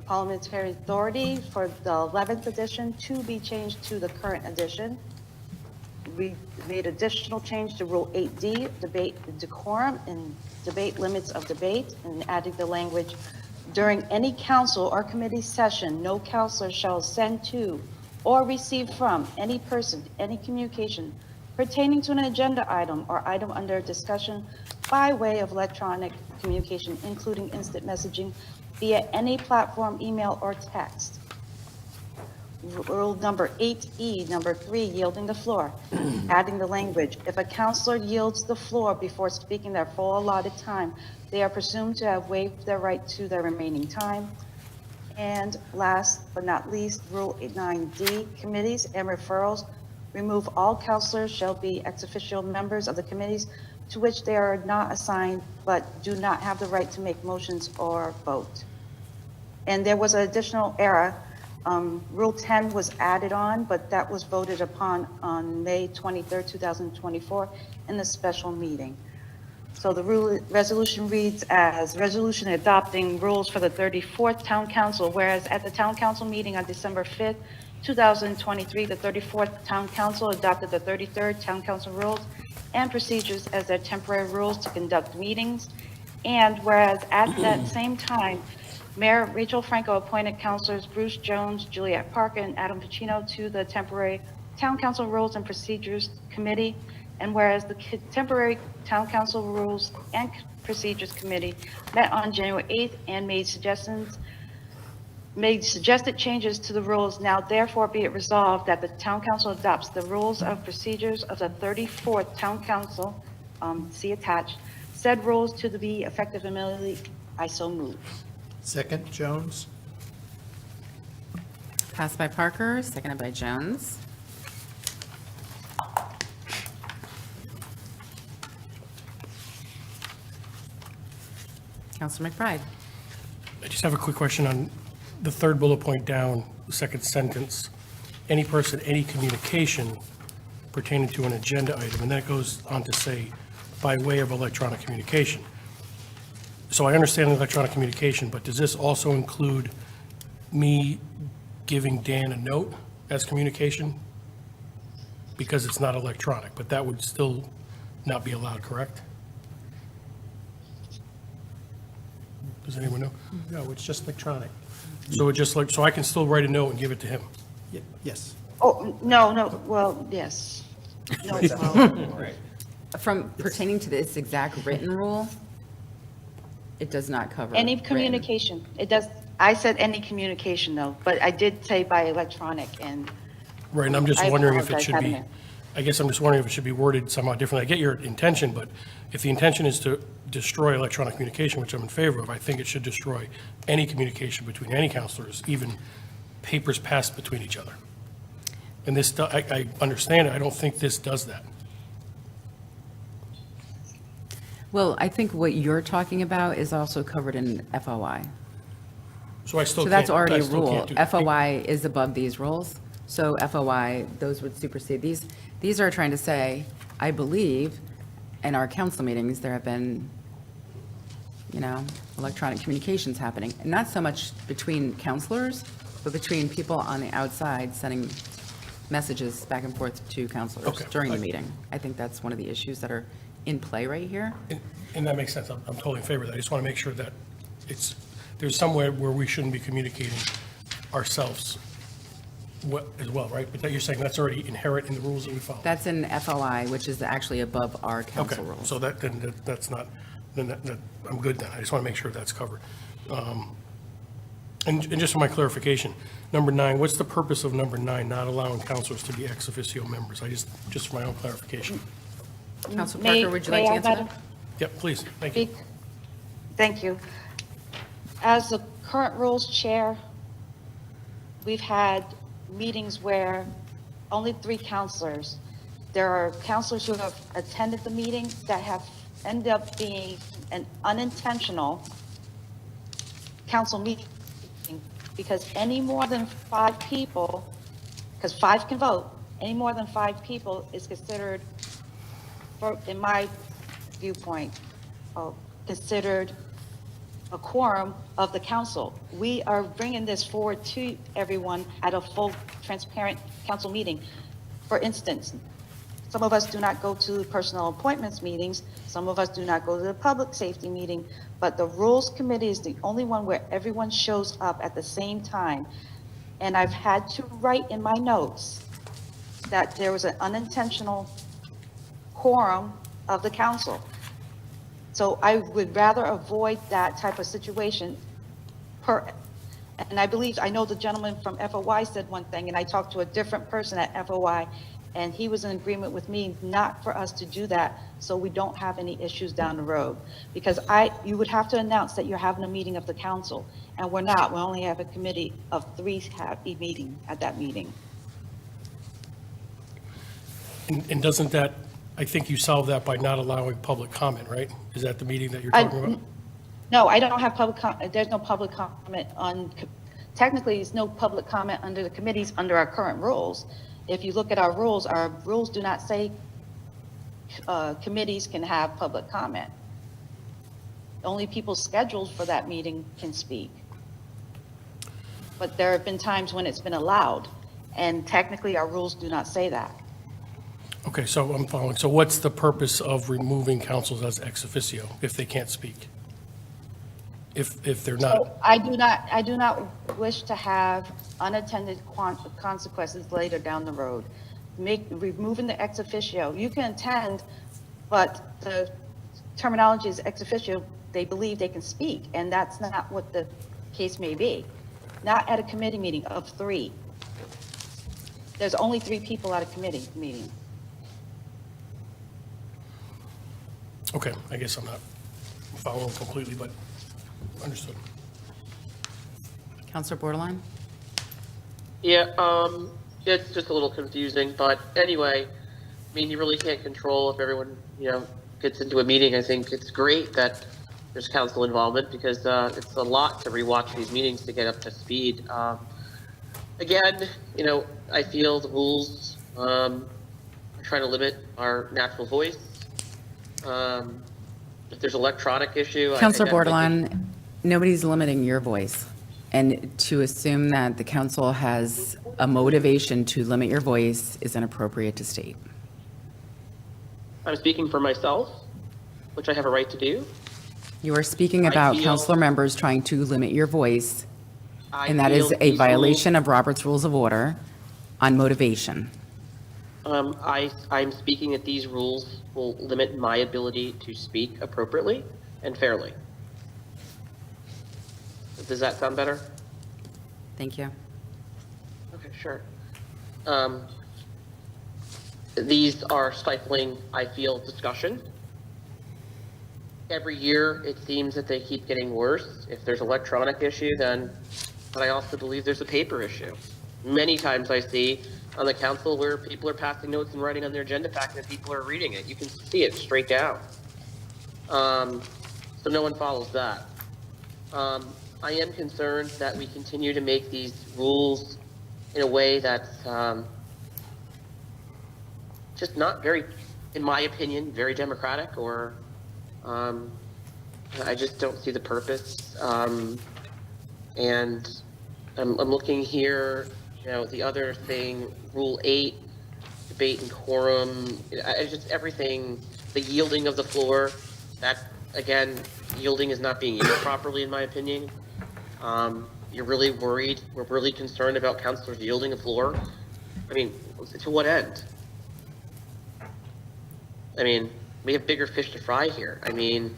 S12: Parliamentary Authority for the 11th edition to be changed to the current edition. We made additional change to Rule 8D, debate decorum and debate limits of debate, and adding the language, during any council or committee session, no counselor shall send to or receive from any person any communication pertaining to an agenda item or item under discussion by way of electronic communication, including instant messaging via any platform, email, or text. Rule number 8E, number 3, yielding the floor, adding the language, if a counselor yields the floor before speaking their full allotted time, they are presumed to have waived their right to their remaining time. And last but not least, Rule 9D, committees and referrals, remove all counselors shall be ex officio members of the committees to which they are not assigned but do not have the right to make motions or vote. And there was an additional error. Rule 10 was added on, but that was voted upon on May 23rd, 2024 in the special meeting. So the resolution reads as resolution adopting rules for the 34th Town Council, whereas at the Town Council meeting on December 5th, 2023, the 34th Town Council adopted the 33rd Town Council rules and procedures as their temporary rules to conduct meetings. And whereas at that same time, Mayor Rachel Franco appointed councilors Bruce Jones, Juliet Parker, and Adam Pacino to the temporary Town Council Rules and Procedures Committee. And whereas the temporary Town Council Rules and Procedures Committee met on January 8th and made suggested changes to the rules, now therefore be it resolved that the Town Council adopts the rules of procedures of the 34th Town Council, see attached, said rules to be effective immediately. I so move.
S1: Second, Jones?
S2: Passed by Parker, seconded by Jones. Counselor McBride.
S9: I just have a quick question on the third bullet point down, the second sentence. Any person, any communication pertaining to an agenda item, and that goes on to say, by way of electronic communication. So I understand electronic communication, but does this also include me giving Dan a note as communication? Because it's not electronic, but that would still not be allowed, correct? Does anyone know?
S1: No, it's just electronic.
S9: So it just like, so I can still write a note and give it to him?
S1: Yes.
S12: Oh, no, well, yes. No, well,
S2: From pertaining to this exact written rule, it does not cover.
S12: any
S2: written.
S12: communication, it does, I said any communication though, but I did say by electronic and
S9: Right, and I'm just
S12: I
S9: wondering if it
S12: apologize,
S9: should
S12: Madam
S9: be,
S12: Mayor.
S9: I guess I'm just wondering if it should be worded somehow differently. I get your intention, but if the intention is to destroy electronic communication, which I'm in favor of, I think it should destroy any communication between any counselors, even papers passed between each other. And this, I understand it, I don't think this does that.
S2: Well, I think what you're talking about is also covered in FOI.
S9: So I still
S2: So
S9: can't.
S2: that's already
S9: I
S2: a
S9: still
S2: rule.
S9: can't do-
S2: FOI is above these rules, so FOI, those would supersede these. These are trying to say, I believe, in our council meetings, there have been, electronic communications happening, and not so much between counselors, but between people on the outside sending messages back and forth to counselors
S9: Okay.
S2: during the meeting. I think that's one of the issues that are in play right here.
S9: And that makes sense. I'm totally in favor of that. I just want to make sure that there's somewhere where we shouldn't be communicating ourselves as well, right? But that you're saying that's already inherent in the rules that we follow.
S2: That's in FOI, which is actually above our
S9: Okay,
S2: council rules.
S9: so that's not, I'm good then. I just want to make sure that's covered. And just for my clarification, number 9, what's the purpose of number 9, not allowing counselors to be ex officio members? Just for my own clarification.
S2: Council
S5: May-
S2: Parker, would you like
S5: may
S2: to
S5: I,
S2: answer
S5: Madam?
S2: that?
S9: Yep, please, thank you.
S5: Thank you. As the current rules chair, we've had meetings where only 3 counselors, there are counselors who have attended the meeting that have ended up being an unintentional council meeting, because any more than 5 people, because 5 can vote, any more than 5 people is considered, in my viewpoint, considered a quorum of the council. We are bringing this forward to everyone at a full, transparent council meeting. For instance, some of us do not go to personal appointments meetings, some of us do not go to the public safety meeting, but the Rules Committee is the only one where everyone shows up at the same time. And I've had to write in my notes that there was an unintentional quorum of the council. So I would rather avoid that type of situation and I know the gentleman from FOI said one thing, and I talked to a different person at FOI, and he was in agreement with me not for us to do that, so we don't have any issues down the road. Because you would have to announce that you're having a meeting of the council, and we're not. We only have a committee of 3 have a meeting at that meeting.
S9: And doesn't that, I think you solve that by not allowing public comment, right? Is that the meeting that you're talking about?
S5: No, I don't have there's no public comment technically, there's no public comment under the committees under our current rules. If you look at our rules do not say committees can have public comment. Only people scheduled for that meeting can speak. But there have been times when it's been allowed, and technically our rules do not say that.
S9: Okay, so I'm following. So what's the purpose of removing councils as ex officio if they can't speak? If they're not?
S5: So I do not wish to have unintended consequences later down the road. Removing the ex officio, you can attend, but the terminology is ex officio, they believe they can speak, and that's not what the case may be. Not at a committee meeting of 3. There's only 3 people at a committee meeting.
S9: Okay, I guess I'm not following completely, but understood.
S2: Counselor Borderline?
S4: Yeah, it's just a little confusing, but anyway, I mean, you really can't control if everyone, gets into a meeting. I think it's great that there's council involvement because it's a lot to rewatch these meetings to get up to speed. Again, I feel the rules are trying to limit our natural voice. If there's electronic issue.
S2: Counselor Borderline, nobody's limiting your voice. And to assume that the council has a motivation to limit your voice is inappropriate to state.
S4: I'm speaking for myself, which I have a right to do.
S2: You are speaking
S4: I
S2: about
S4: feel-
S2: councilor members trying to limit your voice,
S4: I
S2: and that is
S4: feel
S2: a
S4: these
S2: violation of Robert's Rules of Order on motivation.
S4: I'm speaking that these rules will limit my ability to speak appropriately and fairly. Does that sound better?
S2: Thank you.
S4: Okay, sure. these are stifling, I feel, discussion. Every year, it seems that they keep getting worse. If there's electronic issue, then, but I also believe there's a paper issue. Many times I see on the council where people are passing notes and writing on their agenda packet and people are reading it. You can see it straight down. So no one follows that. I am concerned that we continue to make these rules in a way that's just not very, in my opinion, very democratic, or I just don't see the purpose. And I'm looking here, you know, the other thing, Rule 8, debate and quorum, just everything, the yielding of the floor, that, again, yielding is not being used properly, in my opinion. You're really worried, we're really concerned about councilors yielding the floor. I mean, to what end? I mean, we have bigger fish to fry here. I mean,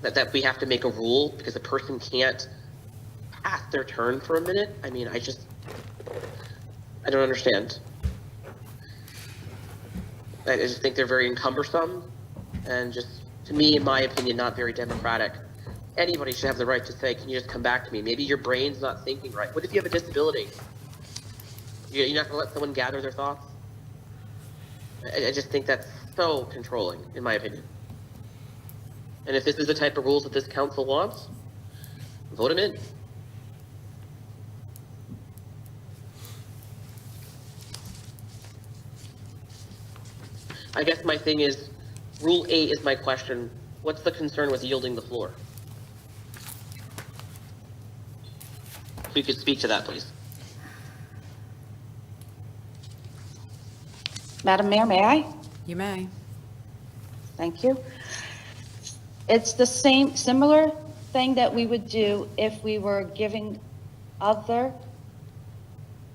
S4: that we have to make a rule because a person can't pass their turn for a minute. I mean, I don't understand. I just think they're very encumbersome and just, to me, in my opinion, not very democratic. Anybody should have the right to say, can you just come back to me? Maybe your brain's not thinking right. What if you have a disability? You're not gonna let someone gather their thoughts? I just think that's so controlling, in my opinion. And if this is the type of rules that this council wants, vote them in. I guess my thing is, Rule 8 is my question. What's the concern with yielding the floor? If you could speak to that, please.
S5: Madam Mayor, may I?
S2: You may.
S5: Thank you. It's the same, similar thing that we would do if we were giving other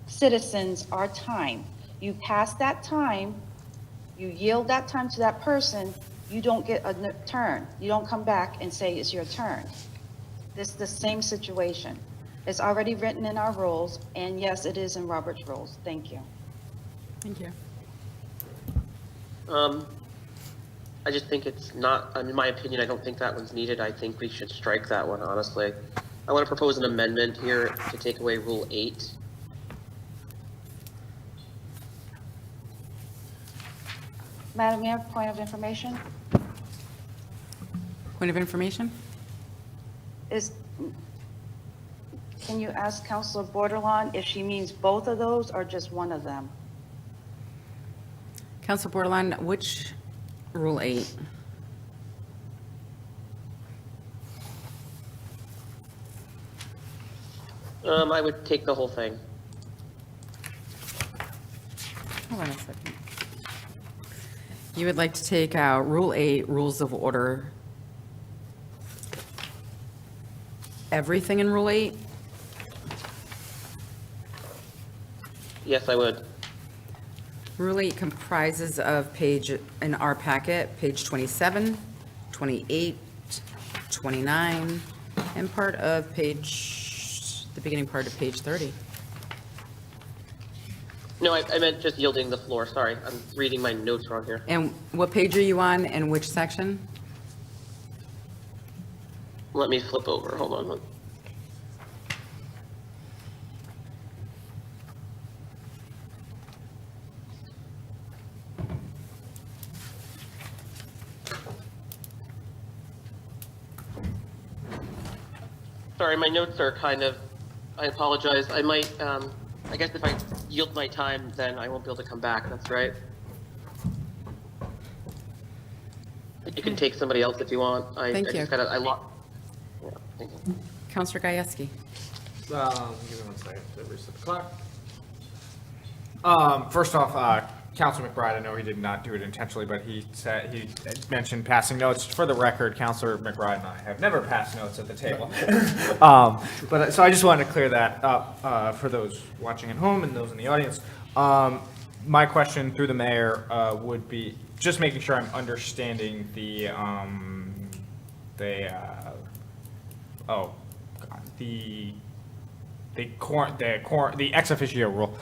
S5: citizens our time. You pass that time, you yield that time to that person, you don't get a turn. You don't come back and say it's your turn. This is the same situation. It's already written in our rules, and yes, it is in Robert's rules. Thank you.
S2: Thank you.
S4: I just think it's not, in my opinion, I don't think that one's needed. I think we should strike that one, honestly. I want to propose an amendment here to take away Rule 8.
S5: Madam Mayor, point of information
S2: Point of information?
S5: is, can you ask Councilor Bordelon if she means both of those or just one of them?
S2: Council Bordelon, which Rule 8?
S4: I would take the whole thing.
S2: Hold on a second. You would like to take out Rule 8, Rules of Order. Everything in Rule 8?
S4: Yes, I would.
S2: Rule 8 comprises of page, in our packet, page 27, 28, 29, and part of page, the beginning part of page 30.
S4: No, I meant just yielding the floor. Sorry, I'm reading my notes wrong here.
S2: And what page are you on and which section?
S4: Let me flip over. Hold on. Sorry, my notes are kind of, I apologize. I might, I guess if I yield my time, then I won't be able to come back. That's right. You can take somebody else if you want.
S2: Thank you.
S4: Just gotta, yeah, thank you.
S2: Counselor Gajewski.
S10: Give me 1 second to reset the clock. First off, Councilor McBride, I know he did not do it intentionally, but he mentioned passing notes. For the record, Councilor McBride and I have never passed notes at the table. So I just wanted to clear that up for those watching at home and those in the audience. My question through the mayor would be just making sure I'm understanding the ex officio rule.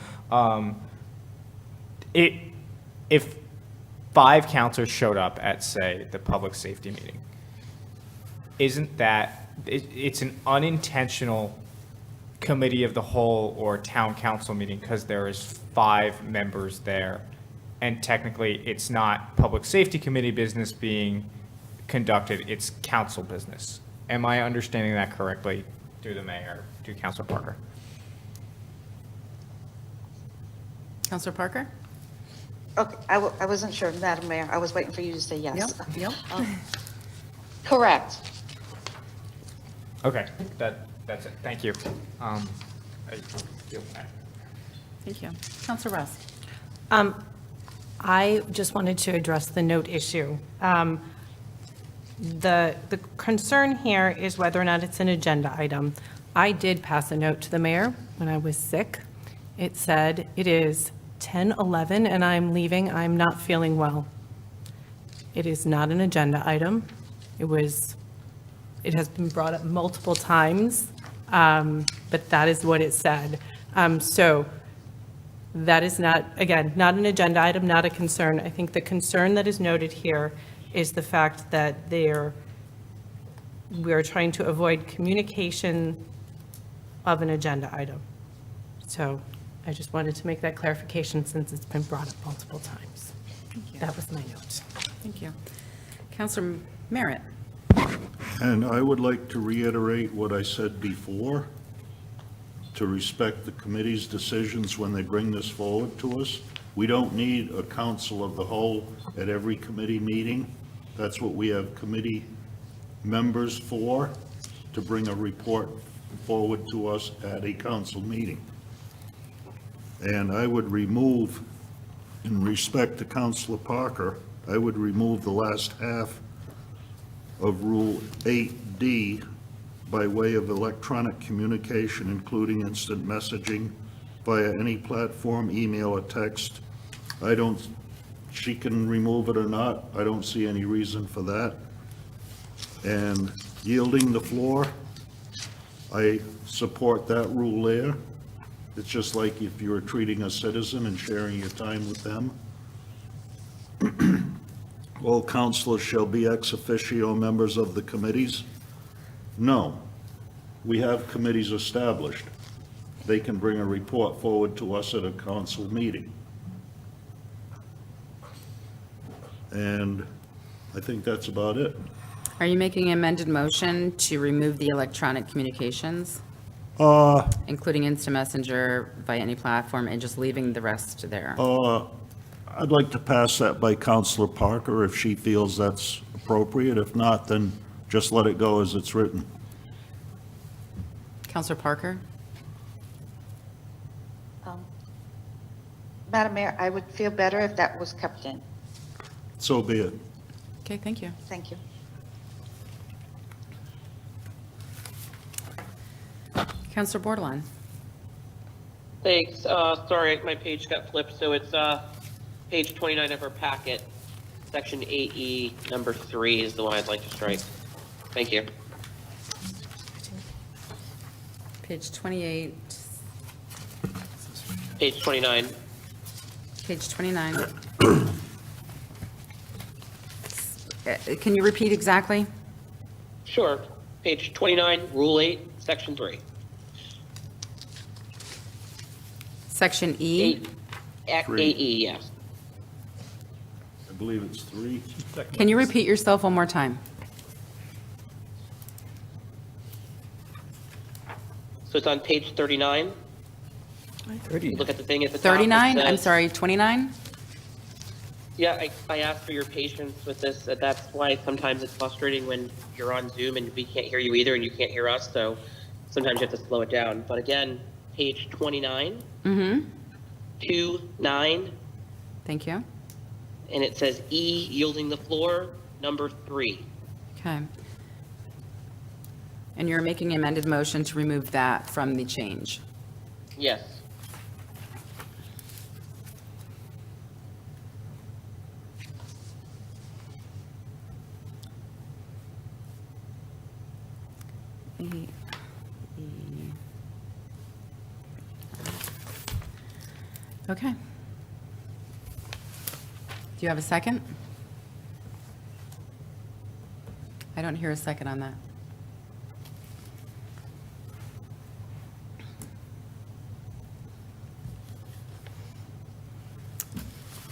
S10: If 5 counselors showed up at, say, the public safety meeting, isn't that, it's an unintentional committee of the whole or town council meeting because there is 5 members there. And technically, it's not public safety committee business being conducted, it's council business. Am I understanding that correctly through the mayor, to Councilor Parker?
S2: Counselor Parker?
S12: Okay, I wasn't sure, Madam Mayor. I was waiting for you to say yes.
S2: Yep.
S12: Correct.
S10: Okay, that's it. Thank you. I yield back.
S2: Thank you. Counselor Rusk?
S7: I just wanted to address the note issue. The concern here is whether or not it's an agenda item. I did pass a note to the mayor when I was sick. It said, it is 10:11 and I'm leaving, I'm not feeling well. It is not an agenda item. It has been brought up multiple times, but that is what it said. So that is not, again, not an agenda item, not a concern. I think the concern that is noted here is the fact that we're trying to avoid communication of an agenda item. So I just wanted to make that clarification since it's been brought up multiple times. That was my note.
S2: Thank you. Counselor Merritt?
S6: And I would like to reiterate what I said before, to respect the committee's decisions when they bring this forward to us. We don't need a council of the whole at every committee meeting. That's what we have committee members for, to bring a report forward to us at a council meeting. And I would remove, in respect to Councilor Parker, I would remove the last half of Rule 8D by way of electronic communication, including instant messaging via any platform, email or text. She can remove it or not. I don't see any reason for that. And yielding the floor, I support that rule there. It's just like if you were treating a citizen and sharing your time with them. All councilors shall be ex officio members of the committees. No, we have committees established. They can bring a report forward to us at a council meeting. And I think that's about it.
S2: Are you making an amended motion to remove the electronic communications, including instant messenger via any platform, and just leaving the rest there?
S6: I'd like to pass that by Councilor Parker if she feels that's appropriate. If not, then just let it go as it's written.
S2: Counselor Parker?
S12: Madam Mayor, I would feel better if that was kept in.
S6: So be it.
S2: Okay, thank you.
S12: Thank you.
S2: Counselor Bordelon?
S4: Thanks. Sorry, my page got flipped, so it's page 29 of our packet. Section 8E, number 3 is the one I'd like to strike. Thank you.
S2: Page 28.
S4: Page 29.
S2: Page 29. Can you repeat exactly?
S4: Sure. Page 29, Rule 8, Section 3.
S2: Section E?
S4: 8E, yes.
S6: I believe it's 3.
S2: Can you repeat yourself one more time?
S4: So it's on page 39. Look at the thing at the top.
S2: 39?
S4: It
S2: I'm
S4: says-
S2: sorry, 29?
S4: Yeah, I asked for your patience with this. That's why sometimes it's frustrating when you're on Zoom and we can't hear you either and you can't hear us. So sometimes you have to slow it down. But again, page 29,
S2: Mm-hmm.
S4: 2-9,
S2: Thank you.
S4: and it says E, yielding the floor, number 3.
S2: Okay. And you're making an amended motion to remove that from the change?
S4: Yes.
S2: Okay. you have a second? I don't hear a second on that.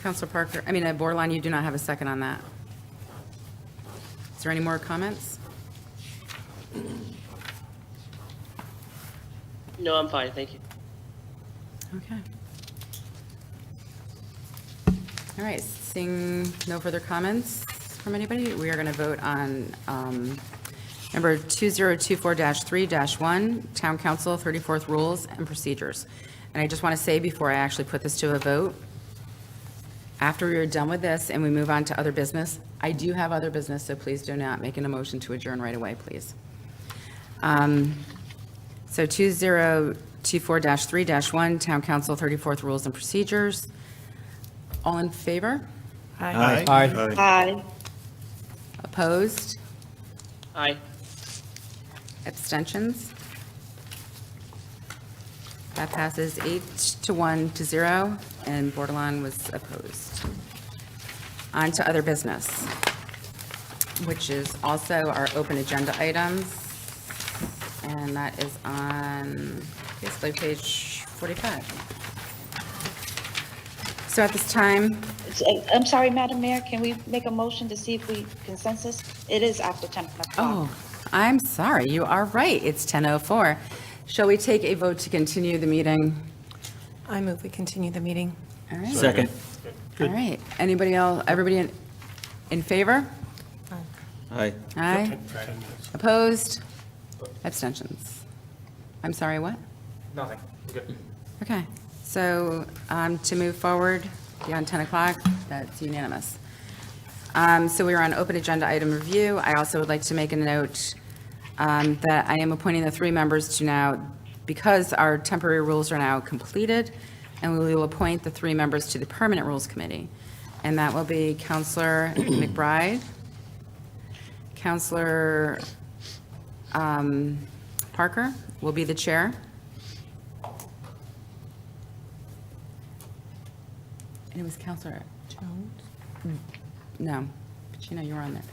S2: Counselor Parker, Bordelon, you do not have a second on that. Is there any more comments?
S4: No, I'm fine, thank you.
S2: Okay. All right, seeing no further comments from anybody, we are going to vote on number 2024-3-1, Town Council 34th Rules and Procedures. And I just want to say before I actually put this to a vote, after we are done with this and we move on to other business, I do have other business, so please do not make a motion to adjourn right away, please. So 2024-3-1, Town Council 34th Rules and Procedures. All in favor?
S1: Aye.
S5: Aye.
S2: Opposed?
S4: Aye.
S2: Abstentions? That passes 8-1-0, and Bordelon was opposed. On to other business, which is also our open agenda items, and that is on basically page 45. So at this time,
S5: I'm sorry, Madam Mayor, can we make a motion to see if we consensus? It is after 10 o'clock.
S2: oh, I'm sorry, you are right, it's 10:04. Shall we take a vote to continue the meeting?
S7: I move we continue the meeting.
S2: All right.
S8: Second.
S2: All right. Anybody else, everybody in favor?
S8: Aye.
S2: Aye.
S9: 10 minutes.
S2: Opposed? Abstentions? I'm sorry, what?
S10: Nothing. Good.
S2: Okay. So to move forward beyond 10 o'clock, that's unanimous. So we are on open agenda item review. I also would like to make a note that I am appointing the 3 members to now, because our temporary rules are now completed, and we will appoint the 3 members to the Permanent Rules Committee. And that will be Counselor McBride, Counselor Parker will be the chair. And it was Counselor
S7: Jones?
S2: No, Pacino, you were on there.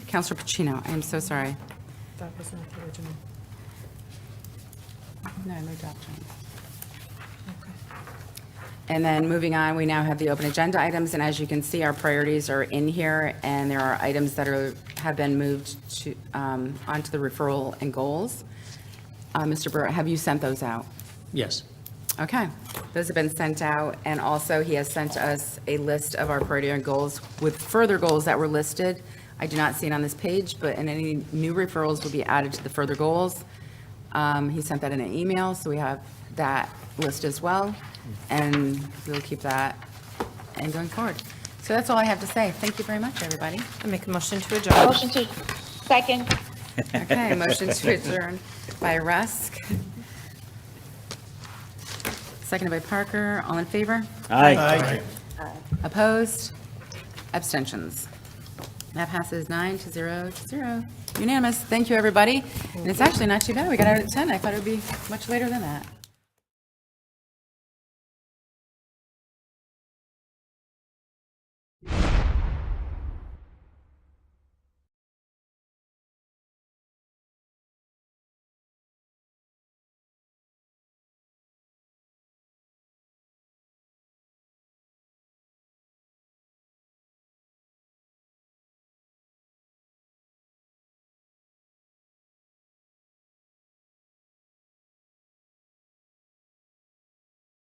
S2: Counselor Pacino, I am so sorry.
S7: That was not the original.
S2: No, no doubt, Jones.
S7: Okay.
S2: And then moving on, we now have the open agenda items, and as you can see, our priorities are in here, and there are items that have been moved to, onto the referral and goals. Mr. Burr, have you sent those out?
S3: Yes.
S2: Okay, those have been sent out, and also he has sent us a list of our priority and goals with further goals that were listed. I do not see it on this page, but and any new referrals will be added to the further goals. He sent that in an email, so we have that list as well, and we'll keep that and going forward. So that's all I have to say. Thank you very much, everybody.
S7: I make a motion to adjourn.
S5: Motion to, second.
S2: Okay, motion to adjourn by Rusk. Seconded by Parker. All in favor?
S8: Aye.
S2: Opposed? Abstentions? That passes 9-0. Unanimous. Thank you, everybody. And it's actually not too bad. We got out at 10. I thought it would be much later than that.